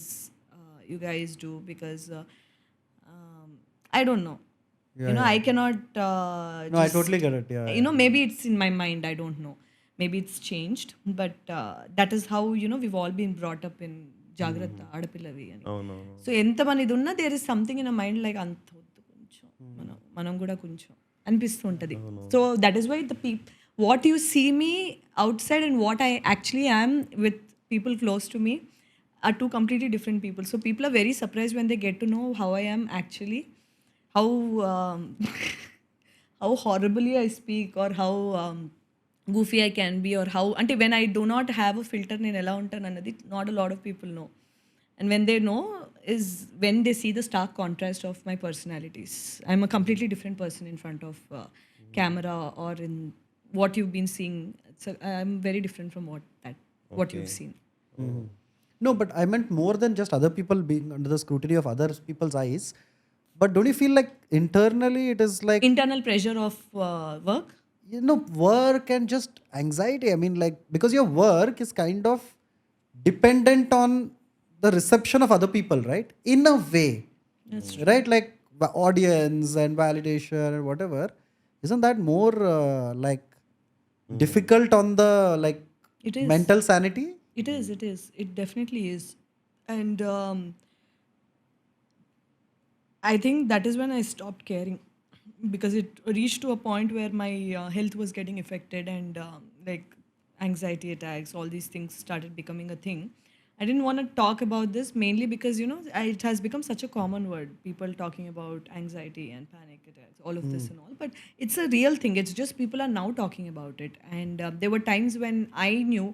B: you guys do because I don't know. I cannot.
C: No, I totally get it. Yeah.
B: Maybe it's in my mind. I don't know. Maybe it's changed, but that is how we've all been brought up in Jagrata Adapillavi.
A: అవును
B: so ఎంతమంది ఇది ఉన్నా there is something in a mind like అంత వద్దు కొంచెం మనం కూడా కొంచెం అనిపిస్తూ ఉంటుంది. So that is why the what you see me outside and what I actually I'm with people close to me are two completely different people. So people are very surprise when they get to know how I am actually, how horribly I speak or how goofy I can be or how అంటే when I do not have a filter నేను ఎలా ఉంటాను అన్నది not a lot of people know. And when they know is when they see the stark contrast of my personalities. I'm a completely different person in front of camera or in what you've been seeing. So I'm very different from what you've seen.
C: No, but I meant more than just other people being under the scrutiny of other people's eyes. But don't you feel like internally it is like,
B: Internal pressure of work.
C: work and just anxiety? I mean, like, because your work is kind of dependent on the reception of other people, right? In a way. Right? Like audience and validation and whatever. Isn't that more like difficult on the like
B: It is.
C: mental sanity?
B: It is. It definitely is. And I think that is when I stopped caring because it reached to a point where my health was getting affected and like anxiety attacks, all these things started becoming a thing. I didn't want to talk about this mainly because, it has become such a common word. People talking about anxiety and panic attacks, all of this and all. But it's a real thing. It's just people are now talking about it. And there were times when I knew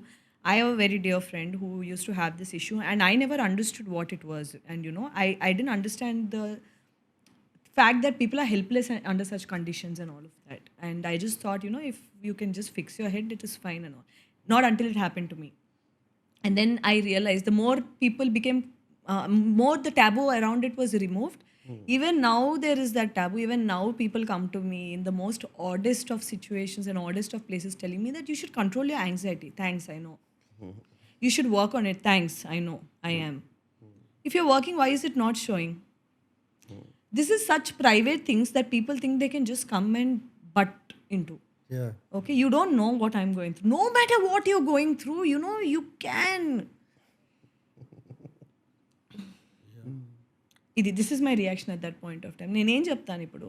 B: I have a very dear friend who used to have this issue and I never understood what it was. And, I didn't understand the fact that people are helpless under such conditions and all of that. And I just thought, if you can just fix your head, it is fine and all. Not until it happened to me. And then I realized the more people became, more the taboo around it was removed. Even now there is that taboo. Even now people come to me in the most oddest of situations and oddest of places telling me that you should control your anxiety. Thanks, I know. You should work on it. Thanks, I know. I am. If you're working, why is it not showing? This is such private things that people think they can just come and butt into.
C: Yeah.
B: Okay, you don't know what I'm going through. No matter what you're going through, you can. This is my reaction at that point of time. నేనేం చెప్తాను ఇప్పుడు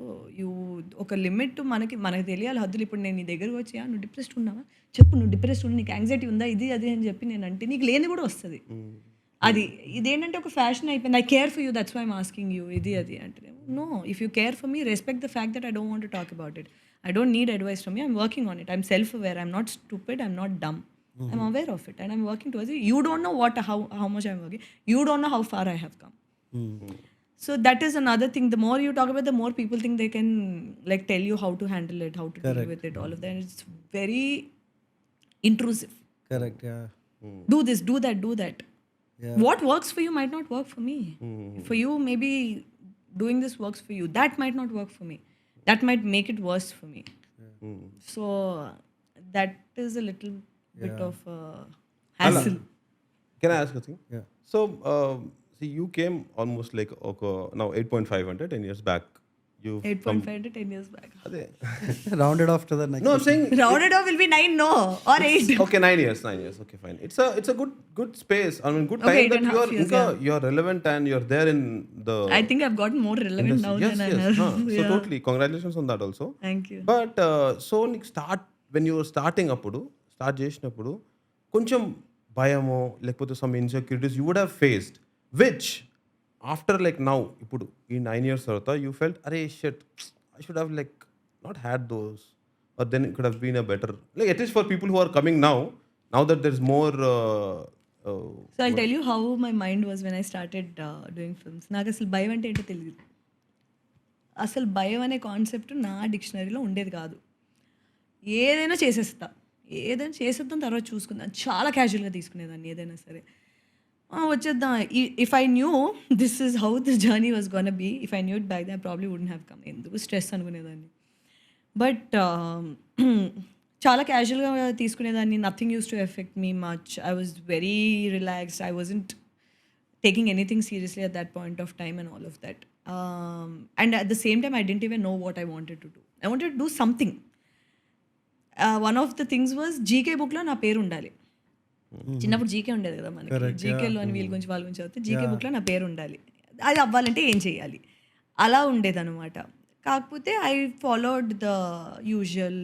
B: ఒక limit మనకి తెలియాలి హద్దులు. ఇప్పుడు నేను నీ దగ్గరకు వచ్చి నువ్వు డిప్రెస్డ్ ఉన్నావా చెప్పు, నువ్వు డిప్రెస్డ్ ఉన్నా, నీకు యాంగ్జైటీ ఉందా, ఇది అది అని చెప్పి నేను అంటే నీకు లేని కూడా వస్తుంది. ఇదేంటంటే ఒక ఫ్యాషన్ అయిపోయింది. I care for you, that's why I'm asking you, ఇది అది అంటే no. If you care for me, respect the fact that I don't want to talk about it. I don't need advice from you. I'm working on it. I'm self-aware. I'm not stupid. I'm not dumb. I'm aware of it and I'm working towards it. You don't know how much I'm working. You don't know how far I have come. So that is another thing. The more you talk about, the more people think they can like tell you how to handle it, how to deal with it, all of that. And it's very intrusive.
C: Correct. Yeah.
B: Do this, do that, do that.
C: Yeah.
B: What works for you might not work for me. For you, maybe doing this works for you. That might not work for me. That might make it worse for me. So that is a little bit of hassle.
A: Can I ask a thing?
C: Yeah.
A: So See, you came almost like now 8.5 అంటే 10 years back. You
B: 8.5 అంటే 10 years back.
A: అదే.
C: Rounded off to the next.
A: No, I'm saying
B: Rounded off will be 9, no, or 8.
A: okay, 9 years. Okay, fine. It's a good space. I mean, good
B: Okay,
A: time that
B: 8.5
A: you are
B: years,
A: you're relevant and you're there in the
B: I think I've gotten more relevant
A: industry.
B: now
A: Yes,
B: than I
A: yes.
B: have.
A: So totally, congratulations on that also.
B: Thank you.
A: But so నీకు when you were start చేసినప్పుడు కొంచెం భయమో లేకపోతే some insecurities you would have faced which after like now ఇప్పుడు ఈ 9 years తర్వాత you felt అరే shit I should have like not had those or then it could have been a better like at least for people who are coming now that there is more
B: So I'll tell you how my mind was when I started doing films. నాకు అసలు భయం అంటే ఏంటో తెలియదు. అసలు భయం అనే concept నా డిక్షనరీలో ఉండేది కాదు. ఏదైనా చేసేద్దాం తర్వాత చూసుకుందాం, చాలా క్యాజువల్గా తీసుకునేదాన్ని ఏదైనా సరే. వచ్చేద్దాం. If I knew this is how the journey was gonna be, if I knew it back then probably wouldn't have come. ఎందుకు స్ట్రెస్ అనుకునేదాన్ని. బట్ చాలా క్యాజువల్గా తీసుకునేదాన్ని. Nothing used to affect me much. I was very relaxed. I wasn't taking anything seriously at that point of time and all of that. And at the same time, I didn't even know what I wanted to do. I wanted to do something. One of the things was GK బుక్లో నా పేరు ఉండాలి. చిన్నప్పుడు GK ఉండేది కదా మనకి. జీకేలో అని వీళ్ళ గురించి వాళ్ళ గురించి చదివితే జీకే బుక్లో నా పేరు ఉండాలి. అది అవ్వాలంటే ఏం చేయాలి, అలా ఉండేదన్నమాట. కాకపోతే I followed the usual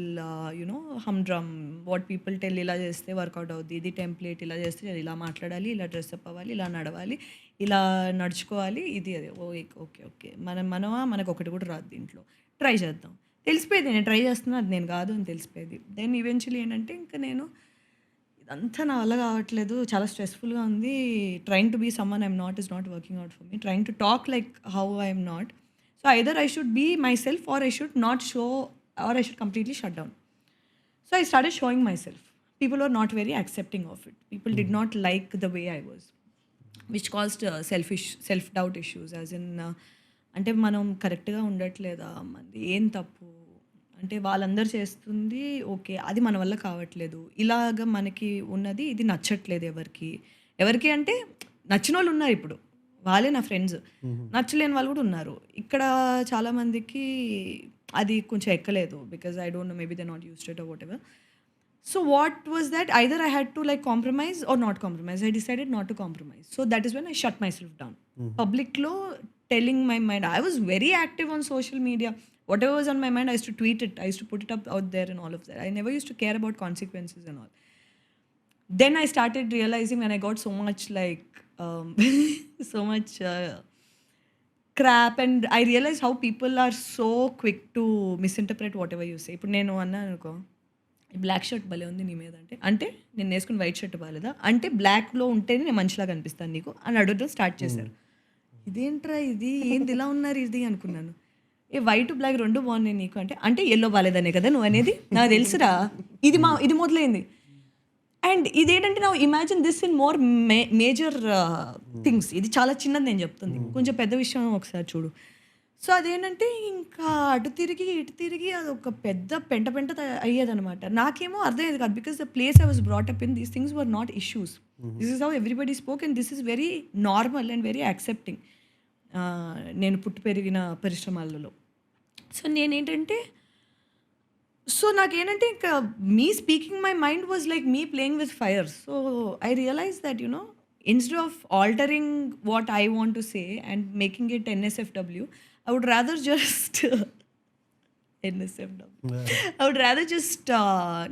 B: humdrum, what people tell. ఇలా చేస్తే వర్కౌట్ అవుద్ది, ఇది టెంప్లెట్, ఇలా చేస్తే ఇలా మాట్లాడాలి, ఇలా డ్రెస్అప్ అవ్వాలి, ఇలా నడవాలి, ఇలా నడుచుకోవాలి, ఇది అది. ఓకే మనకు ఒకటి కూడా రాదు దీంట్లో, ట్రై చేద్దాం. తెలిసిపోయేది నేను ట్రై చేస్తున్నా, అది నేను కాదు అని తెలిసిపోయేది. దెన్ ఈవెన్చువల్లీ ఏంటంటే ఇంకా నేను ఇదంతా నా వల్ల కావట్లేదు, చాలా స్ట్రెస్ఫుల్గా ఉంది. Trying to be someone I'm not is not working out for me. Trying to talk like how I'm not. So either I should be myself or I should not show, or I should completely shut down. So I started showing myself. People were not very accepting of it. People did not like the way I was, which caused self-doubt issues. As in, అంటే మనం కరెక్ట్గా ఉండట్లేదా, మంది ఏం తప్పు, అంటే వాళ్ళందరూ చేస్తుంది okay, అది మన వల్ల కావట్లేదు, ఇలాగ మనకి ఉన్నది ఇది నచ్చట్లేదు ఎవరికి అంటే నచ్చిన వాళ్ళు ఉన్నారు ఇప్పుడు, వాళ్ళే నా ఫ్రెండ్స్. నచ్చలేని వాళ్ళు కూడా ఉన్నారు. ఇక్కడ చాలామందికి అది కొంచెం ఎక్కలేదు, because I don't know, maybe they not used it or whatever. So what was that, either I had to like compromise or not compromise. I decided not to compromise. So that is when I shut myself down. పబ్లిక్లో telling my mind. I was very active on social media. Whatever was on my mind, I used to tweet it. I used to put it up out there and all of that. I never used to care about consequences and all. Then I started realizing when I got so much like so much crap, and I realized how people are so quick to misinterpret whatever you say. ఇప్పుడు నేను అన్నాను అనుకో, black shirt భలే ఉంది నీ మీద, అంటే నేను వేసుకుని వైట్ షర్ట్ బాగాలేదా, అంటే బ్లాక్లో ఉంటేనే నేను మంచిలాగా అనిపిస్తాను నీకు అని అడగడం స్టార్ట్ చేశారు. ఇదేంట్రా ఇది, ఏంది ఇలా ఉన్నారు ఇది అనుకున్నాను. వైట్ బ్లాక్ రెండు బాగున్నాయి నీకు అంటే ఎల్లో బాగాలేదనే కదా నువ్వు అనేది, నాకు తెలుసురా. ఇది మొదలైంది. అండ్ ఇదేంటంటే నా imagine this in more major things. ఇది చాలా చిన్నది నేను చెప్తుంది, కొంచెం పెద్ద విషయం ఒకసారి చూడు. సో అదేంటంటే ఇంకా అటు తిరిగి ఇటు తిరిగి అది ఒక పెద్ద పెంట అయ్యేదనమాట. నాకేమో అర్థమయ్యేది కాదు, because the place I was brought up in, these things were not issues. This is how everybody spoke and this is very normal and very accepting. నేను పుట్టి పెరిగిన పరిశ్రమలలో. సో నేనేంటంటే, సో నాకేంటంటే ఇంకా me speaking my mind was like me playing with fire. So I realize that instead of altering what I want to say and making it NSFW, I would rather just NSFW. I would rather just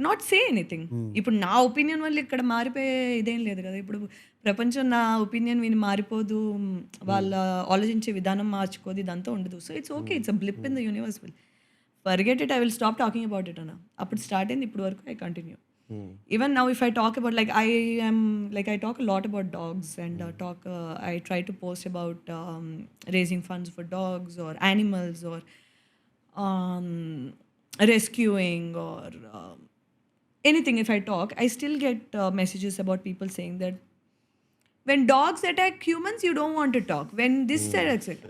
B: not say anything. ఇప్పుడు నా opinion వల్ల ఇక్కడ మారిపోయే ఇదేం లేదు కదా. ఇప్పుడు ప్రపంచం నా ఒపీనియన్ విని మారిపోదు, వాళ్ళ ఆలోచించే విధానం మార్చుకోదు, ఇదంతా ఉండదు. So it's okay, it's a blip in the universe. Will forget it, I will stop talking about it అన్న. అప్పుడు స్టార్ట్ అయింది, ఇప్పుడు వరకు I continue. Even now if I talk about, like I talk a lot about dogs and I try to post about raising funds for dogs or animals or rescuing or anything. If I talk, I still get messages about people saying that when dogs attack humans you don't want to talk, when this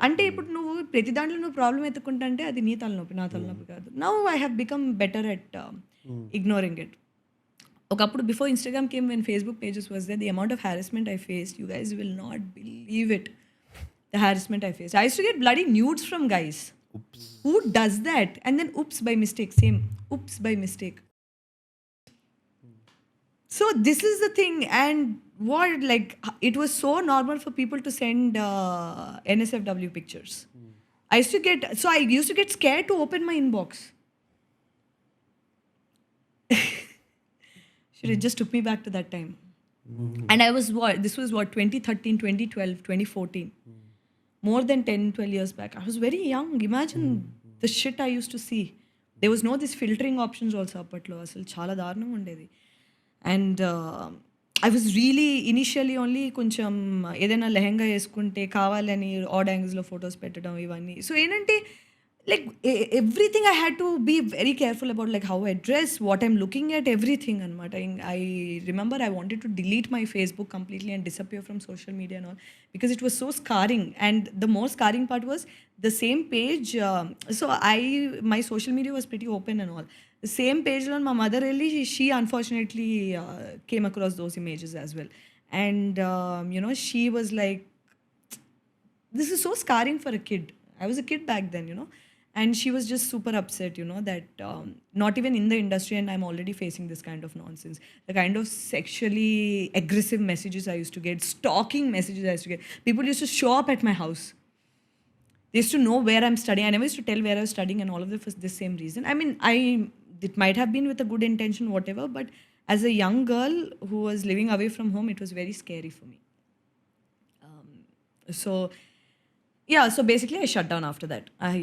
B: అంటే ఇప్పుడు నువ్వు ప్రతి దాంట్లో నువ్వు problem ఎత్తుకుంటే అది నీ తలనొప్పి, నా తలనొప్పి కాదు. Now I have become better at ignoring it. ఒకప్పుడు before Instagram came, when Facebook pages was there, the amount of harassment I faced, you guys will not believe it. the harassment I faced. I used to get bloody nudes from guys. Oops. Who does that? And then oops by mistake. Same. Oops by mistake. So this is the thing, and what, like, it was so normal for people to send NSFW pictures. I used to get scared to open my inbox. It just took me back to that time. And this was 2013, 2012, 2014. More than 10, 12 years back. I was very young. Imagine the shit I used to see. There was no this filtering options also అప్పట్లో అసలు చాలా దారుణంగా ఉండేది. And I was really initially only కొంచెం ఏదైనా లెహంగా వేసుకుంటే కావాలని add యాంగిల్స్లో photos పెట్టడం ఇవన్నీ. సో ఏంటంటే like everything I had to be very careful about, like how I dress, what I'm looking at, everything. And I remember I wanted to delete my Facebook completely and disappear from social media and all, because it was so scarring. And the more scarring part was the same page. So my social media was pretty open and all. The same page on my mother really, she unfortunately came across those images as well. And she was like, this is so scarring for a kid. I was a kid back then, and she was just super upset, that not even in the industry, and I'm already facing this kind of nonsense. The kind of sexually aggressive messages I used to get, stalking messages I used to get. People used to show up at my house. They used to know where I'm studying. I never used to tell where I was studying, and all of this for this same reason. I mean, it might have been with a good intention, whatever, but as a young girl who was living away from home, it was very scary for me. So basically I shut down after that. I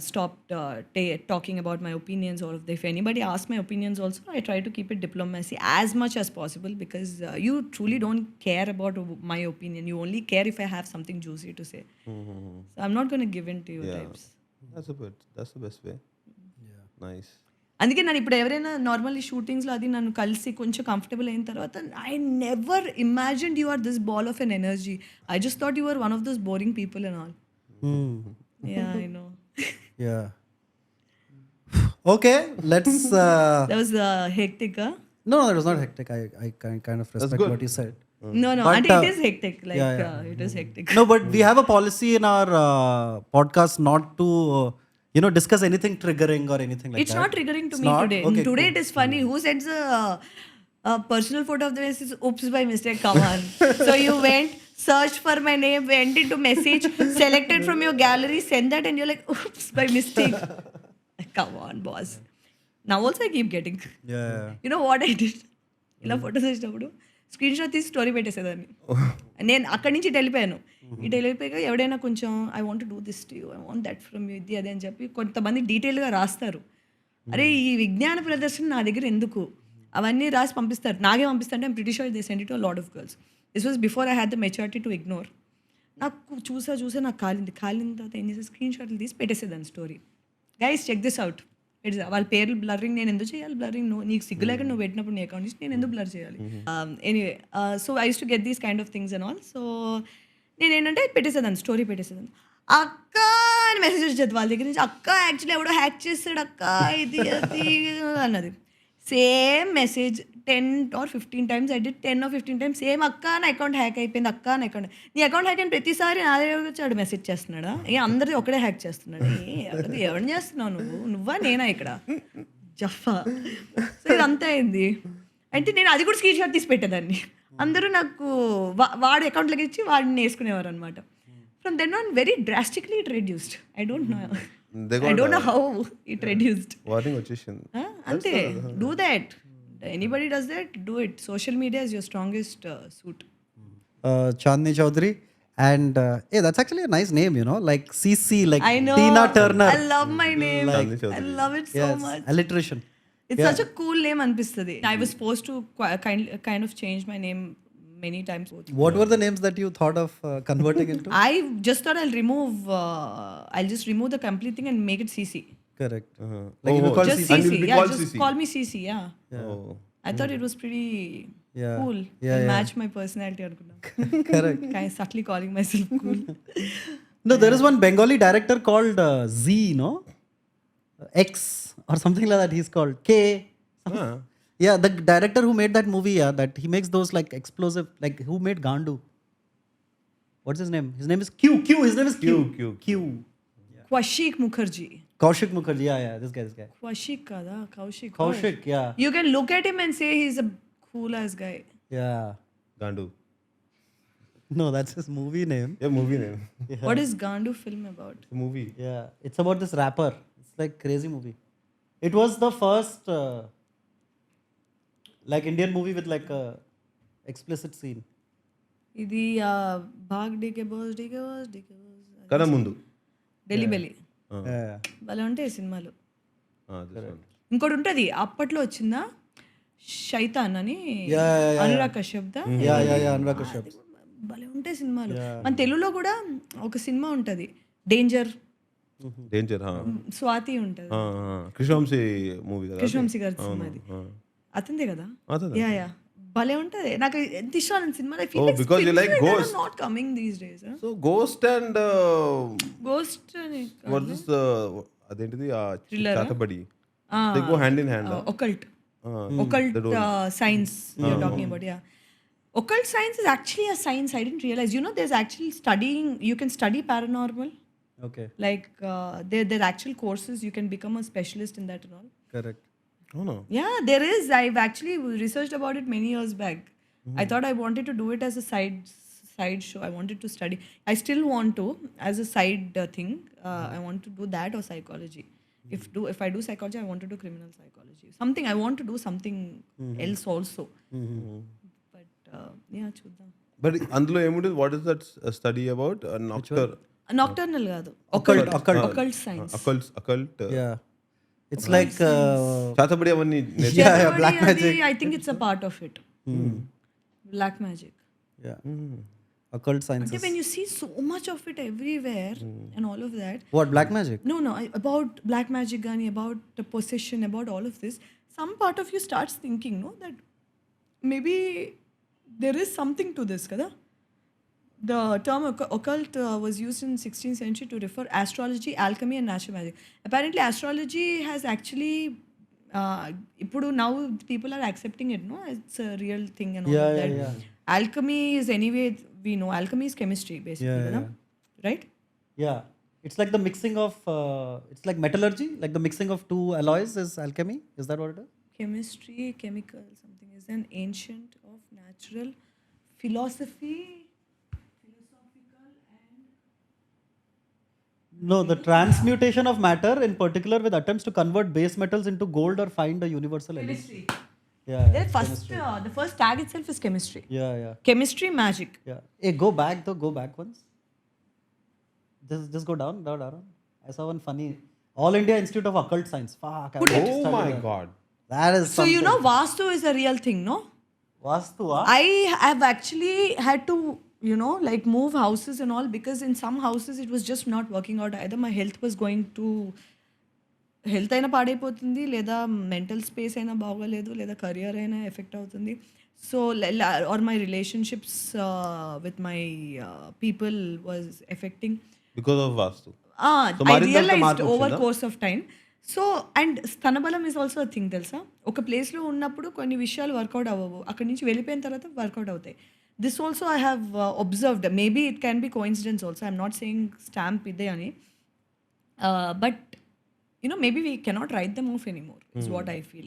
B: stopped talking about my opinions, or if anybody asks my opinions also, I try to keep it diplomacy as much as possible, because you truly don't care about my opinion. You only care if I have something juicy to say. So I'm not going to give in to your types.
A: That's the best way. Yeah. Nice.
B: అందుకే నేను ఇప్పుడు ఎవరైనా normally షూటింగ్స్లో అది నన్ను కలిసి కొంచెం comfortable అయిన తర్వాత I never imagined you are this ball of an energy. I just thought you are one of those boring people and all. Yeah, I know.
C: Yeah. Okay, let's.
B: That was hectic, huh?
C: No, it was not hectic. I kind of respect what you said.
B: No,
C: But,
B: and it is hectic. Like, it is hectic.
C: No, but we have a policy in our podcast not to, discuss anything triggering or anything like
B: It's
C: that.
B: not triggering to
C: It's
B: me
C: not?
B: today.
C: Okay,
B: Today
C: cool.
B: it is funny. Who sends a personal photo of the face is oops by mistake? Come on. So you went, searched for my name, went into message, selected from your gallery, send that, and you're like, oops by mistake. Come on, boss. Now also I keep getting.
C: Yeah.
B: You know what I did? ఇలా photos వచ్చినప్పుడు screen shot తీసి story పెట్టేసేదాన్ని. నేను అక్కడి నుంచి ఇటు వెళ్ళిపోయాను. ఇటు వెళ్ళిపోయాక ఎవడైనా కొంచెం I want do this to you, I want that from you, ఇది అదే అని చెప్పి కొంతమంది డీటెయిల్గా రాస్తారు. అరే ఈ విజ్ఞాన ప్రదర్శన నా దగ్గర ఎందుకు, అవన్నీ రాసి పంపిస్తారు. నాగే పంపిస్తారంటే I'm pretty sure they send it to a lot of girls. This was before I had the maturity to ignore. నాకు చూసా నాకు కాలిన తర్వాత ఏం చేసే స్క్రీన్ షాట్లు తీసి పెట్టేసేదాన్ని story. Guys check this out. It's వాళ్ళ పేర్లు బ్లరింగ్ నేను ఎందుకు చేయాలి? బ్లరింగ్ నీకు సిగ్గు లేక నువ్వు పెట్టినప్పుడు నీ అకౌంట్ నుంచి నేను ఎందుకు బ్లర్ చేయాలి? Anyway, so I use to get these kind of things and all. So నేను ఏంటంటే పెట్టేసేదాన్ని, స్టోరీ పెట్టేసేదాన్ని. అక్క అని మెసేజ్ వచ్చేది వాళ్ళ దగ్గర నుంచి, అక్క యాక్చువల్లీ ఎవడో హ్యాక్ చేస్తాడు అక్క ఇది అది అన్నది. Same message 10 or 15 times I did, 10 or 15 times same, అక్క నా అకౌంట్ హ్యాక్ అయిపోయింది, అక్క నా అకౌంట్. నీ అకౌంట్ హ్యాక్ అయిన ప్రతిసారి నా దగ్గర వచ్చాడు మెసేజ్ చేస్తున్నాడా? అందరిది ఒకడే హ్యాక్ చేస్తున్నాడు. ఎవరిని చేస్తున్నావు నువ్వా నేనా ఇక్కడ జఫా? సో ఇదంతా అయింది. అంటే నేను అది కూడా స్క్రీన్ షాట్ తీసి పెట్టేదాన్ని. అందరూ నాకు వాడి అకౌంట్లోకి ఇచ్చి వాడిని వేసుకునేవారు అనమాట. From then on very drastically it reduced. I don't know how it reduced.
A: Warning వచ్చేసింది
B: అంతే. Do that. Anybody does that, do it. Social media is your strongest suit.
C: Chandini Chowdary, and that's actually a nice name, like CC, like
B: I know.
C: Tina Turner.
B: I love my name.
A: Chandini Chowdary.
B: I love it so much.
C: Alliteration.
B: It's such a cool name anpistadi. I was forced to kind of change my name many times.
C: What were the names that you thought of converting into?
B: I just thought I'll just remove the complete thing and make it CC.
C: Correct. Like you call
B: Just
C: CC.
A: And
B: CC.
A: you'll be
B: Yeah,
A: called
B: just
A: CC.
B: call me CC. Yeah.
A: Oh.
B: I thought it was pretty cool.
C: Yeah,
B: Match my personality anukunna.
C: Correct.
B: Kind of subtly calling myself cool.
C: No, there is one Bengali director called Z, X or something like that. He's called K. Yeah, the director who made that movie, that he makes those like explosive, like who made Gandu? What's his name? His name is Q. His name is Q.
A: Q.
B: Kwashik Mukherjee.
C: Kaushik Mukherjee. Yeah. This guy.
B: Kwashik kada? Kaushik.
C: Kaushik. Yeah.
B: You can look at him and say he's a cool ass guy.
C: Yeah.
A: Gandu.
C: No, that's his movie name.
A: Yeah, movie name.
B: What is Gandu film about?
A: Movie.
C: Yeah. It's about this rapper. It's like crazy movie. It was the first like Indian movie with like a explicit scene.
B: ఇది బాగ్ DK Bose
A: కదా ముందు.
B: Delhi Belly
C: Yeah.
B: భలే ఉంటాయి సినిమాలు.
A: This one.
B: ఇంకోటి ఉంటుంది అప్పట్లో వచ్చిందా శైతాన్ అని
C: Yeah.
B: అనురాగ్ కశ్యప్ దా.
C: Yeah. Anurag Kashyap.
B: భలే ఉంటాయి సినిమాలు. మన తెలుగులో కూడా ఒక సినిమా ఉంటుంది డేంజర్,
A: డేంజర్.
B: స్వాతి ఉంటుంది,
A: కృష్ణవంశీ మూవీ కదా.
B: కృష్ణవంశీ గారి సినిమా అది. అతందే కదా. యా భలే ఉంటుంది. నాకు ఎంత ఇష్టం cinema.
A: because you like ghost.
B: Not coming these days.
A: So ghost and
B: ghost అని
A: వాట్ దిస్ అదేంటిది చాతబడి.
B: Ah.
A: They go hand in hand.
B: occult science you're talking about. Yeah, occult science is actually a science. I didn't realize. You know, there's actually studying. You can study paranormal.
C: Okay.
B: Like there are actual courses. You can become a specialist in that and all.
C: Correct.
A: Oh no.
B: Yeah, there is. I've actually researched about it many years back. I thought I wanted to do it as a side show. I wanted to study. I still want to as a side thing. I want to do that or psychology. If I do psychology, I want to do criminal psychology. Something I want to do something else also. But yeah, చూద్దాం.
A: But అందులో ఏముంటుంది? What is that study about?
B: Nocturnal కాదు, occult science.
A: Occult.
C: Yeah. It's like
A: చాతబడి అవన్నీ
C: yeah, black
B: అది,
C: magic.
B: I think it's a part of it. Black magic.
C: Yeah. Occult
B: But
C: sciences.
B: when you see so much of it everywhere and all of that.
C: What, black magic?
B: No, about black magic gani, about the possession, about all of this, some part of you starts thinking, no, that maybe there is something to this, kada? The term occult was used in 16th century to refer astrology, alchemy and natural magic. Apparently astrology has actually ఇప్పుడు now people are accepting it, no, it's a real thing and all of that.
C: Yeah.
B: Alchemy is anyway, we know alchemy is chemistry basically, kada? Right?
C: Yeah. It's like the mixing of it's like metallurgy, like the mixing of two alloys is alchemy. Is that what it is?
B: Chemistry, chemical, something is an ancient of natural philosophical and
C: No, the transmutation of matter in particular with attempts to convert base metals into gold or find a universal element.
B: chemistry.
C: Yeah.
B: The first tag itself is chemistry.
C: Yeah.
B: Chemistry, magic.
C: Yeah. Hey, go back once. Just go down. I saw one funny All India Institute of Occult Science. Fuck.
A: Oh my god.
C: That is
B: So
C: something.
B: you know Vastu is a real thing, no?
C: Vastu,
B: I have actually had to, like move houses and all, because in some houses it was just not working out. Either my health was going to health అయినా పాడైపోతుంది, లేదా mental space అయినా బాగోలేదు, లేదా career అయినా affect అవుతుంది. So our my relationships with my people was affecting
A: because of Vastu.
B: I realized over course of time. So and స్తనబలం is also a thing, తెలుసా? ఒక ప్లేస్లో ఉన్నప్పుడు కొన్ని విషయాలు వర్కౌట్ అవ్వవు, అక్కడి నుంచి వెళ్ళిపోయిన తర్వాత వర్కౌట్ అవుతాయి. This also I have observed. Maybe it can be coincidence also. I'm not saying స్టాంప్ ఇదే అని, but maybe we cannot write them off anymore, is what I feel.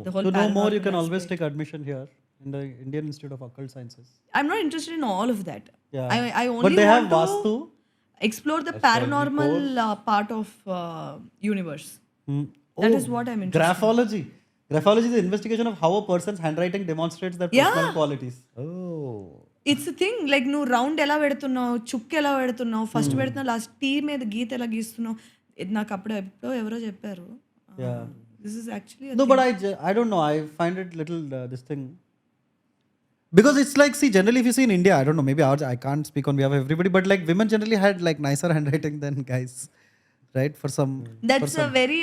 B: The whole
C: to know more, you can
B: paranormal
C: always
B: aspect.
C: take admission here in the Indian Institute of Occult Sciences.
B: I'm not interested in all of that.
C: Yeah.
B: I only
C: But they have
B: want to
C: Vastu.
B: explore the paranormal part of universe. That is what I'm interested
C: Graphology. Graphology is the investigation of how a person's handwriting demonstrates their personal qualities.
A: Oh.
B: It's a thing, like నువ్వు round ఎలా పెడుతున్నావు, చుక్క ఎలా పెడుతున్నావు, first పెడుతున్నావు, last tea మీద గీత ఎలా గీస్తున్నావు. ఇది నాకు అప్పుడు ఎప్పుడో ఎవరో చెప్పారు. This is actually
C: No, but I don't know. I find it little this thing. Because it's like, see, generally if you see in India, I don't know, maybe ours, I can't speak on behalf of everybody, but like women generally had like nicer handwriting than guys, right? For some.
B: That's a very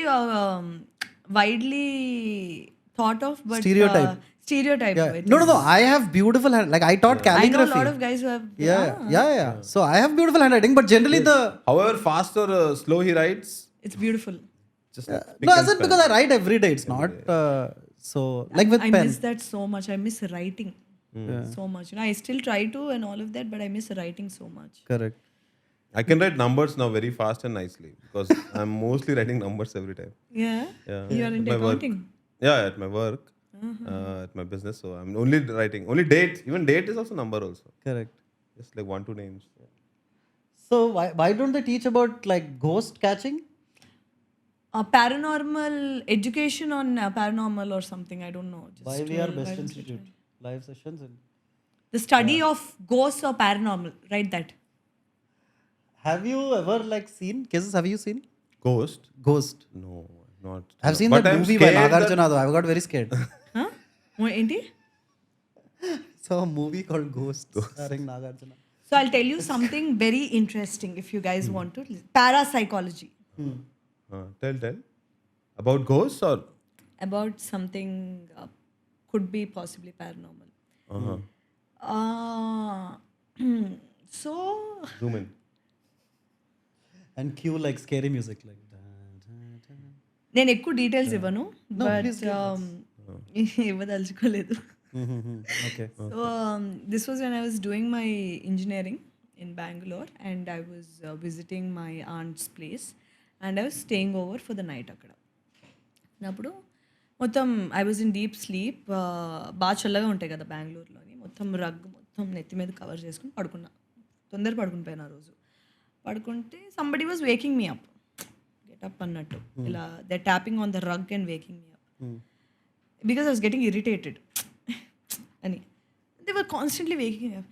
B: widely thought of, but
C: Stereotype.
B: Stereotype.
C: Yeah. No. I have beautiful hand. Like I taught
B: I know
C: calligraphy.
B: a lot of guys who have.
C: Yeah. So I have beautiful handwriting, but generally
A: However fast or slow he writes,
B: It's beautiful.
A: just
C: no, as in because I write every day. It's not so like with
B: I
C: pen.
B: miss that so much. I miss writing. so much. I still try to and all of that, but I miss writing so much.
C: Correct.
A: I can write numbers now very fast and nicely because I'm mostly writing numbers every time.
B: Yeah,
A: Yeah.
B: you are into
A: At my work.
B: accounting.
A: Yeah, at my work, at my business. So I'm only writing. Only date. Even date is also number also.
C: Correct.
A: Just like 1, 2 names. Yeah.
C: So why don't they teach about like ghost catching?
B: Paranormal education on paranormal or something. I don't know. Just,
C: Why we are
B: why
C: Best
B: was it
C: Institute
B: right?
C: live sessions and
B: The study of ghosts or paranormal. Write that.
C: have you ever like seen cases? Have you seen
A: Ghost?
C: ghost?
A: No, not.
C: I've seen
A: But
C: that
A: I'm
C: movie by
A: scared that-
C: Nagarjuna though. I got very scared.
B: Huh? Enti?
C: Saw a movie called Ghost starring Nagarjuna.
B: So I'll tell you something very interesting if you guys want to. Parapsychology.
A: Tell. About ghosts or?
B: About something could be possibly paranormal.
A: Uh-huh.
B: So
A: Zoom in.
C: And cue like scary music like
B: నేను ఎక్కువ details ఇవ్వను but ఇవ్వదలుచుకోలేదు.
C: okay.
B: So this was when I was doing my engineering in Bangalore and I was visiting my aunt's place and I was staying over for the night అక్కడ. అప్పుడు మొత్తం I was in deep sleep. బాగా చల్లగా ఉంటాయి కదా బెంగళూరులోని. మొత్తం rug మొత్తం నెత్తి మీద కవర్ చేసుకుని పడుకున్నా. తొందర పడుకుని పోయిన ఆ రోజు. పడుకుంటే somebody was waking me up. Get up అన్నట్టు ఇలా they tapping on the rug and waking me up because I was getting irritated అని. They were constantly waking me up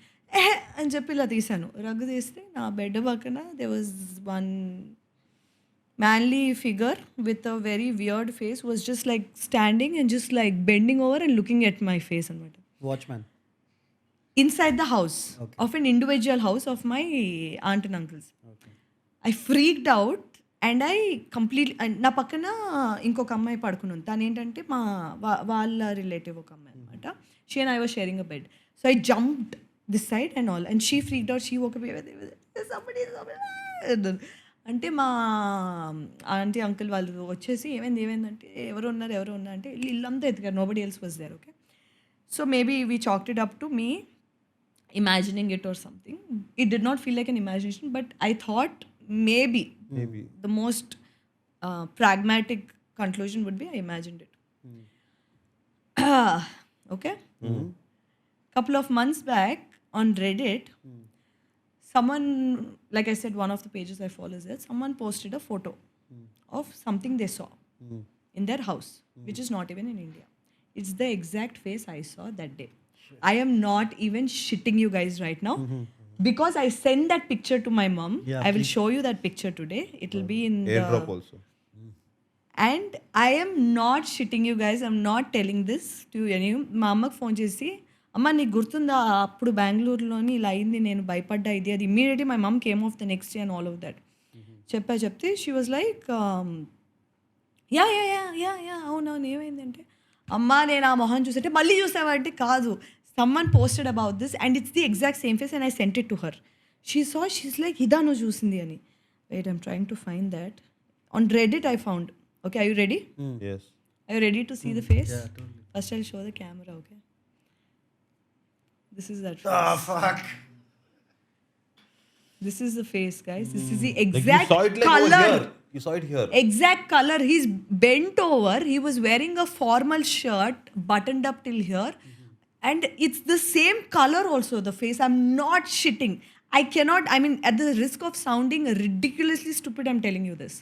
B: అని చెప్పి ఇలా తీశాను. రగ్ తీస్తే నా బెడ్ పక్కన there was one manly figure with a very weird face was just like standing and just like bending over and looking at my face and
C: Watchman.
B: inside the house of an individual house of my aunt and uncles. I freaked out and I completely నా పక్కన ఇంకొక అమ్మాయి పడుకుని ఉంది. తను ఏంటంటే మా వాళ్ళ రిలేటివ్ ఒక అమ్మాయి అనమాట. She and I was sharing a bed. So I jumped this side and all and she freaked out. She ఒక అంటే మా ఆంటీ అంకుల్ వాళ్ళు వచ్చేసి ఏమైందంటే ఎవరు ఉన్నారు అంటే ఇల్లంతా ఎత్తుకారు. Nobody else was there. Okay, so maybe we chalked it up to me imagining it or something. It did not feel like an imagination, but I thought maybe the most pragmatic conclusion would be I imagined it. Okay. Couple of months back on Reddit, someone, like I said, one of the pages I follow is that someone posted a photo of something they saw in their house, which is not even in India. It's the exact face I saw that day. I am not even shitting you guys right now because I sent that picture to my mom.
C: Yeah,
B: I will show you that picture today. It will be in
A: Airdrop
B: the...
A: also.
B: And I am not shitting you guys. I'm not telling this to any. మా అమ్మకి phone చేసి అమ్మ నీకు గుర్తుందా అప్పుడు బెంగళూరులోని ఇలా అయింది, నేను భయపడ్డా ఇది అది. Immediately my mum came off the next day and all of that చెప్తే she was like yeah yeah yeah yeah yeah అవునవును ఏమైందంటే అమ్మ నేను ఆ మొహం చూసంటే మళ్ళీ చూసావంటే కాదు, someone posted about this and it's the exact same face and I sent it to her. She's like ఇదా నువ్వు చూసింది అని. Wait, I'm trying to find that. On Reddit I found. Okay, are you ready?
A: Yes.
B: Are you ready to see the face?
C: Yeah, totally.
B: First I'll show the camera, okay? This is that face.
C: Oh fuck.
B: This is the face, guys. This is the
A: Like
B: exact
A: you saw it like over
B: color.
A: here. You saw it here.
B: Exact color. He's bent over. He was wearing a formal shirt, buttoned up till here. And it's the same color also, the face. I'm not shitting. I mean, at the risk of sounding ridiculously stupid, I'm telling you this.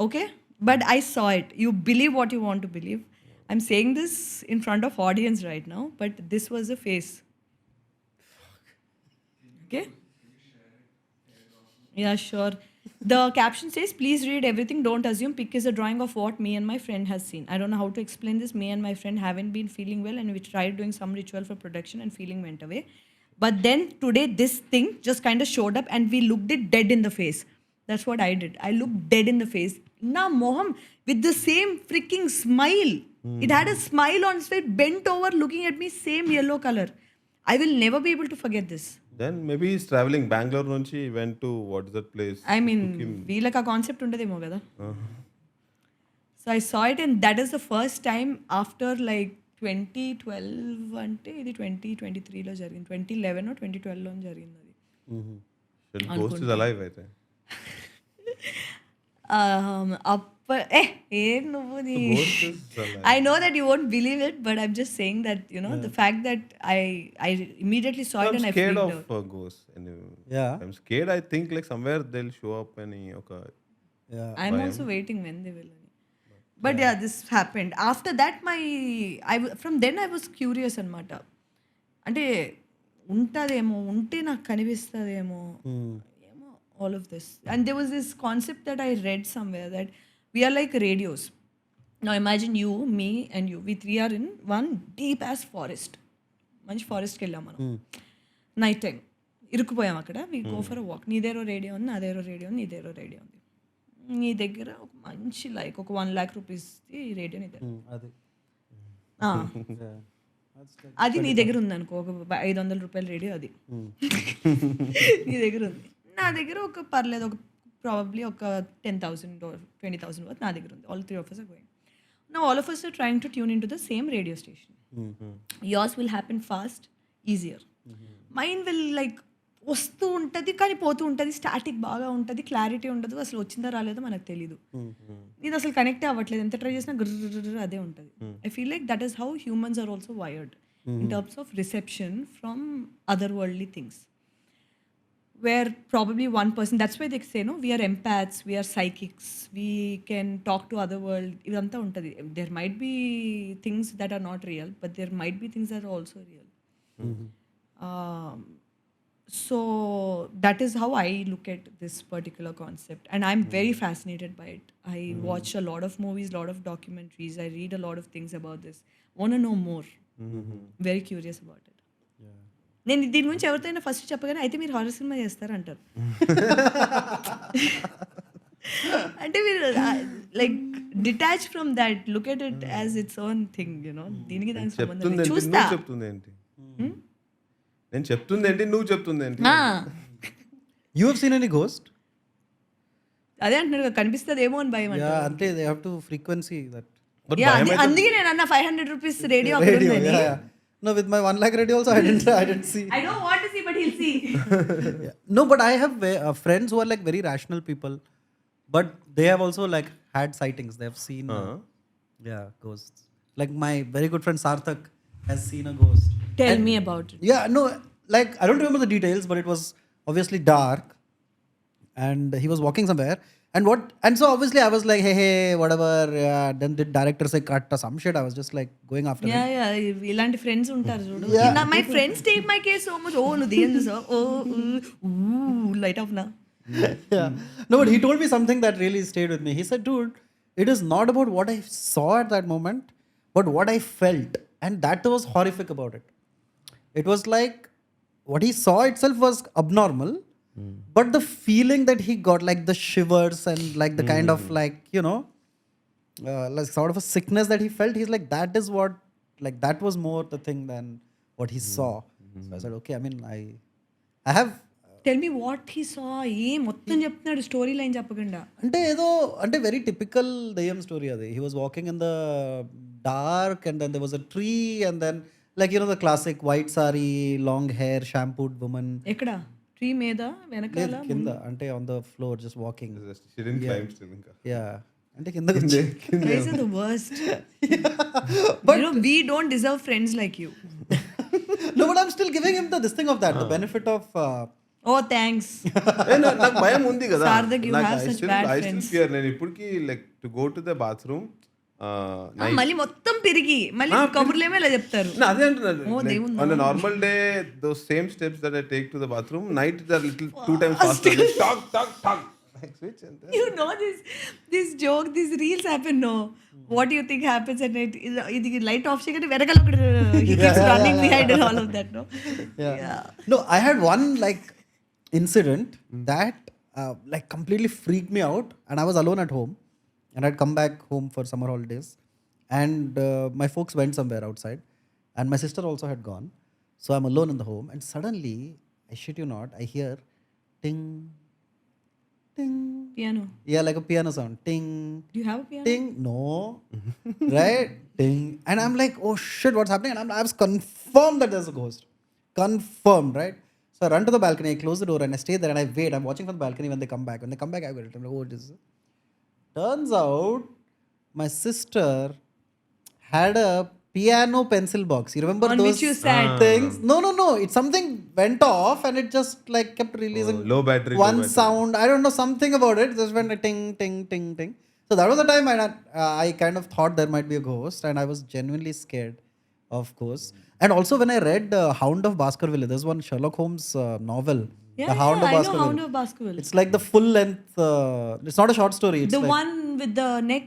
B: Okay? But I saw it. You believe what you want to believe. I'm saying this in front of audience right now, but this was the face. Okay? Yeah, sure. The caption says, please read everything. Don't assume. Pic is a drawing of what me and my friend has seen. I don't know how to explain this. Me and my friend haven't been feeling well and we tried doing some ritual for protection and feeling went away. But then today this thing just kind of showed up and we looked it dead in the face. That's what I did. I looked dead in the face. Na moham with the same freaking smile. It had a smile on its face, bent over looking at me, same yellow color. I will never be able to forget this.
A: Then maybe he's traveling Bangalore nunchi went to what is that place?
B: I mean,
A: Took him-
B: వీళ్ళకి ఆ concept ఉండదేమో కదా. So I saw it and that is the first time after like 2012 అంటే ఇది 2023లో జరిగింది. 2011 2012లో జరిగింది అది.
A: Ghost is alive అయితే.
B: ఏం నువ్వు నీ
A: Ghost is alive.
B: I know that you won't believe it, but I'm just saying that, the fact that I immediately saw it
A: I'm
B: and I
A: scared
B: freaked
A: of
B: out.
A: ghosts. Anyway.
C: Yeah.
A: I'm scared. I think like somewhere they'll show up అని ఒక
C: Yeah.
B: I'm also waiting when they will. But yeah, this happened. After that, from then I was curious అనమాట. అంటే ఉంటుందేమో, ఉంటే నాకు కనిపిస్తుందేమో, ఏమో, all of this. And there was this concept that I read somewhere that we are like radios. Now imagine you, me and you. We three are in one deep ass forest. మంచి ఫారెస్ట్కి వెళ్ళాం మనం. Night time ఇరుక్కుపోయాం అక్కడ. We go for a walk. నీదేరో radio ఉంది, నాదేరో radio ఉంది, నీదేరో radio ఉంది. నీ దగ్గర ఒక మంచి ఒక 1 lakh rupees రేడియో నీ దగ్గర.
C: అది
B: అది నీ దగ్గర ఉంది అనుకో, ఒక 500 రూపాయల రేడియో అది నీ దగ్గర ఉంది. నా దగ్గర ఒక పర్లేదు, ఒక ప్రాబబ్లీ ఒక 10,000 or 20,000 worth నా దగ్గర ఉంది. All three of us are going. Now all of us are trying to tune into the same radio station. Yours will happen fast, easier. Mine will like వస్తూ ఉంటుంది కానీ పోతూ ఉంటుంది, స్టాటిక్ బాగా ఉంటుంది, క్లారిటీ ఉండదు, అసలు వచ్చిందో రాలేదో మనకు తెలీదు. ఇది అసలు కనెక్ట్ అవ్వట్లేదు, ఎంత ట్రై చేసినా గుర్ర అదే ఉంటుంది. I feel like that is how humans are also wired in terms of reception from other worldly things. Where probably one person, that's why they say, no, we are empaths, we are psychics, we can talk to other world. Idantha untadi. There might be things that are not real, but there might be things that are also real. So that is how I look at this particular concept, and I'm very fascinated by it. I watch a lot of movies, lot of documentaries, I read a lot of things about this, want to know more. Very curious about it. నేను దీని గురించి ఎవరితోనైనా first చెప్పగానే అయితే మీరు horror cinema చేస్తారంటారు. అంటే మీరు like detach from that, look at it as its own thing, దీనికి దానికి సంబంధం లేదు. చూస్తా.
A: చెప్తుంది ఏంటి, నేను చెప్తుంది ఏంటి, నువ్వు చెప్తుంది ఏంటి.
C: You have seen any ghost?
B: అదే అంటున్నారు, కనిపిస్తుందేమో అని భయం అంటే.
C: అంటే they have to frequency that.
B: అందుకే నేను అన్న 500 rupees రేడియో అక్కడ ఉందని.
C: No, with my 1 lakh radio also I didn't see.
B: I don't want to see, but he'll see.
C: Yeah. No, but I have friends who are like very rational people, but they have also like had sightings. They have seen ghosts. Like my very good friend Sarthak has seen a ghost.
B: Tell me about it.
C: Yeah, no, like I don't remember the details, but it was obviously dark and he was walking somewhere. And so obviously I was like, hey, whatever. Then the director say cut or some shit. I was just like going after him.
B: Yeah. ఇలాంటి friends ఉంటారు చూడు. My friends take my case so much. Oh, no, దేని చూసా? Light off now.
C: Yeah. No, but he told me something that really stayed with me. He said, dude, it is not about what I saw at that moment, but what I felt. And that was horrific about it. It was like what he saw itself was abnormal. But the feeling that he got, like the shivers and like the kind of like, like sort of a sickness that he felt, he's like, that is what, like that was more the thing than what he saw. So I said, okay, I mean, I have...
B: Tell me what he saw. మొత్తం చెప్తున్నాడు, story line చెప్పకుండా.
C: అంటే very typical దయ్యం story అది. He was walking in the dark and then there was a tree and then like, the classic white saree, long hair, shampooed woman.
B: ఎక్కడ? Tree మీద, వెనకాల,
C: కింద, అంటే on the floor just walking.
A: She didn't climb still ఇంకా.
C: Yeah, అంటే కిందకి వచ్చి.
B: Guys are the worst. But we don't deserve friends like you.
C: No, but I'm still giving him this thing of that, the benefit of
B: Oh, thanks.
A: నాకు భయం ఉంది కదా.
B: Sarthak, you have such bad friends.
A: నేను ఇప్పటికి like to go to the bathroom
B: మళ్ళీ మొత్తం తిరిగి మళ్ళీ కబుర్లేమో ఇలా చెప్తారు.
A: అదే అంటున్నాను, on normal day those same steps that I take to the bathroom, night they are little 2 times faster. Talk.
B: You know this joke, these reels happen, no? What do you think happens at night? ఇది light of చేయగానే వెనకాల he keeps running behind and all of that, no?
C: Yeah. No, I had one like incident that like completely freaked me out, and I was alone at home. And I'd come back home for summer holidays. And my folks went somewhere outside. And my sister also had gone. So I'm alone in the home. And suddenly, I shit you not, I hear ting, ting,
B: piano.
C: Yeah, like a piano sound. Ting,
B: Do you have a piano?
C: ting. No. Right? Ting. And I'm like, oh shit, what's happening? And I was confirmed that there's a ghost. Confirmed, right? So I run to the balcony, I close the door, and I stay there and I wait. I'm watching from the balcony when they come back. When they come back, I go, I'm like, oh, this is. Turns out, my sister had a piano pencil box. You remember
B: On
C: those
B: which you sat.
C: things? No. It's something went off and it just like kept releasing
A: low battery,
C: one
A: low battery.
C: sound. I don't know, something about it. Just went a ting, ting, ting, ting. So that was the time I kind of thought there might be a ghost, and I was genuinely scared, of course. And also when I read Hound of Baskerville, there's one Sherlock Holmes novel.
B: Yeah,
C: The Hound of
B: I know
C: Baskerville.
B: Hound of Baskerville.
C: It's like the full length. It's not a short story. It's
B: The
C: like,
B: one with the neck,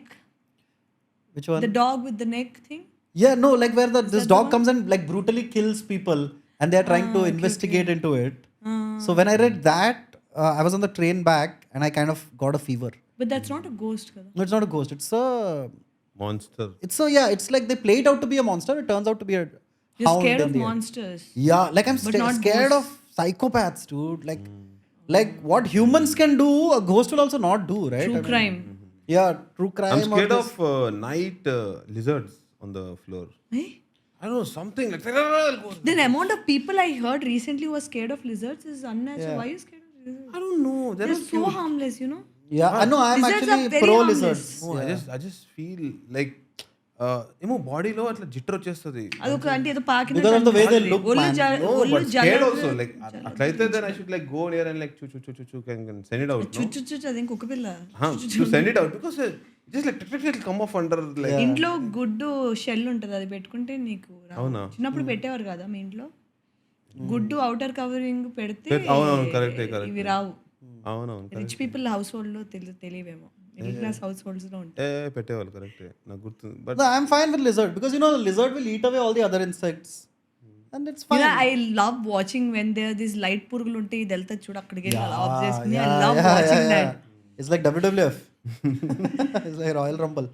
C: which one?
B: the dog with the neck thing.
C: Yeah, no, like where this
B: that the
C: dog
B: one?
C: comes and like brutally kills people, and they are trying to investigate into it. So when I read that, I was on the train back and I kind of got a fever.
B: But that's not a ghost, kada.
C: No, it's not a ghost.
A: Monster.
C: It's like they play it out to be a monster. It turns out to be a
B: You're
C: hound
B: scared
C: in
B: of
C: the end.
B: monsters.
C: Yeah, like I'm
B: But not
C: scared
B: ghosts.
C: of psychopaths, dude. Like what humans can do, a ghost will also not do, right?
B: True crime.
C: Yeah, true crime.
A: I'm scared
C: or
A: of night lizards on the floor.
B: Eh?
A: I don't know, something like
B: The amount of people I heard recently who are scared of lizards is unnatural.
C: Yeah.
B: Why are you scared of lizards?
A: I don't know.
B: They're so harmless, you know.
C: Yeah, I know. I'm
B: Lizards are
C: actually
B: very
C: pro
B: harmless.
C: lizards.
A: No, I just feel like ఏమో బాడీలో అట్లా jitter వచ్చేస్తుంది.
B: అదొక అంటే ఏదో
C: Because of the way they look, man.
A: No, but scared also. Like అట్లయితే then I should like go near and like chew can send it out. No?
B: చుచ్చు అది ఇంకొక పిల్ల.
A: To send it out because just like it'll come off under like.
B: ఇంట్లో గుడ్డు shell ఉంటుంది, అది పెట్టుకుంటే నీకు రావు.
A: అవునా?
B: చిన్నప్పుడు పెట్టేవారు కదా మీ ఇంట్లో, గుడ్డు అవుటర్ కవరింగ్ పెడితే
A: అవునవును, కరెక్టే.
B: ఇవి రావు.
A: అవునవును,
B: రిచ్ పీపుల్ హౌస్ హోల్డ్ లో తెలియవేమో, మిడిల్ క్లాస్ హౌస్ హోల్డ్స్ లో ఉంటాయి.
A: పెట్టేవాళ్ళు కరెక్టే, నాకు గుర్తుంది. But
C: No, I'm fine with lizard because you know the lizard will eat away all the other insects, and it's fine.
B: I love watching when there this light పురుగులు ఉంటాయి, ఇది వెళ్తా చూడు అక్కడికి అలా ఆఫ్ చేసుకుని. I
C: Yeah,
B: love
C: yeah,
B: watching
C: yeah,
B: that.
C: yeah. It's like WWF. It's like Royal Rumble.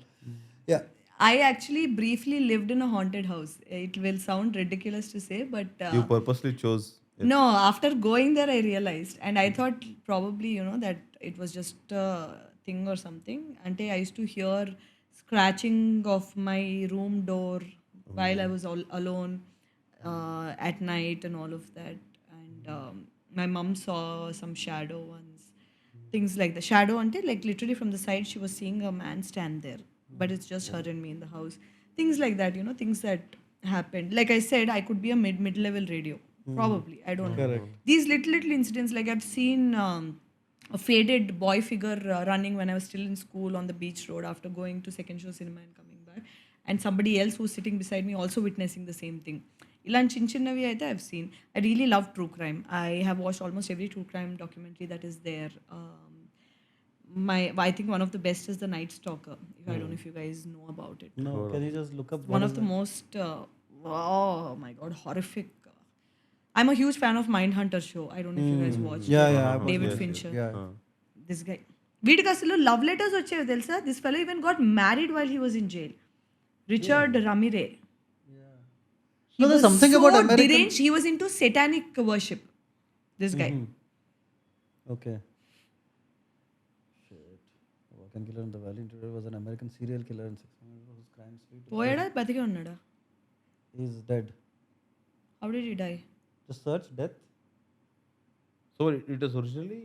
C: Yeah.
B: I actually briefly lived in a haunted house. It will sound ridiculous to say, but
A: you purposely chose.
B: no, after going there, I realized, and I thought probably, you know, that it was just a thing or something. And I used to hear scratching of my room door while I was all alone at night and all of that. And my mom saw some shadow once, things like the shadow until like literally from the side she was seeing a man stand there, but it's just her and me in the house. Things like that, you know, things that happened. Like I said, I could be a mid-level radio. Probably, I don't know. These little incidents, like I've seen a faded boy figure running when I was still in school on the beach road after going to second show cinema and coming back, and somebody else who was sitting beside me also witnessing the same thing. Ilan chinnavi aithe I've seen. I really love true crime. I have watched almost every true crime documentary that is there. I think one of the best is The Night Stalker. I don't know if you guys know about it.
C: No, can you just look up
B: One of the most oh my god, horrific. I'm a huge fan of Mindhunter show. I don't know if you guys watched
C: Yeah,
B: it.
C: yeah, I watched
B: David
C: it.
B: Fincher.
C: Yeah.
B: This guy. వీడికి అసలు love letters వచ్చేవి తెలుసా. This fellow even got married while he was in jail. Richard Ramirez.
C: No, there's something about American.
B: deranged. He was into satanic worship. This guy.
C: Okay. Shit. A walk-in killer in the valley intruder was an American serial killer in 600 whose crime spree.
B: పోయాడా బతికే ఉన్నాడా?
C: He's dead.
B: How did he die?
C: Just search death.
A: So it was originally.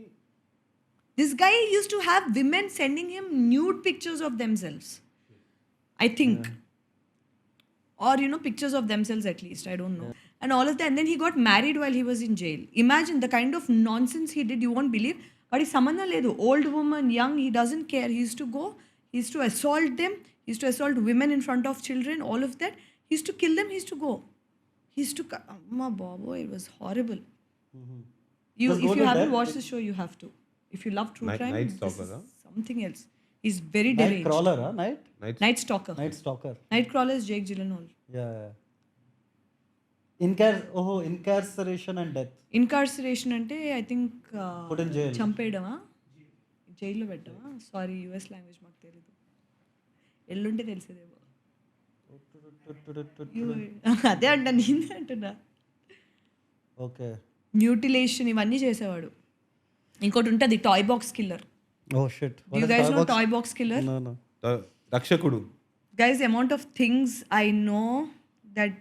B: This guy used to have women sending him nude pictures of themselves, I think. Or, you know, pictures of themselves at least. I don't know. And all of that. And then he got married while he was in jail. Imagine the kind of nonsense he did. You won't believe. But he's someone ledu. Old woman, young, he doesn't care. He used to go. He used to assault them. He used to assault women in front of children. All of that. He used to kill them. He used to go. He used to... Amma Bobo, it was horrible. If you haven't watched the show, you have to. If you love true crime,
A: Night
B: this
A: Stalker,
B: is
A: huh?
B: something else. He's very
C: Night
B: deranged.
C: crawler, huh? Night?
B: Night Stalker.
C: Night stalker.
B: Nightcrawler is Jake Gyllenhaal.
C: Yeah. Incarceration and death.
B: ఇన్కార్సరేషన్ అంటే I think
C: Put in jail.
B: చంపేయడమా, జైల్లో పెట్టడమా. Sorry, US language మాకు తెలీదు. ఎల్లుంటే తెలిసేదేమో. అదే అంట, నేనే అంటున్నా.
C: Okay.
B: Mutilation ఇవన్నీ చేసేవాడు. ఇంకోటి ఉంటుంది toy box killer.
C: Oh shit.
B: Do you guys know Toy Box Killer?
C: No, no.
A: రక్షకుడు.
B: Guys, the amount of things I know that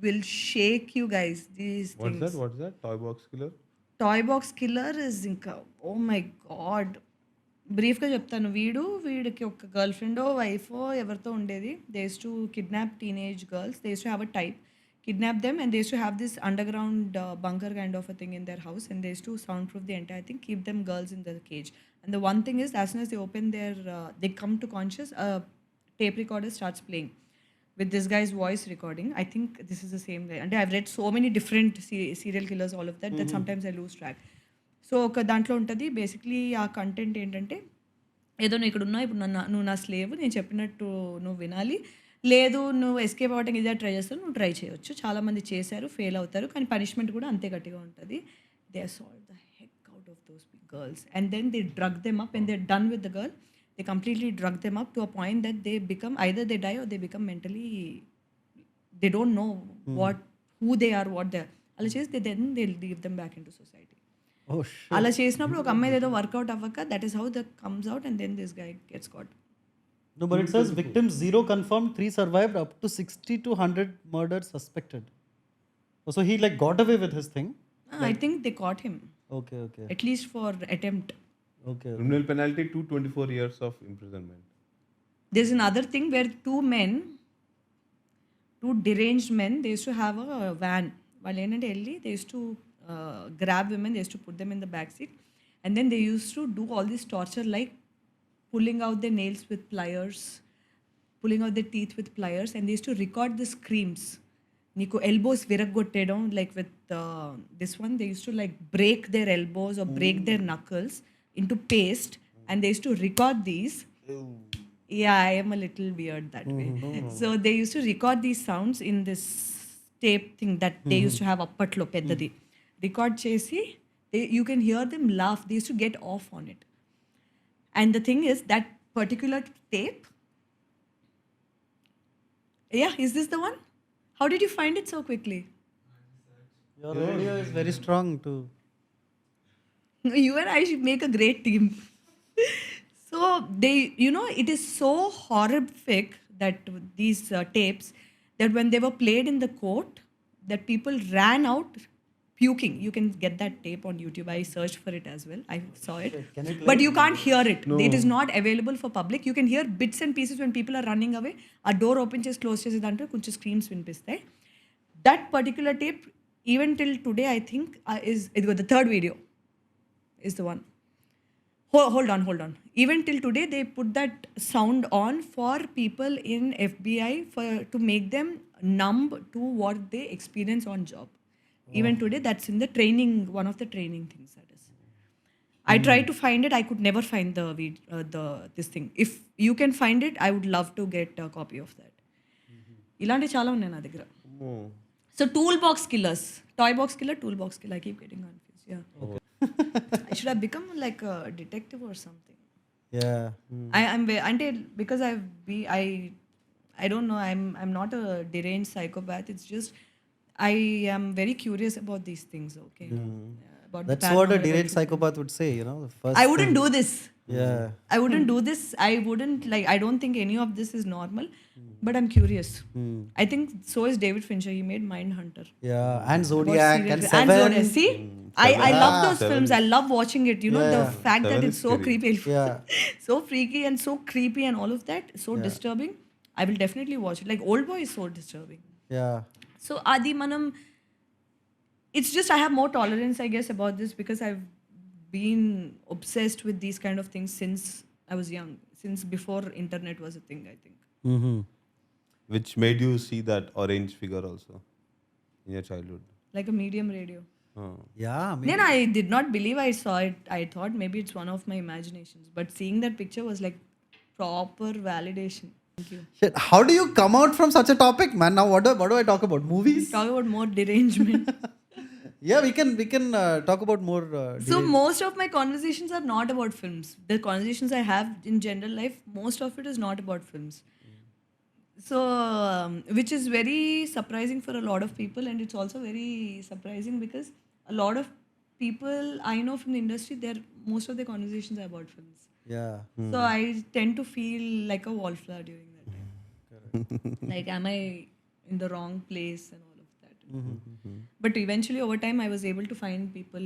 B: will shake you guys. These things.
A: What's that? Toy box killer?
B: Toy Box Killer is ఇంకా oh my God. బ్రీఫ్గా చెప్తాను. వీడికి ఒక girl ఫ్రెండో వైఫో ఎవరితో ఉండేది. They use to kidnap teenage girls. They use to have a type, kidnap them, and they used to have this underground bunker kind of a thing in their house, and they used to soundproof the entire thing, keep them girls in the cage. And the one thing is, as soon as they open their they come to conscious, a tape recorder starts playing with this guy's voice recording. I think this is the same way, and I've read so many different serial killers, all of that, that sometimes I lose track. So ఒక దాంట్లో ఉంటుంది basically ఆ content ఏంటంటే, ఏదో నువ్వు ఇక్కడ ఉన్నావు, ఇప్పుడు నువ్వు నా స్లేవ్, నేను చెప్పినట్టు నువ్వు వినాలి, లేదు నువ్వు ఎస్కేప్ అవ్వడానికి ఇదే ట్రై చేస్తావు, నువ్వు ట్రై చేయొచ్చు. చాలామంది చేశారు, ఫెయిల్ అవుతారు, కానీ పనిష్మెంట్ కూడా అంతే గట్టిగా ఉంటుంది. They solve the heck out of those girls and then they drug them up, and they done with the girl, they completely drug them up to a point that they become either they die or they become mentally, they don't know who they are, what they are. అలా చేసి they leave them back into society.
C: Oh shit.
B: అలా చేసినప్పుడు ఒక అమ్మాయి ఏదో work out అవ్వక, that is how the comes out, and then this guy gets caught.
C: No, but it says victims 0 confirmed, 3 survived, up to 60 to 100 murders suspected. Oh, so he like got away with his thing?
B: I think they caught him,
C: Okay, okay.
B: at least for attempt.
C: Okay.
A: Criminal penalty 24 years of imprisonment.
B: There's another thing where two deranged men, they used to have a van. వాళ్ళు ఏంటంటే వెళ్ళి they used to grab women, they used to put them in the back seat, and then they used to do all this torture, like pulling out their nails with pliers, pulling out their teeth with pliers, and they used to record the screams. Niku elbows viraggottedam, like with this one, they used to like break their elbows or break their knuckles into paste, and they used to record these. Yeah, I am a little weird that way. So they used to record these sounds in this tape thing that they used to have appatlo peddadi. Record chesi, you can hear them laugh. They used to get off on it. And the thing is, that particular tape, yeah, is this the one? How did you find it so quickly?
C: Your radio is very strong too.
B: You and I should make a great team. So they, it is so horrific that these tapes, that when they were played in the court, that people ran out puking. You can get that tape on YouTube. I searched for it as well. I saw it. But you can't hear it. No. It is not available for public. You can hear bits and pieces when people are running away. A door open chesi close chesi dante konచెం screams vinpistayi. That particular tape, even till today, I think is the third video is the one. Hold on. Even till today, they put that sound on for people in FBI to make them numb to what they experience on job. Even today, that's in the training, one of the training things that is. I tried to find it. I could never find this thing. If you can find it, I would love to get a copy of that. ఇలాంటి చాలా ఉన్నాయి నా దగ్గర. So toolbox killers, toy box killer, toolbox killer. I keep getting confused. Yeah. Okay. I should have become like a detective or something.
C: Yeah.
B: Because I don't know. I'm not a deranged psychopath. It's just I am very curious about these things. Okay. About
C: That's what a deranged psychopath would say, the first
B: I wouldn't do this.
C: Yeah.
B: I wouldn't do this. I wouldn't I don't think any of this is normal, but I'm curious. I think so is David Fincher. He made Mindhunter.
C: Yeah, and Zodiac and Seven.
B: And Zodiac. See, I love those films. I love watching it. The fact that
A: Seven
B: it's
A: is
B: so
A: scary.
B: creepy,
C: Yeah.
B: so freaky and so creepy and all of that, so disturbing. I will definitely watch it. Like Old Boy is so disturbing.
C: Yeah.
B: So Adi Manam, it's just I have more tolerance, I guess, about this because I've been obsessed with these kind of things since I was young, since before internet was a thing, I think.
C: Mm-hmm.
A: Which made you see that orange figure also in your childhood?
B: Like a medium radio.
C: Yeah.
B: Then I did not believe I saw it. I thought maybe it's one of my imaginations. But seeing that picture was like proper validation. Thank you.
C: Shit, how do you come out from such a topic, man? Now what do I talk about? Movies?
B: Talk about more derangement.
C: Yeah, we can talk about more.
B: So most of my conversations are not about films. The conversations I have in general life, most of it is not about films. So, which is very surprising for a lot of people, and it's also very surprising because a lot of people I know from the industry, most of their conversations are about films.
C: Yeah.
B: So I tend to feel like a wallflower during that time. Like, am I in the wrong place and all of that? But eventually, over time, I was able to find people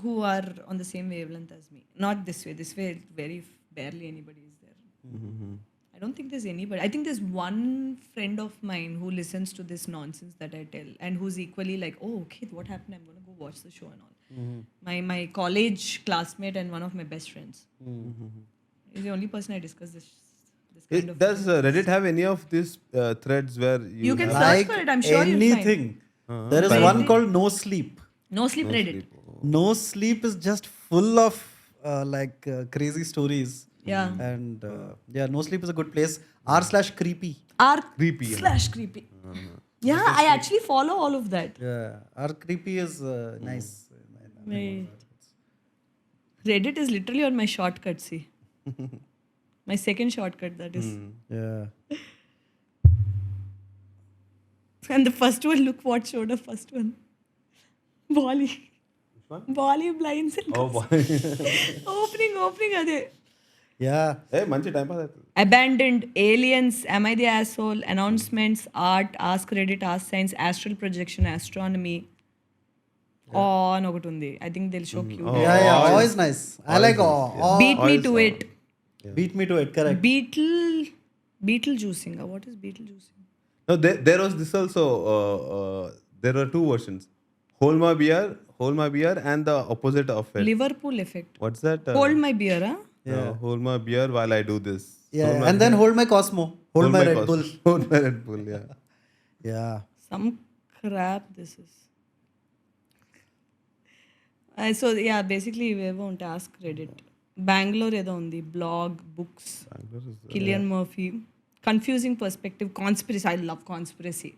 B: who are on the same wavelength as me. Not this way. This way, barely anybody is there. I don't think there's anybody. I think there's one friend of mine who listens to this nonsense that I tell and who's equally like, oh, okay, what happened? I'm going to go watch the show and all. My college classmate and one of my best friends. He's the only person I discuss this kind of.
A: Does Reddit have any of these threads where
B: You can
A: have-
B: search for it. I'm sure you'll find.
C: anything. There is one called No Sleep.
B: No Sleep Reddit.
C: No Sleep is just full of crazy stories.
B: Yeah.
C: And No Sleep is a good place. r/creepy.
A: Creepy,
B: r/creepy. Yeah, I actually follow all of that.
C: Yeah, r/creepy is nice.
B: Right. Reddit is literally on my shortcut, see. My second shortcut, that is.
C: Yeah.
B: And the first one, look what showed up first one. Bolly.
A: Which one?
B: Bolly blinds and
A: Oh boy.
B: opening ade.
C: Yeah.
A: Hey, manchi time pass aitadi.
B: Abandoned, aliens, am I the asshole, announcements, art, ask Reddit, ask science, astral projection, astronomy. Oh, అని ఒకటి ఉంది. I think they'll show cute.
C: Yeah, always nice. I like all.
B: Beat me to it.
C: Beat me to it, correct.
B: Beetle juicing. What is beetle juicing?
A: No, there was this also. There were two versions. Hold my beer, and the opposite of it.
B: Liverpool effect.
A: What's that?
B: Hold my beer, huh?
A: Hold my beer while I do this.
C: Yeah, and then hold my Cosmo. Hold my Red Bull.
A: Hold my Red Bull. Yeah.
C: Yeah.
B: Some crap this is. So yeah, basically we won't ask Reddit. Bangalore ఏదో ఉంది. Blog, books, Killian Murphy. Confusing perspective, conspiracy. I love conspiracy.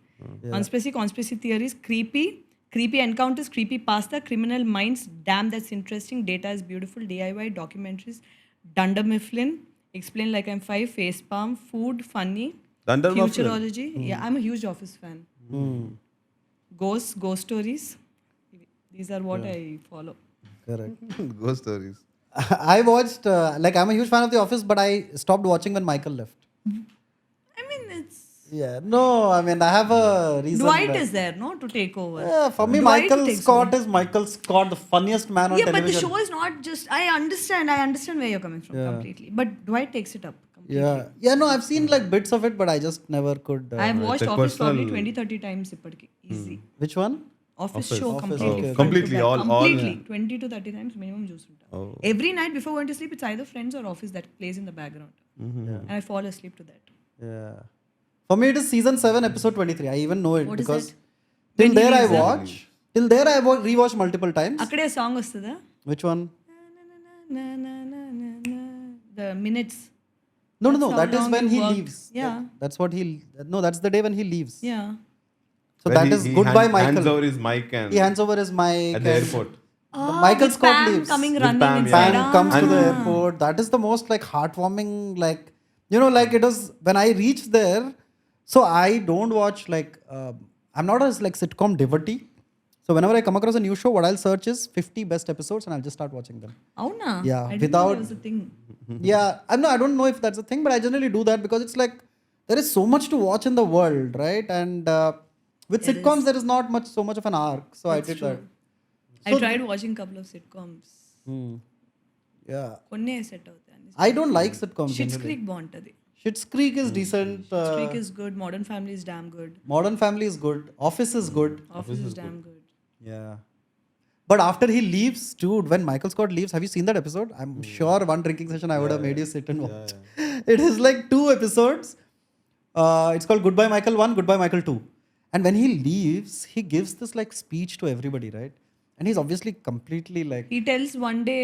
B: Conspiracy theories, creepy encounters, creepy pasta, criminal minds. Damn, that's interesting. Data is beautiful. DIY documentaries. Dunder Mifflin. Explain like I'm 5. Facepalm. Food, funny.
A: Dunder Mifflin.
B: Futurology. Yeah, I'm a huge Office fan. Ghost stories. These are what I follow.
C: Correct.
A: Ghost stories.
C: I watched, I'm a huge fan of The Office, but I stopped watching when Michael left.
B: I mean, it's
C: Yeah, no, I mean, I have a reason.
B: Dwight is there, no, to take over.
C: Yeah, for me,
B: Dwight
C: Michael
B: takes
C: Scott is Michael Scott, the funniest man on
B: Yeah, but the
C: television.
B: show is not just. I understand where you're coming from completely. But Dwight takes it up.
C: Yeah, no, I've seen like bits of it, but I just never could.
B: I've watched
A: it's a
B: Office probably
A: personal-
B: 20-30 times. Ippadiki. Easy.
C: Which one?
B: Office show
C: Office,
B: completely.
C: okay.
B: front
A: Completely,
B: to back.
A: all-
B: Completely. 20 to 30 times minimum చూస్తుంటా. Every night before going to sleep, it's either Friends or Office that plays in the background. And I fall asleep to that.
C: Yeah. For me, it is season 7, episode 23. I even know it
B: What is
C: because
B: that?
C: till
B: When he
C: there I
B: leaves the-
C: watch. Till there I rewatch multiple times.
B: అక్కడే song వస్తుందా?
C: Which one?
B: The minutes.
C: No,
B: That's how
C: that is
B: long
C: when
B: you
C: he
B: worked.
C: leaves.
B: Yeah.
C: That's what he. No, that's the day when he leaves.
B: Yeah.
C: So
A: Where
C: that
A: he-
C: is
A: he
C: goodbye,
A: hands
C: Michael.
A: over his mic and
C: He hands over his mic.
A: at the
C: and
A: airport.
C: Michael
B: with
C: Scott
B: Pam
C: leaves.
B: coming
A: With
B: running
A: Pam,
B: inside.
C: Pam comes to the
B: Ah.
C: airport. That is the most like heartwarming, like like it was when I reached there. So I don't watch like I'm not a like sitcom devotee. So whenever I come across a new show, what I'll search is 50 best episodes and I'll just start watching them.
B: అవునా?
C: Yeah,
B: I didn't know
C: without-
B: that was a thing.
C: Yeah, I don't know if that's a thing, but I generally do that because it's like there is so much to watch in the world, right? And with sitcoms, there is not so much of an arc. So I did that.
B: I tried watching couple of sitcoms.
C: Yeah,
B: కొన్నే set అవుతాయి.
C: I don't like sitcoms.
B: Schitt's
C: generally.
B: Creek బాగుంటది.
C: Schitt's Creek is decent.
B: Creek is good. Modern Family is damn good.
C: Modern Family is good. Office is good.
B: Office is damn good.
C: Yeah. But after he leaves, dude, when Michael Scott leaves, have you seen that episode? I'm sure one drinking session I would have made you sit and watch. It is like 2 episodes. It's called Goodbye Michael 1, Goodbye Michael 2. And when he leaves, he gives this like speech to everybody, right? And he's obviously completely like,
B: He tells one day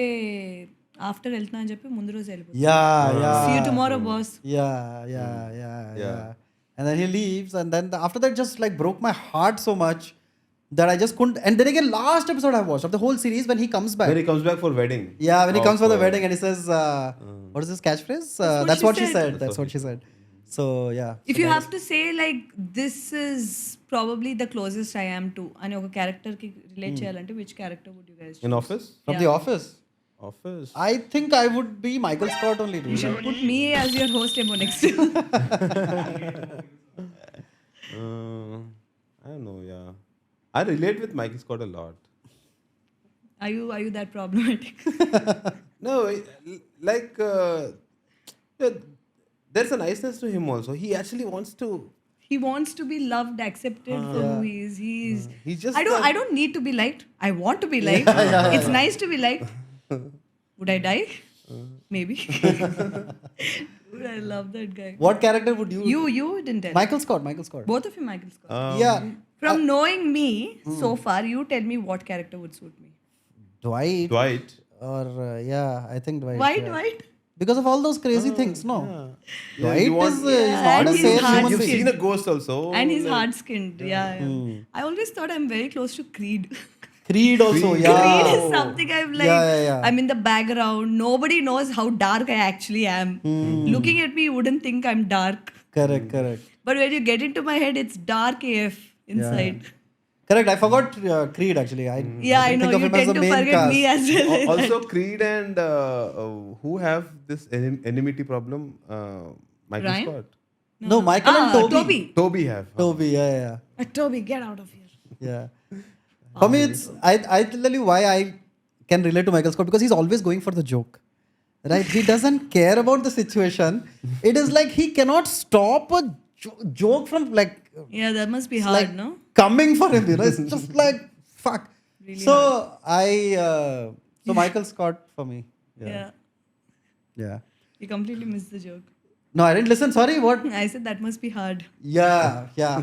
B: after వెళ్తున్నా అని చెప్పి ముందు రోజు వెళ్ళిపోతుంది.
C: yeah.
B: See you tomorrow, boss.
C: Yeah. And then he leaves, and then after that, just like broke my heart so much that I just couldn't. And then again, last episode I watched of the whole series when he comes back.
A: When he comes back for wedding.
C: Yeah, when he comes for the wedding and he says, what is his catchphrase? That's what she said. That's what she said. So yeah.
B: If you have to say like this is probably the closest I am to అని ఒక character కి relate చేయాలంటే which character would you guys
A: In
B: choose?
A: Office?
C: From The Office,
A: Office.
C: I think I would be Michael Scott only.
B: You should put me as your host emo next.
A: I don't know, yeah. I relate with Michael Scott a lot.
B: Are you that problematic?
A: No, like, yeah, there's a niceness to him also. He actually wants to.
B: He wants to be loved, accepted for who he is.
A: He's just.
B: I don't need to be liked. I want to be liked. It's nice to be liked. Would I die? Maybe. Dude, I love that guy.
C: What character would you?
B: You didn't tell.
C: Michael Scott.
B: Both of you, Michael Scott.
C: Yeah.
B: From knowing me so far, you tell me what character would suit me.
C: Dwight.
A: Dwight.
C: Or yeah, I think Dwight.
B: Why
C: yeah.
B: Dwight?
C: Because of all those crazy things, no?
A: Yeah,
C: Dwight
A: you want-
C: is
B: Yeah,
C: not
B: and
C: a
B: he's
C: sane
B: hard
C: human
A: You've
C: being.
A: seen a ghost also.
B: And he's hard-skinned. Yeah. I always thought I'm very close to Creed.
C: Creed also, yeah.
B: Creed is something I'm like,
C: Yeah.
B: I'm in the background. Nobody knows how dark I actually am. Looking at me, you wouldn't think I'm dark.
C: Correct.
B: But when you get into my head, it's dark AF inside.
C: Correct. I forgot Creed actually. I
B: Yeah, I
C: didn't
B: know.
C: think of
B: You
C: him as
B: tend
C: the
B: to
C: main
B: forget
C: cast.
B: me as well.
A: Also, Creed and who have this enmity problem? Michael
B: Ryan?
A: Scott.
C: No, Michael and Toby.
B: Toby.
A: Toby have.
C: Toby, yeah.
B: Toby, get out of here.
C: Yeah. For me, it's I tell you why I can relate to Michael Scott, because he's always going for the joke. Right? He doesn't care about the situation. It is like he cannot stop a joke from like
B: Yeah, that must be hard,
C: like
B: no?
C: coming for him. It's just like fuck.
B: Really
C: So so Michael Scott for me. Yeah.
B: You completely missed the joke.
C: No, I didn't listen. Sorry, what?
B: I said that must be hard.
C: Yeah.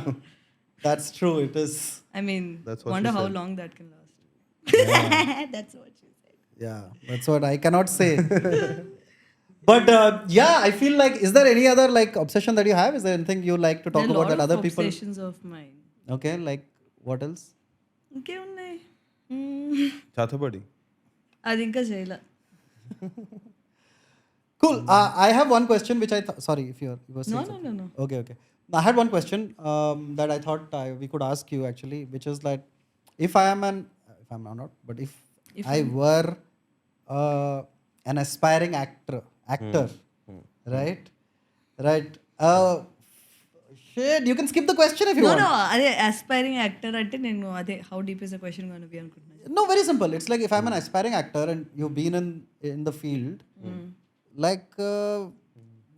C: That's true. It is.
B: I mean,
A: That's what
B: wonder
A: she
B: how
A: said.
B: long that can last. That's what she said.
C: Yeah, that's what I cannot say. But yeah, I feel like, is there any other like obsession that you have? Is there anything you like to talk
B: There are
C: about
B: lot
C: that
B: of
C: other people?
B: obsessions of mine.
C: Okay, like what else?
B: ఇంకే ఉన్నాయి
A: Chathapadi.
B: అది ఇంకా చేయలే.
C: Cool. I have one question which sorry if you were saying
B: No.
C: something. Okay. I had one question that I thought we could ask you actually, which is like, if I'm not, but if I were an aspiring actor, right? Shit, you can skip the question if you want.
B: No, అదే aspiring actor అంటే నేను అదే how deep is the question going to be అనుకుంటున్నాను.
C: No, very simple. It's like if I'm an aspiring actor and you've been in the field, like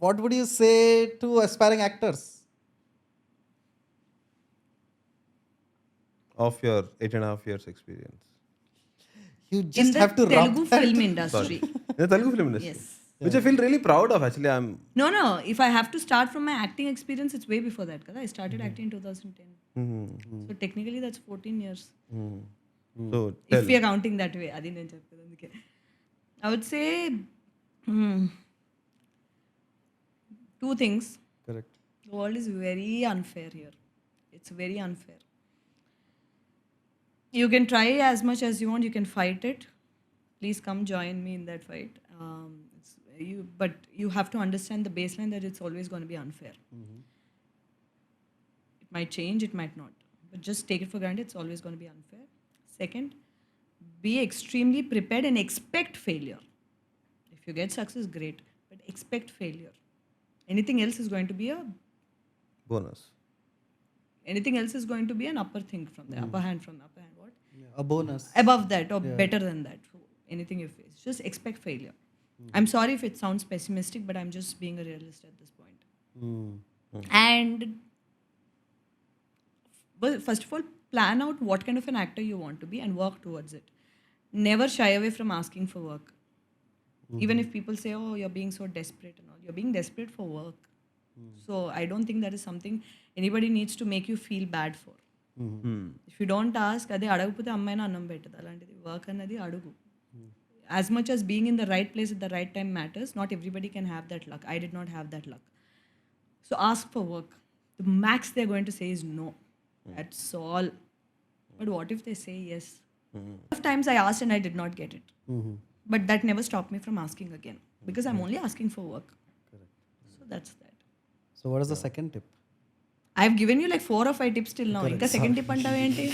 C: what would you say to aspiring actors?
A: Of your 8.5 years experience.
C: You
B: In
C: just
B: the
C: have to rub
B: Telugu film industry.
A: In the Telugu film industry.
B: Yes.
A: Which I feel really proud of actually.
B: No. If I have to start from my acting experience, it's way before that. Because I started acting in 2010. So technically that's 14 years.
A: So
B: If we are counting that way. అది నేను చెప్పేది అందుకే. I would say two things.
C: Correct.
B: The world is very unfair here. It's very unfair. You can try as much as you want. You can fight it. Please come join me in that fight. But you have to understand the baseline that it's always going to be unfair. It might change, it might not. But just take it for granted. It's always going to be unfair. Second, be extremely prepared and expect failure. If you get success, great. But expect failure. Anything else is going to be
A: bonus.
B: Anything else is going to be an upper thing from the upper hand from the upper hand. What?
C: A bonus.
B: Above that or better than that. Anything you face. Just expect failure. I'm sorry if it sounds pessimistic, but I'm just being a realist at this point. And well, first of all, plan out what kind of an actor you want to be and work towards it. Never shy away from asking for work. Even if people say, oh, you're being so desperate and all, you're being desperate for work. So I don't think that is something anybody needs to make you feel bad for. If you don't ask, అదే అడగకపోతే అమ్మాయినా అన్నం పెట్టదు అలాంటిది work అన్నది అడుగు. As much as being in the right place at the right time matters, not everybody can have that luck. I did not have that luck. So ask for work. The max they're going to say is no. That's all. But what if they say yes? Of times I asked and I did not get it. But that never stopped me from asking again. Because I'm only asking for work. So that's that.
C: So what is the second tip?
B: I've given you like 4 or 5 tips till now. ఇంకా second tip అంటావేంటి?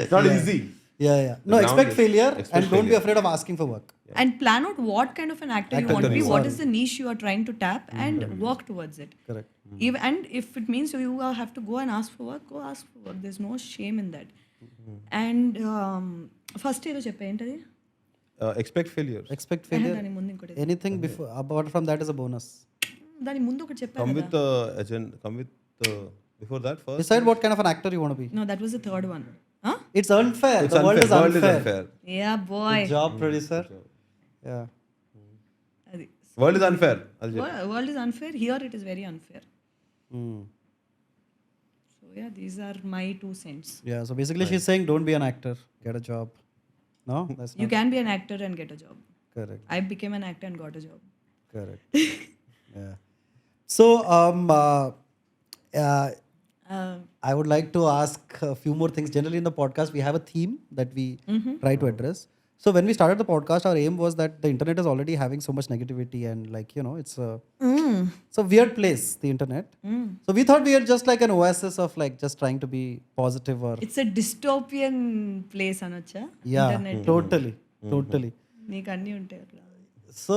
A: It's not easy.
C: Yeah. No,
A: The
C: expect
A: ground is-
C: failure
A: expect
C: and don't be
A: failure.
C: afraid of asking for work.
B: And plan out what kind of an actor you want to be,
C: you
B: what
C: are.
B: is the niche you are trying to tap, and work towards it.
C: Correct.
B: Even, and if it means you have to go and ask for work, go ask for work. There's no shame in that. And first ఏదో చెప్పా ఏంటది?
A: Expect failures.
C: Expect failure.
B: దాని ముందు ఇంకోటి
C: Anything before apart from that is a bonus.
B: దాని ముందు ఒకటి చెప్పా
A: Come
B: కదా.
A: with agenda. Come with before that first.
C: Decide what kind of an actor you want to be.
B: No, that was the third one. Huh?
C: It's unfair.
A: It's
C: The world is
A: World is
C: unfair.
A: unfair.
B: Yeah, boy.
C: Good job, producer. Yeah.
B: అది.
A: World is unfair. I'll just-
B: World is unfair. Here it is very unfair.
C: Mm.
B: So yeah, these are my 2 cents.
C: Yeah. So basically, she's saying don't be an actor, get a job. No, that's
B: You
C: not
B: can be an actor and get a job.
C: correct.
B: I became an actor and got a job.
C: Correct. Yeah. So
B: Uh,
C: I would like to ask a few more things. Generally, in the podcast, we have a theme that we try to address. So when we started the podcast, our aim was that the internet is already having so much negativity and it's a weird place, the internet. So we thought we are just like an oasis of like just trying to be positive or
B: it's a dystopian place అనొచ్చా?
C: yeah,
B: Internet.
C: totally.
B: నీకు అన్నీ ఉంటాయి అక్కడ.
C: So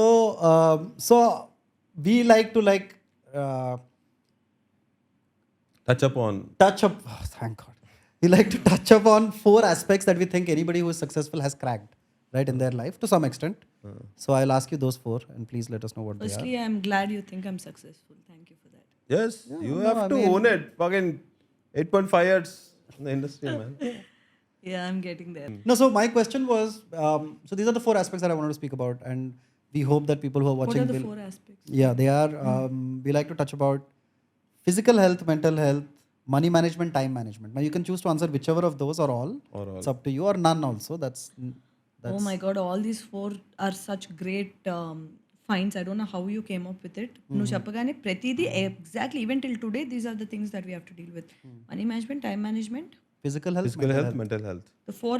C: we like to
A: touch upon.
C: touch up. Oh, thank God. We like to touch upon 4 aspects that we think anybody who is successful has cracked, right, in their life to some extent. So I'll ask you those 4 and please let us know what they are.
B: Firstly, I'm glad you think I'm successful. Thank you for that.
A: Yes, you have to own it. Fucking 8.5 years in the industry, man.
B: Yeah, I'm getting there.
C: No, so my question was, so these are the 4 aspects that I wanted to speak about, and we hope that people who are
B: What
C: watching
B: are the
C: will.
B: 4 aspects?
C: Yeah, they are. We like to touch about physical health, mental health, money management, time management. Now you can choose to answer whichever of those or all.
A: Or all.
C: It's up to you, or none also. That's
B: Oh my God, all these 4 are such great finds. I don't know how you came up with it. నువ్వు చెప్పగానే ప్రతిదీ exactly even till today these are the things that we have to deal with. Money management, time management,
C: physical health,
A: Physical health, mental health.
B: the 4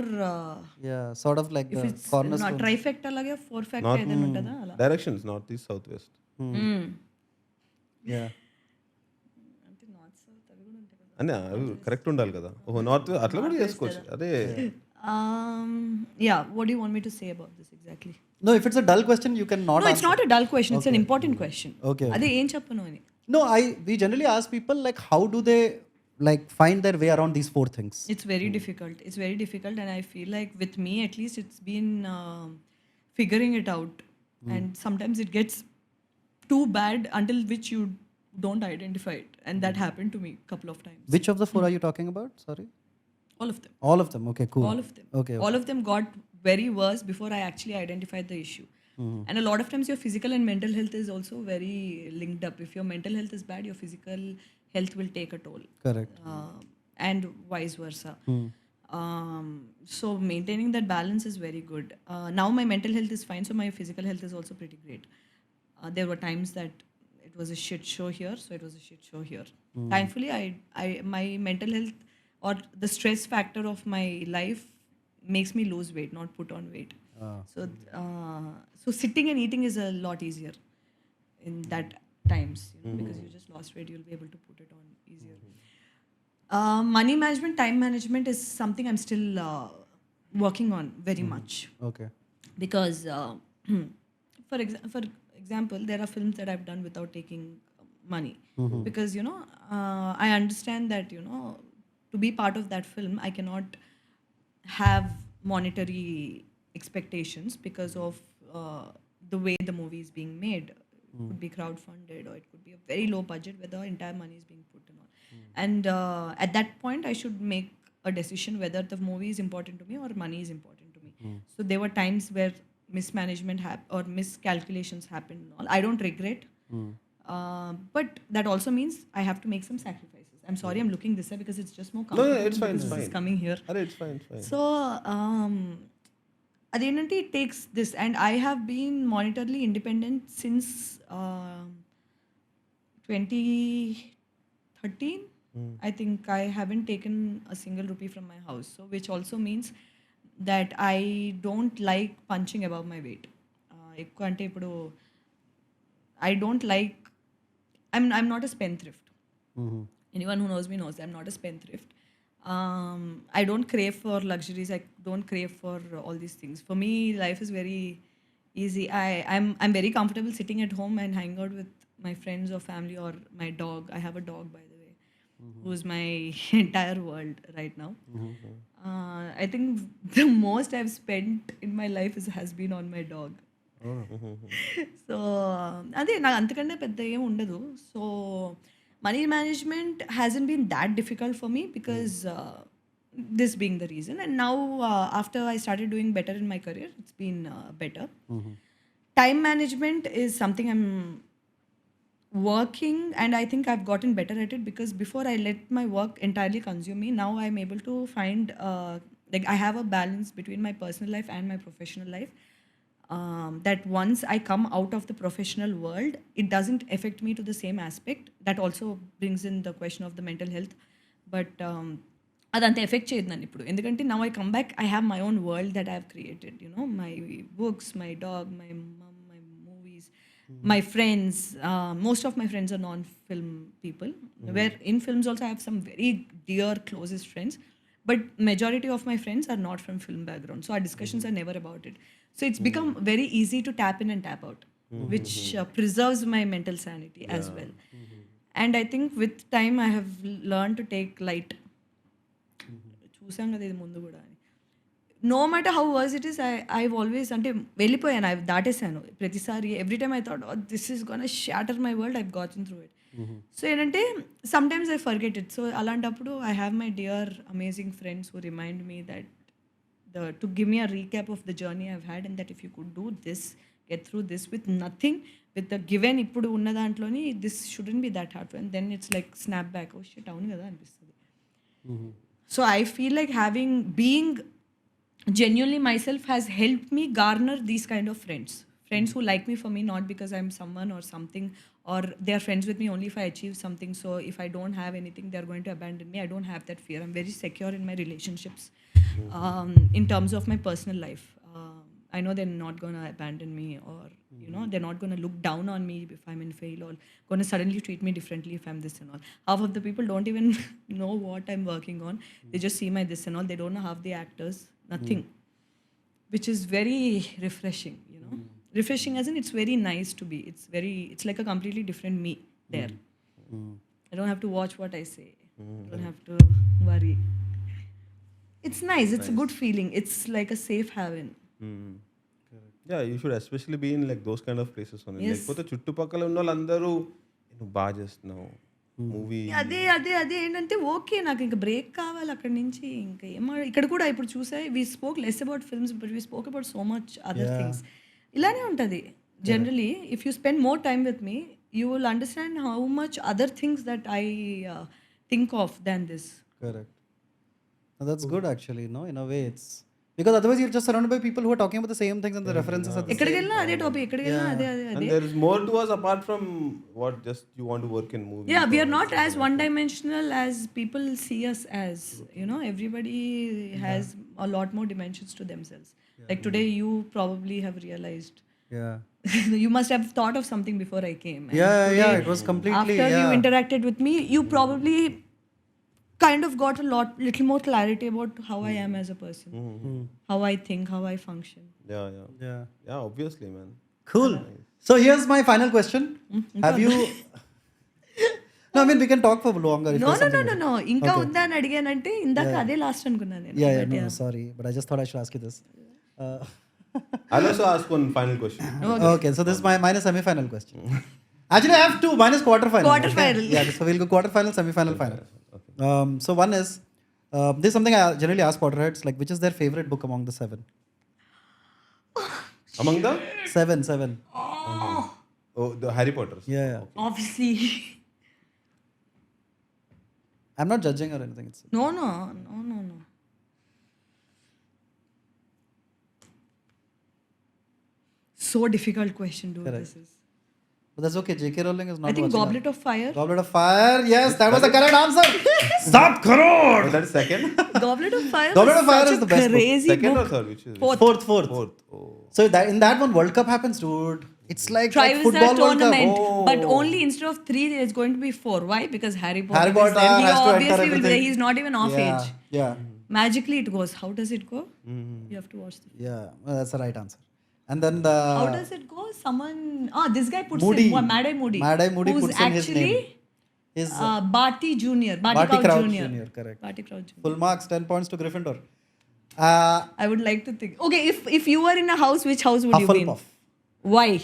C: Yeah, sort of like
B: if
C: the
B: it's
C: cornerstone.
B: trifecta లాగే 4 factor
A: Not
B: ఏదైనా ఉంటుందా అలా?
A: directions, northeast, southwest.
C: Yeah.
B: అంటే north south అవి కూడా ఉంటాయి కదా.
A: అని అవి కరెక్ట్ ఉండాలి కదా. ఓహో నార్త్ అట్లా కూడా చేసుకోవచ్చు. అదే
B: Yeah, what do you want me to say about this exactly?
C: No, if it's a dull question, you can not
B: No, it's
C: answer.
B: not a dull question. It's an important question.
C: Okay.
B: అదే ఏం చెప్పను అని.
C: No, we generally ask people like how do they like find their way around these 4 things.
B: It's very difficult. It's very difficult, and I feel like with me, at least, it's been figuring it out. And sometimes it gets too bad until which you don't identify it, and that happened to me a couple of times.
C: Which of the 4 are you talking about? Sorry.
B: All of them.
C: All of them. Okay, cool.
B: All of them.
C: Okay.
B: All of them got very worse before I actually identified the issue. And a lot of times your physical and mental health is also very linked up. If your mental health is bad, your physical health will take a toll.
C: Correct.
B: And vice versa. So maintaining that balance is very good. Now my mental health is fine, so my physical health is also pretty great. There were times that it was a shit show here, so it was a shit show here. Thankfully, my mental health or the stress factor of my life makes me lose weight, not put on weight. So sitting and eating is a lot easier in that times, because you just lost weight, you'll be able to put it on easier. Money management, time management is something I'm still working on very much,
C: Okay.
B: because for example, there are films that I've done without taking money, because I understand that to be part of that film, I cannot have monetary expectations because of the way the movie is being made. It could be crowdfunded, or it could be a very low budget where the entire money is being put in all. And at that point, I should make a decision whether the movie is important to me or money is important to me. So there were times where mismanagement or miscalculations happened and all. I don't regret. But that also means I have to make some sacrifices. I'm sorry, I'm looking this way because it's just more comfortable.
A: it's fine,
B: because
A: it's
B: this is
A: fine.
B: coming here.
A: It's fine.
B: So identity takes this, and I have been monetarily independent since 2013. I think I haven't taken a single rupee from my house, so which also means that I don't like punching above my weight. ఎక్కువ అంటే ఇప్పుడు I don't like I'm not a spendthrift.
C: Mm-hmm.
B: Anyone who knows me knows I'm not a spendthrift. I don't crave for luxuries. I don't crave for all these things. For me, life is very easy. I'm very comfortable sitting at home and hanging out with my friends or family or my dog. I have a dog, by the way, who's my entire world right now. I think the most I've spent in my life has been on my dog. So అదే నాకు అంతకంటే పెద్ద ఏం ఉండదు. So money management hasn't been that difficult for me because this being the reason and now after I started doing better in my career it's been better. Time management is something I'm working and I think I've gotten better at it because before I let my work entirely consume me, now I'm able to find like I have a balance between my personal life and my professional life. That once I come out of the professional world, it doesn't affect me to the same aspect. That also brings in the question of the mental health. But అదంతా effect చేయదు నన్ను ఇప్పుడు, ఎందుకంటే now I come back I have my own world that I have created, my books, my dog, my mum, my movies, my friends. Most of my friends are non-film people, where in films also I have some very dear closest friends, but majority of my friends are not from film background, so our discussions are never about it. So it's become very easy to tap in and tap out, which preserves my mental sanity as well. And I think with time I have learned to take light. చూసాం కదా ఇది ముందు కూడా. No matter how worse it is, I've always అంటే వెళ్ళిపోయాను, I దాటేసాను ప్రతిసారి. Every time I thought this is gonna shatter my world, I've gotten through it. So ఏంటంటే sometimes I forget it. So అలాంటప్పుడు I have my dear amazing friends who remind me that to give me a recap of the journey I've had and that if you could do this, get through this with nothing, with the given ఇప్పుడు ఉన్న దాంట్లోని, this shouldn't be that hard. And then it's like snap back, oh shit అవును కదా అనిపిస్తుంది. So I feel like being genuinely myself has helped me garner these kind of friends who like me for me, not because I'm someone or something, or they are friends with me only if I achieve something. So if I don't have anything, they're going to abandon me. I don't have that fear. I'm very secure in my relationships. In terms of my personal life, I know they're not going to abandon me, or they're not going to look down on me if I'm in fail, or going to suddenly treat me differently if I'm this and all. Half of the people don't even know what I'm working on. They just see my this and all. They don't know half the actors, nothing, which is very refreshing. Refreshing as in it's very nice to be. It's like a completely different me there. I don't have to watch what I say. I don't have to worry. It's nice. It's a good feeling. It's like a safe haven.
A: Yeah, you should especially be in like those kind of places only.
B: Yes.
A: లేకపోతే చుట్టుపక్కల ఉన్న వాళ్ళందరూ నువ్వు బాగా చేస్తున్నావు movie.
B: అదే ఏంటంటే okay, నాకు ఇంకా బ్రేక్ కావాలి అక్కడి నుంచి. ఇంకా ఇక్కడ కూడా ఇప్పుడు చూసా, we spoke less about films but we spoke about so much other things. ఇలానే ఉంటుంది generally. If you spend more time with me, you will understand how much other things that I think of than this.
C: Correct. Now that's good actually, in a way it's because otherwise you're just surrounded by people who are talking about the same things and the references are the
B: ఎక్కడికి వెళ్ళినా అదే topic, ఎక్కడికి వెళ్ళినా అదే.
A: And there is more to us apart from what just you want to work in movies.
B: Yeah, we are not as one-dimensional as people see us as. Everybody has a lot more dimensions to themselves. Like today, you probably have realized.
C: Yeah.
B: You must have thought of something before I came. And
C: Yeah, it was completely,
B: after you interacted with me, you probably kind of got little more clarity about how I am as a person, how I think, how I function.
A: Yeah, obviously, man.
C: Cool. So here's my final question. Have you No, I mean we can talk for longer if there's something.
B: No. ఇంకా ఉందా అని అడిగానంటే ఇందాక అదే last అనుకున్నాను నేను.
C: Yeah, no, sorry, but I just thought I should ask you this.
A: I'll also ask one final question.
C: Okay, so this is mine is semi-final question. Actually, I have two. Mine is quarter-final.
B: Quarter-final.
C: Yeah, so we'll go quarter-final, semi-final, final. So one is, this is something I generally ask Potterheads, like which is their favorite book among the 7?
A: Among the?
C: 7.
A: Oh, the Harry Potters.
C: Yeah.
A: Okay.
B: Obviously.
C: I'm not judging or anything. It's
B: No. So difficult question, dude.
C: Correct.
B: This is.
C: But that's okay. J.K. Rowling is not
B: I think
C: watching
B: Goblet of Fire.
C: Goblet of Fire. Yes, that was the correct answer. 7 crore.
A: Oh, that is second?
B: Goblet of Fire.
C: Goblet of
B: was
C: Fire
B: such
C: is
B: a
C: the best book.
B: crazy
A: Second
B: book.
A: or third? Which is?
B: Fourth.
C: Fourth.
A: Fourth. Oh.
C: So in that one, World Cup happens, dude. It's like
B: Triwizard
C: football World Cup.
B: tournament,
A: Oh.
B: but only instead of 3, there's going to be 4. Why? Because Harry Potter,
C: Harry Potter
B: is there. He
C: has to enter
B: obviously will be there.
C: everything.
B: He's not even off
C: Yeah,
B: age.
C: yeah,
B: Magically it goes. How does it go? You have to watch the
C: yeah. Well, that's the right answer. And then the
B: How does it go? Someone, this guy puts
C: Moody.
B: in Mad Eye Moody.
C: Mad Eye Moody
B: who's
C: puts in his
B: actually
C: name. His
B: Barty Jr.
C: Barty
B: Crouch
C: Crouch
B: Jr.
C: Jr., correct.
B: Barty Crouch Jr.
C: full marks, 10 points to Gryffindor.
B: I would like to think. Okay, if you were in a house, which house would you be in?
C: Hufflepuff.
B: Why?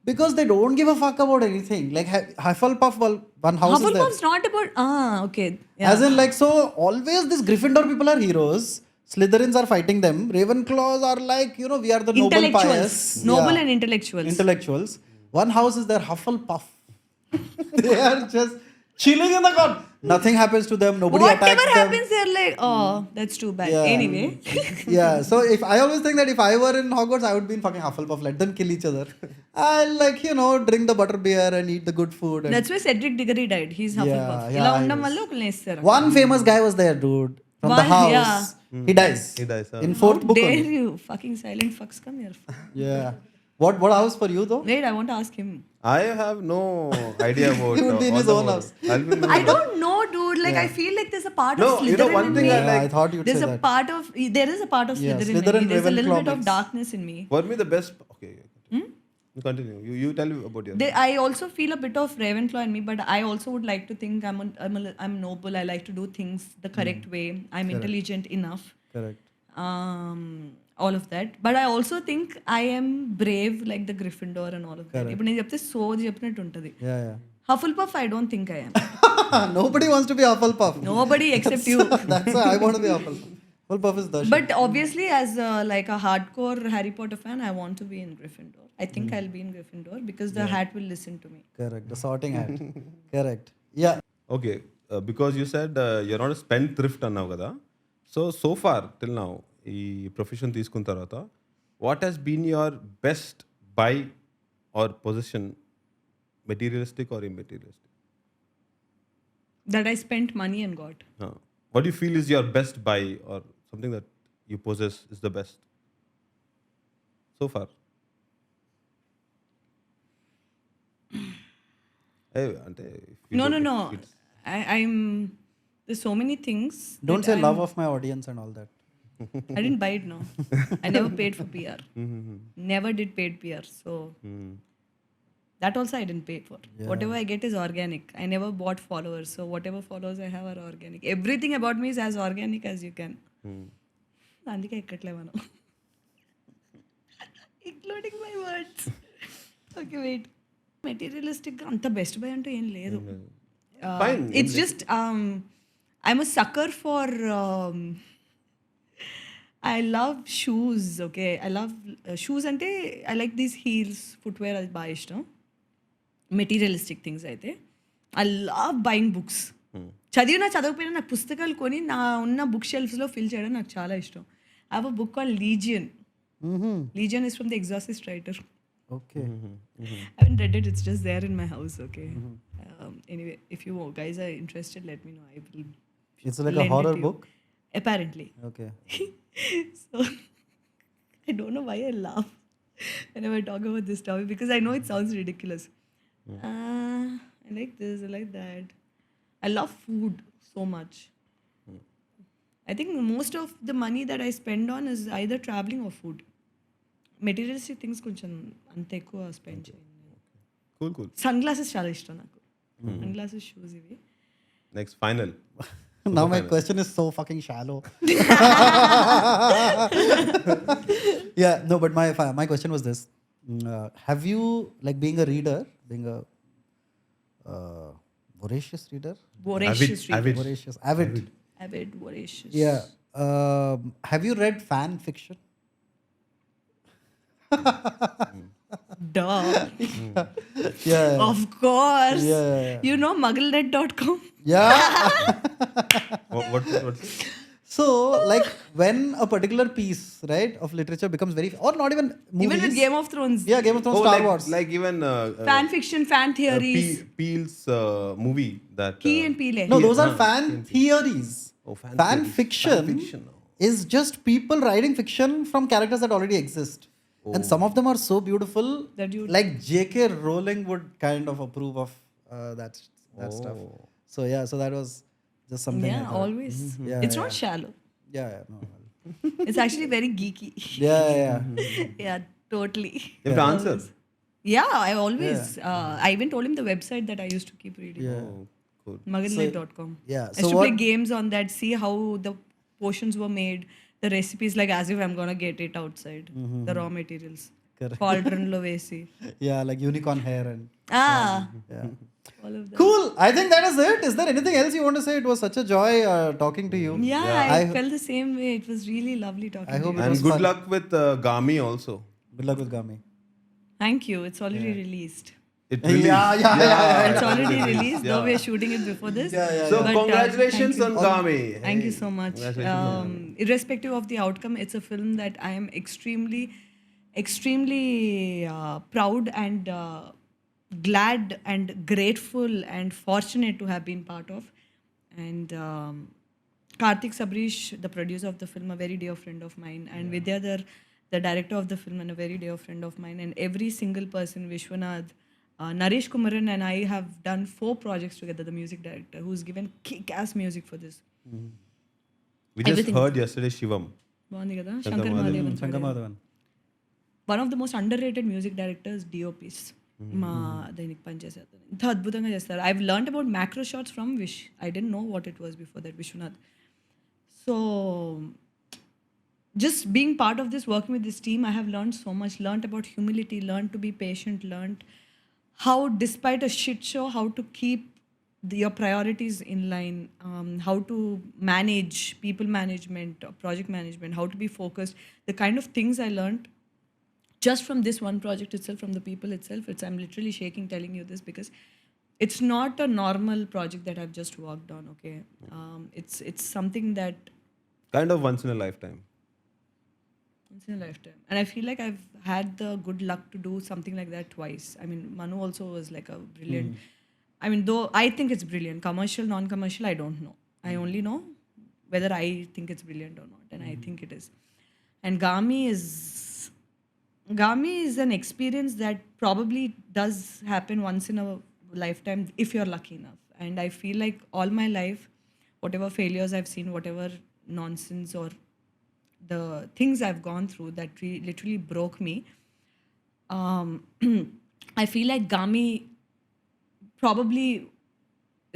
C: Because they don't give a fuck about anything. Like Hufflepuff, well, one house is there.
B: Hufflepuff's not about. Okay. Yeah.
C: As in, like, so always these Gryffindor people are heroes. Slytherins are fighting them. Ravenclaws are like, we are the noble
B: Intellectuals.
C: pious.
B: Noble
C: Yeah.
B: and intellectuals.
C: Intellectuals. One house is there, Hufflepuff. They are just chilling in the corner. Nothing happens to them. Nobody
B: Whatever
C: attacks them.
B: happens, they're like, oh, that's too bad.
C: Yeah.
B: Anyway.
C: Yeah, so if I always think that if I were in Hogwarts, I would be in fucking Hufflepuff. Let them kill each other. I'll like, drink the butter beer and eat the good food. And
B: That's why Cedric Diggory died. He's Hufflepuff.
C: yeah,
B: ఇలా
C: he
B: ఉండడం
C: was.
B: వల్ల ఒకళ్ళు వేస్తారు.
C: one famous guy was there, dude. From the
B: One,
C: house.
B: yeah.
C: He dies.
A: He dies.
C: In
B: How
C: 4th book
B: dare
C: only.
B: you? Fucking silent fucks, come here.
C: Yeah. What house for you though?
B: Wait, I want to ask him.
A: I have no idea about.
C: He would be in
A: all
C: his
A: the
C: own
A: world.
C: house.
A: I'll be in my
B: I
A: own
B: don't know, dude. Like, I feel like there's a part
A: No,
B: of
A: you know,
B: Slytherin
A: one
B: in
A: thing
B: me.
A: I like-
C: I thought you'd
B: There's
C: say
B: a
C: that.
B: part of, there is a part of
C: Yeah,
B: Slytherin,
C: Slytherin,
B: in me. There's a little
C: Ravenclaw
B: bit of
C: mix.
B: darkness in me.
A: For me, the best. Okay. You continue. You tell me about your.
B: I also feel a bit of Ravenclaw in me, but I also would like to think I'm noble. I like to do things the correct way. I'm intelligent enough.
C: Correct.
B: All of that. But I also think I am brave like the Gryffindor and all of that. ఇప్పుడు నేను చెప్తే సోది చెప్పినట్టు ఉంటుంది.
C: Yeah, yeah.
B: Hufflepuff, I don't think I am.
C: Nobody wants to be Hufflepuff.
B: Nobody except you.
C: That's why I want to be Hufflepuff. Hufflepuff is the shit.
B: But obviously, as like a hardcore Harry Potter fan, I want to be in Gryffindor. I think I'll be in Gryffindor because the hat will listen to me.
C: Correct. The sorting hat. Correct. Yeah.
A: Okay, because you said you're not a spendthrift అన్నావు కదా. So far till now ఈ profession తీసుకున్న తర్వాత what has been your best buy or position, materialistic or immaterialistic?
B: That I spent money and got.
A: What do you feel is your best buy or something that you possess is the best so far? Hey, ante, if you
B: No.
A: it's-
B: I'm. There's so many things.
C: Don't
B: that
C: say
B: I'm-
C: love of my audience and all that.
B: I didn't buy it, no. I never paid for PR. Never did paid PR. So that also I didn't pay for. Whatever I get is organic. I never bought followers. So whatever followers I have are organic. Everything about me is as organic as you can. అందుకే ఎక్కట్లే మనం. Including my words. Okay, wait. మెటీరియలిస్టిక్గా అంత best by అంటూ ఏం లేదు.
A: Fine.
B: It's just I'm a sucker for I love shoes. Okay, I love shoes అంటే I like these heels, footwear అది బాగా ఇష్టం. మెటీరియలిస్టిక్ థింగ్స్ అయితే ఐ లవ్ బయింగ్ బుక్స్. చదివినా చదవకపోయినా నాకు పుస్తకాలు కొని నా ఉన్న బుక్ షెల్ఫ్స్లో ఫిల్ చేయడం నాకు చాలా ఇష్టం. I have a book called legion. Legion is from the Exorcist writer.
C: Okay.
B: I haven't read it. It's just there in my house. Okay. Anyway, if you guys are interested, let me know. I will.
C: It's like a
B: lend it
C: horror
B: to you.
C: book?
B: Apparently.
C: Okay.
B: So I don't know why I laugh whenever I talk about this topic because I know it sounds ridiculous. I like this. I like that. I love food so much. I think most of the money that I spend on is either traveling or food. Materialistic things కొంచెం అంత ఎక్కువ spend చేయను.
A: Cool.
B: Sun glasses చాలా ఇష్టం నాకు. Sun glasses shoes ఇవి.
A: Next, final.
C: Now my question is so fucking shallow. Yeah, no, but my question was this: have you, like, being a reader, being a voracious reader,
B: Voracious reader.
C: voracious, avid.
B: Avid, voracious.
C: Yeah. Have you read fan fiction?
B: Duh.
C: Yeah.
B: Of course.
C: Yeah.
B: You know mugglenet.com?
C: Yeah.
A: What's it?
C: So, like, when a particular piece, right, of literature becomes very, or not even movies.
B: Even with Game of Thrones.
C: Yeah, Game of Thrones, Star Wars.
A: Like even
B: Fan fiction, fan theories.
A: Peele's movie that.
B: Key and Peele.
C: No, those are fan theories.
A: Oh, fan
C: fan
A: theories.
C: fiction
A: Fan fiction.
C: is just people writing fiction from characters that already exist. And some of them are so beautiful
B: That you-
C: like J.K. Rowling would kind of approve of that stuff. So yeah, so that was just something. I
B: Yeah,
C: thought.
B: always.
C: Yeah,
B: It's not
C: yeah.
B: shallow.
C: Yeah, no.
B: It's actually very geeky.
C: Yeah.
B: Yeah, totally.
A: You have to answer.
B: Yeah, I always. I even told him the website that I used to keep reading.
A: Oh, cool.
B: Maganlight.com.
C: Yeah,
B: I used
C: so
B: to play
C: what-
B: games on that, see how the potions were made, the recipes, like as if I'm gonna get it outside. The raw materials.
C: Correct.
B: Cauldron lo vesi.
C: Yeah, like unicorn hair and
B: Ah,
C: yeah.
B: all of that.
C: Cool. I think that is it. Is there anything else you want to say? It was such a joy talking to you.
B: Yeah, I felt the same way. It was really lovely talking
C: I
B: to
C: hope
B: you.
C: it was
A: And good
C: fun.
A: luck with Gaami also.
C: Good luck with Gaami.
B: Thank you. It's already released.
A: It released.
C: Yeah.
B: It's already released, though we're shooting it before this.
A: So
B: But,
A: congratulations
B: thank
A: on Gaami.
B: Thank you so much.
A: Congratulations.
B: Irrespective of the outcome, it's a film that I am extremely proud and glad and grateful and fortunate to have been part of. And Karthik Sabrish, the producer of the film, a very dear friend of mine, and Vidyadhar, the director of the film, and a very dear friend of mine, and every single person, Vishwanath, Naresh Kumaran and I have done 4 projects together, the music director, who's given kick-ass music for this.
A: We just
B: Everything.
A: heard yesterday Shivam.
B: బాగుంది కదా Shankar Mahadevan
C: Sangamadhavan.
B: One of the most underrated music directors DOPs మా దీనికి పనిచేసేది ఎంత అద్భుతంగా చేస్తారు I learn about macro shots from which I didn't know what it was before that Vishwanath so just being part of this, working with this team, I have learned so much. Learned about humility, learned to be patient, learned how, despite a shit show, how to keep your priorities in line, how to manage people management, project management, how to be focused. The kind of things I learned just from this one project itself, from the people itself. I'm literally shaking telling you this because it's not a normal project that I've just worked on. Okay, it's something that
A: Kind of once in a lifetime.
B: once in a lifetime. And I feel like I've had the good luck to do something like that twice. I mean, Manu also was like a brilliant. I mean, though I think it's brilliant. Commercial, non-commercial, I don't know. I only know whether I think it's brilliant or not. And I think it is. And Gaami is an experience that probably does happen once in a lifetime if you're lucky enough. And I feel like all my life, whatever failures I've seen, whatever nonsense or the things I've gone through that literally broke me, I feel like Gaami probably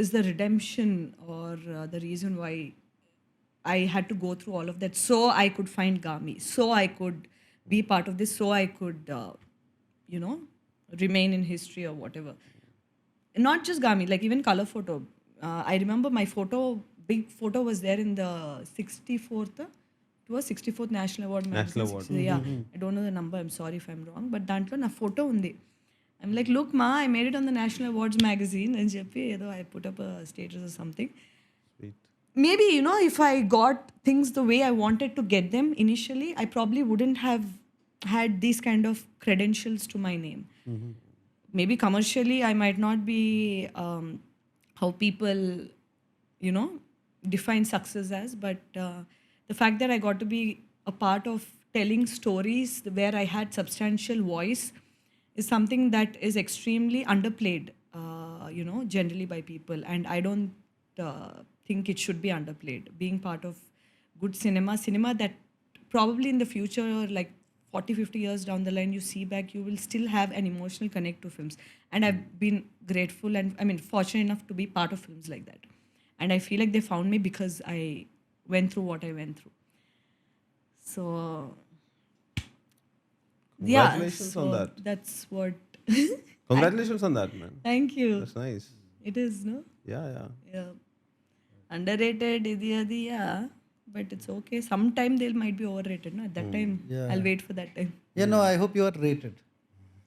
B: is the redemption or the reason why I had to go through all of that so I could find Gaami, so I could be part of this, so I could, remain in history or whatever. Not just Gaami, like even color photo. I remember my big photo was there in the 64th. It was 64th National Award magazine.
A: National Award.
B: Yeah, I don't know the number. I'm sorry if I'm wrong. But dantlo na photo undi. I'm like, look, ma, I made it on the National Awards magazine. And చెప్పి ఏదో I put up a status or something.
A: Sweet.
B: Maybe, if I got things the way I wanted to get them initially, I probably wouldn't have had these kind of credentials to my name. Maybe commercially, I might not be how people, define success as, but the fact that I got to be a part of telling stories where I had substantial voice is something that is extremely underplayed, generally by people. And I don't think it should be underplayed. Being part of good cinema that probably in the future, like 40, 50 years down the line, you see back, you will still have an emotional connect to films. And I've been grateful and fortunate enough to be part of films like that. And I feel like they found me because I went through what I went through. So,
A: Congratulations on that.
B: That's what.
A: Congratulations on that, man.
B: Thank you.
A: That's nice.
B: It is, no?
A: Yeah.
B: Yeah. Underrated, idi, yeah. But it's okay. Sometime they might be overrated, no? At that time, I'll wait for that time.
C: Yeah, no, I hope you are rated.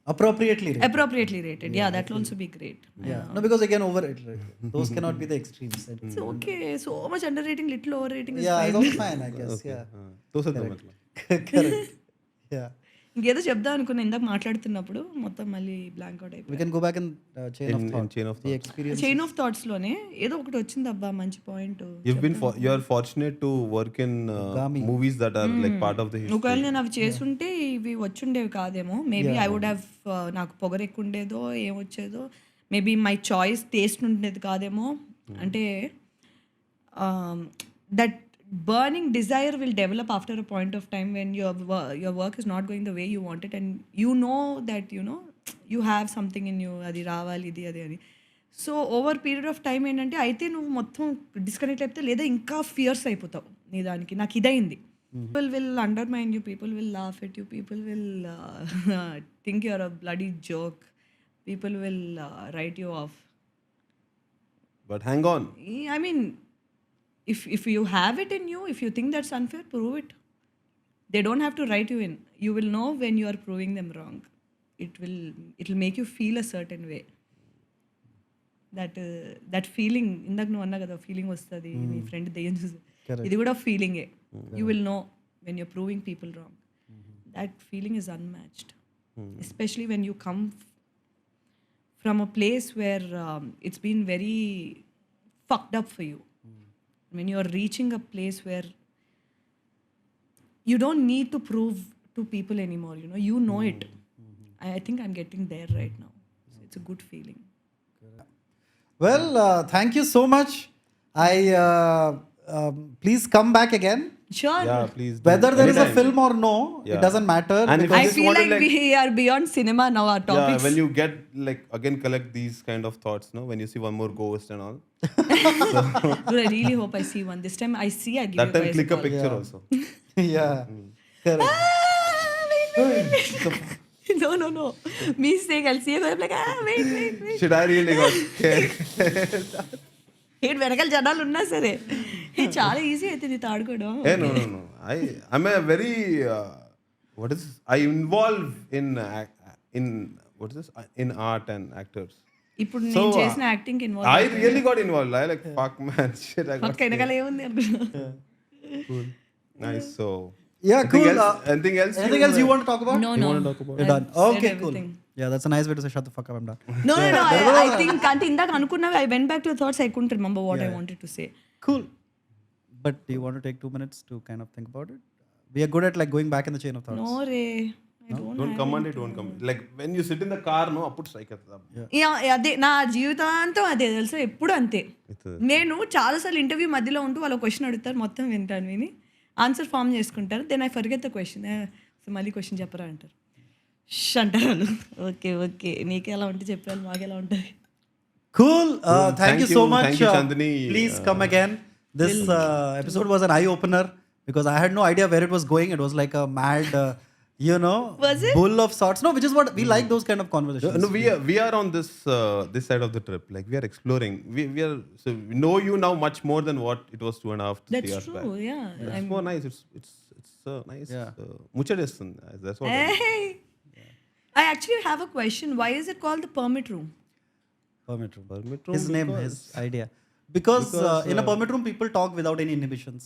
C: Appropriately rated.
B: Appropriately rated. Yeah, that will also be great.
C: Yeah. No, because again, overrated. Right? Those cannot be the extremes. Right?
B: It's okay. So much underrating, little overrating is
C: Yeah,
B: fine.
C: that's fine, I guess. Yeah.
A: तो से तो मतलब.
C: Correct. Yeah.
B: ఇంకేదో చెప్దాం అనుకున్నా ఇందాక మాట్లాడుతున్నప్పుడు మొత్తం మళ్ళీ బ్లాంక్ అవుట్
C: We
B: అయిపోయి.
C: can go back in chain of
A: In
C: thought.
A: chain of
C: The
A: thought.
C: experience.
B: Chain of థాట్స్లోనే ఏదో ఒకటి వచ్చింది అబ్బా మంచి point.
A: You are fortunate to work in
C: Gaami.
A: movies that are like part of the
B: ఒకవేళ
A: history.
B: నేను అవి చేసుంటే ఇవి వచ్చుండేవి కాదేమో. మేబీ ఐ వుడ్ హ్యావ్ నాకు పొగరు ఎక్కువ ఉండేదో ఏమొచ్చేదో. మేబీ మై చాయిస్ టేస్ట్ ఉండేది కాదేమో. అంటే that burning desire will develop after a point of time when your work is not going the way you want it, and you know that you have something in you, adi రావాలి ఇది అది అని. So over period of time ఏంటంటే అయితే నువ్వు మొత్తం disconnect అయిపోతే లేదా ఇంకా ఫియర్స్ అయిపోతావు నీ దానికి. నాకు ఇదైంది. People will undermine you, people will laugh at you, people will think you're a bloody joke, people will write you off.
A: But hang on.
B: I mean, if you have it in you, if you think that's unfair, prove it. They don't have to write you in. You will know when you are proving them wrong. It will make you feel a certain way. That feeling, ఇందాక నువ్వు అన్నా కదా feeling వస్తుంది నీ friend దెయ్యం చూసి, ఇది కూడా ఫీలింగే. You will know when you're proving people wrong. That feeling is unmatched. Especially when you come from a place where it's been very fucked up for you. When you're reaching a place where you don't need to prove to people anymore, you know it. I think I'm getting there right now. So it's a good feeling.
C: Well, thank you so much. Please come back again.
B: Sure.
A: Yeah, please. do.
C: Whether there is a
A: Anytime.
C: film or no, it
A: Yeah.
C: doesn't matter.
A: And if
C: because
B: I
A: just
B: feel
A: want to,
B: like
A: like-
B: we are beyond cinema now, our
A: Yeah,
B: topics.
A: when you get like again collect these kind of thoughts, no, when you see one more ghost and all,
B: Dude, I really hope I see one. This time I see, I give
A: that
B: you
A: time
B: guys
A: click a
B: call.
A: picture also.
C: yeah, correct.
B: No. Me saying I'll see you, I'm like, wait.
A: Should I really got scared?
B: ఏంటి వెనకాల జనాలు ఉన్నా సరే చాలా easy అయితే నీతో ఆడుకోవడం.
A: Hey, no. I'm a very what is this? I involve in what is this? In art and actors.
B: ఇప్పుడు నేను చేసిన acting involve
A: I really got involved. I like fuck man, shit. I got
B: పక్క వెనకాల ఏముంది అనుకున్నా.
A: cool. Nice. So
C: Yeah,
A: anything
C: cool.
A: else? Anything else?
C: Anything else you want to talk about?
B: No.
A: want to talk about?
C: You're done.
B: I've said
C: Okay, cool.
B: everything.
C: Yeah, that's a nice way to say shut the fuck up. I'm done.
B: No. I think అంటే ఇందాక అనుకున్నవి I went back to the thoughts. I couldn't remember what I wanted to say.
C: Cool. But do you want to take 2 minutes to kind of think about it? We are good at like going back in the chain of thoughts.
B: No ray, I don't.
A: Don't command it. Don't come. Like when you sit in the car, no, appu strike at
B: అదే నా జీవితాంతం అదే తెలుసా, ఎప్పుడు అంతే. నేను చాలాసార్లు interview మధ్యలో ఉంటూ వాళ్ళు క్వశ్చన్ అడుగుతారు, మొత్తం వింటాను, విని ఆన్సర్ ఫామ్ చేసుకుంటారు. Then I forget the question. So మళ్ళీ క్వశ్చన్ చెప్పరా అంటారు. అంటారు వాళ్ళు. ఓకే నీకు ఎలా ఉంటే చెప్పాను, మాకు ఎలా ఉంటుంది.
C: Cool. Thank you so much.
A: Thank you, Chandini.
C: Please come again. This episode was an eye opener because I had no idea where it was going. It was like a mad,
B: Was it?
C: bull of sorts. No, which is what we like, those kind of conversations.
A: No, we are on this side of the trip. Like we are exploring. We are so we know you now much more than what it was 2.5 to 3
B: That's
A: years back.
B: true, yeah.
A: It's more nice. It's nice.
C: Yeah.
A: Muchadestundi. That's what.
B: Hey. I actually have a question. Why is it called the permit room?
C: Permit room.
A: Permit room
C: His name,
A: because-
C: his idea. Because in a permit room, people talk without any inhibitions.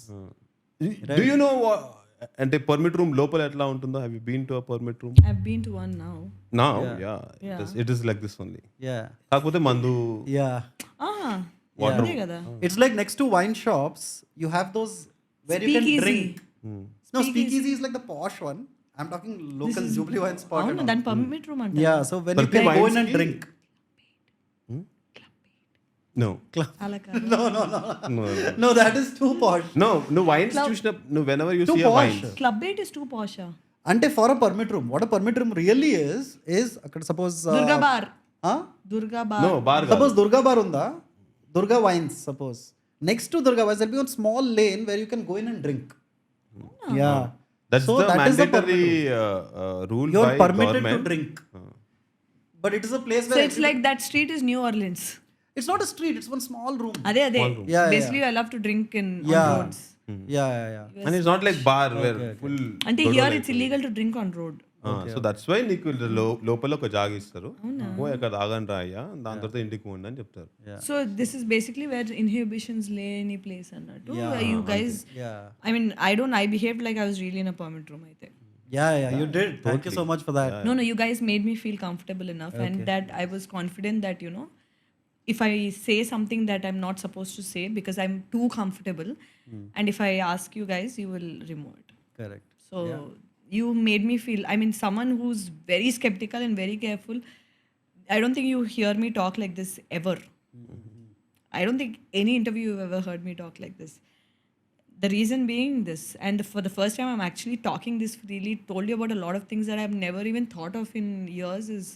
A: Do you know what? అంటే permit room లోపల ఎట్లా ఉంటుందో? Have you been to a permit room?
B: I've been to one now.
A: Now
C: Yeah.
A: It is like this only.
C: Yeah.
A: కాకపోతే మందు
C: Yeah.
B: అదే కదా.
C: It's like next to wine shops, you have those where you can
B: Speakeasy.
C: drink. No, speakeasy is like the posh one. I'm talking local Jubilee wine spot.
B: అవును, దాని permit room అంటే.
C: Yeah, so when you
A: Prati
C: can go in
A: wines
C: and
A: ki-
C: drink.
A: No
B: అలా కాదు.
C: No, that is too posh.
A: నువ్వు wines చూసిన నువ్వు whenever you
C: Too
A: see a
C: posh.
A: Wine
B: club eight is too posh.
C: Ante for a permit room, what a permit room really is akkada suppose
B: Durga bar.
C: huh?
B: Durga bar.
A: No bar
C: Suppose Durga bar unda, Durga wines suppose. Next to Durga wines there'll be one small lane where you can go in and drink. Yeah.
A: That's
C: So
A: the
C: that is the
A: mandatory rule
C: You're
A: by
C: permitted to
A: government.
C: drink. But it is a place
B: So
C: where
B: it's like that street is New Orleans.
C: it's not a street, it's one small room.
B: అదే
C: Yeah,
B: basically I love to drink in
C: Yeah.
B: Roads.
C: Yeah.
A: And it's not like bar where full.
B: అంటే here it's illegal to drink on road.
A: So that's why నీకు లోపల ఒక జాగ ఇస్తారు. పోయి అక్కడ ఆగండి రాయ్యా, దాని తర్వాత ఇంటికి పోండి అని చెప్తారు.
B: So this is basically where inhibitions లేని ప్లేస్ అన్నట్టు. You guys,
C: Yeah.
B: I mean I behaved like I was really in a permit room అయితే.
C: Yeah, you did. Thank you so much for that.
B: No, you guys made me feel comfortable enough, and that I was confident that, you know, if I say something that I'm not supposed to say because I'm too comfortable, and if I ask you guys, you will remove it.
C: Correct.
B: So you made me feel, I mean, someone who's very skeptical and very careful, I don't think you hear me talk like this ever. I don't think any interview you've ever heard me talk like this. The reason being this, and for the first time I'm actually talking this freely, told you about a lot of things that I've never even thought of in years, is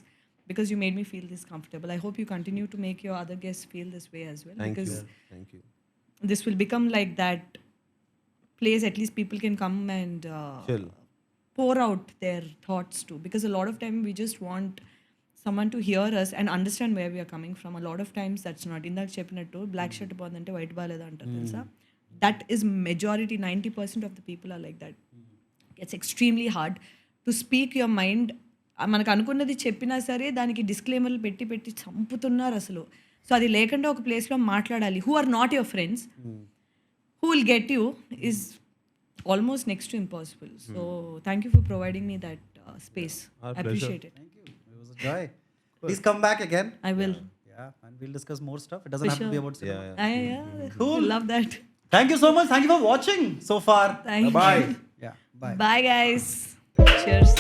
B: because you made me feel this comfortable. I hope you continue to make your other guests feel this way as well.
A: Thank
B: because
A: you. Thank you.
B: this will become like that place at least people can come and
A: Chill.
B: pour out their thoughts to, because a lot of time we just want someone to hear us and understand where we are coming from. A lot of times that's not. ఇందాక చెప్పినట్టు black shirt పోందంటే white బాగాలేదా అంటారు తెలుసా. That is majority, 90% of the people are like that. It's extremely hard to speak your mind. మనకు అనుకున్నది చెప్పినా సరే దానికి డిస్క్లైమర్లు పెట్టి పెట్టి చంపుతున్నారు అసలు. సో అది లేకుండా ఒక ప్లేస్లో మాట్లాడాలి. Who are not your friends, who will get you, is almost next to impossible. So thank you for providing me that space.
A: Our
B: I appreciate it.
C: Thank you. It was a joy. Please come back again.
B: I will.
C: Yeah, and we'll discuss more stuff. It doesn't have to be about cinema.
A: Yeah.
B: Cool. Love that.
C: Thank you so much. Thank you for watching so far.
B: Thank
A: Bye.
B: you.
C: Yeah. Bye.
B: Bye guys. Cheers.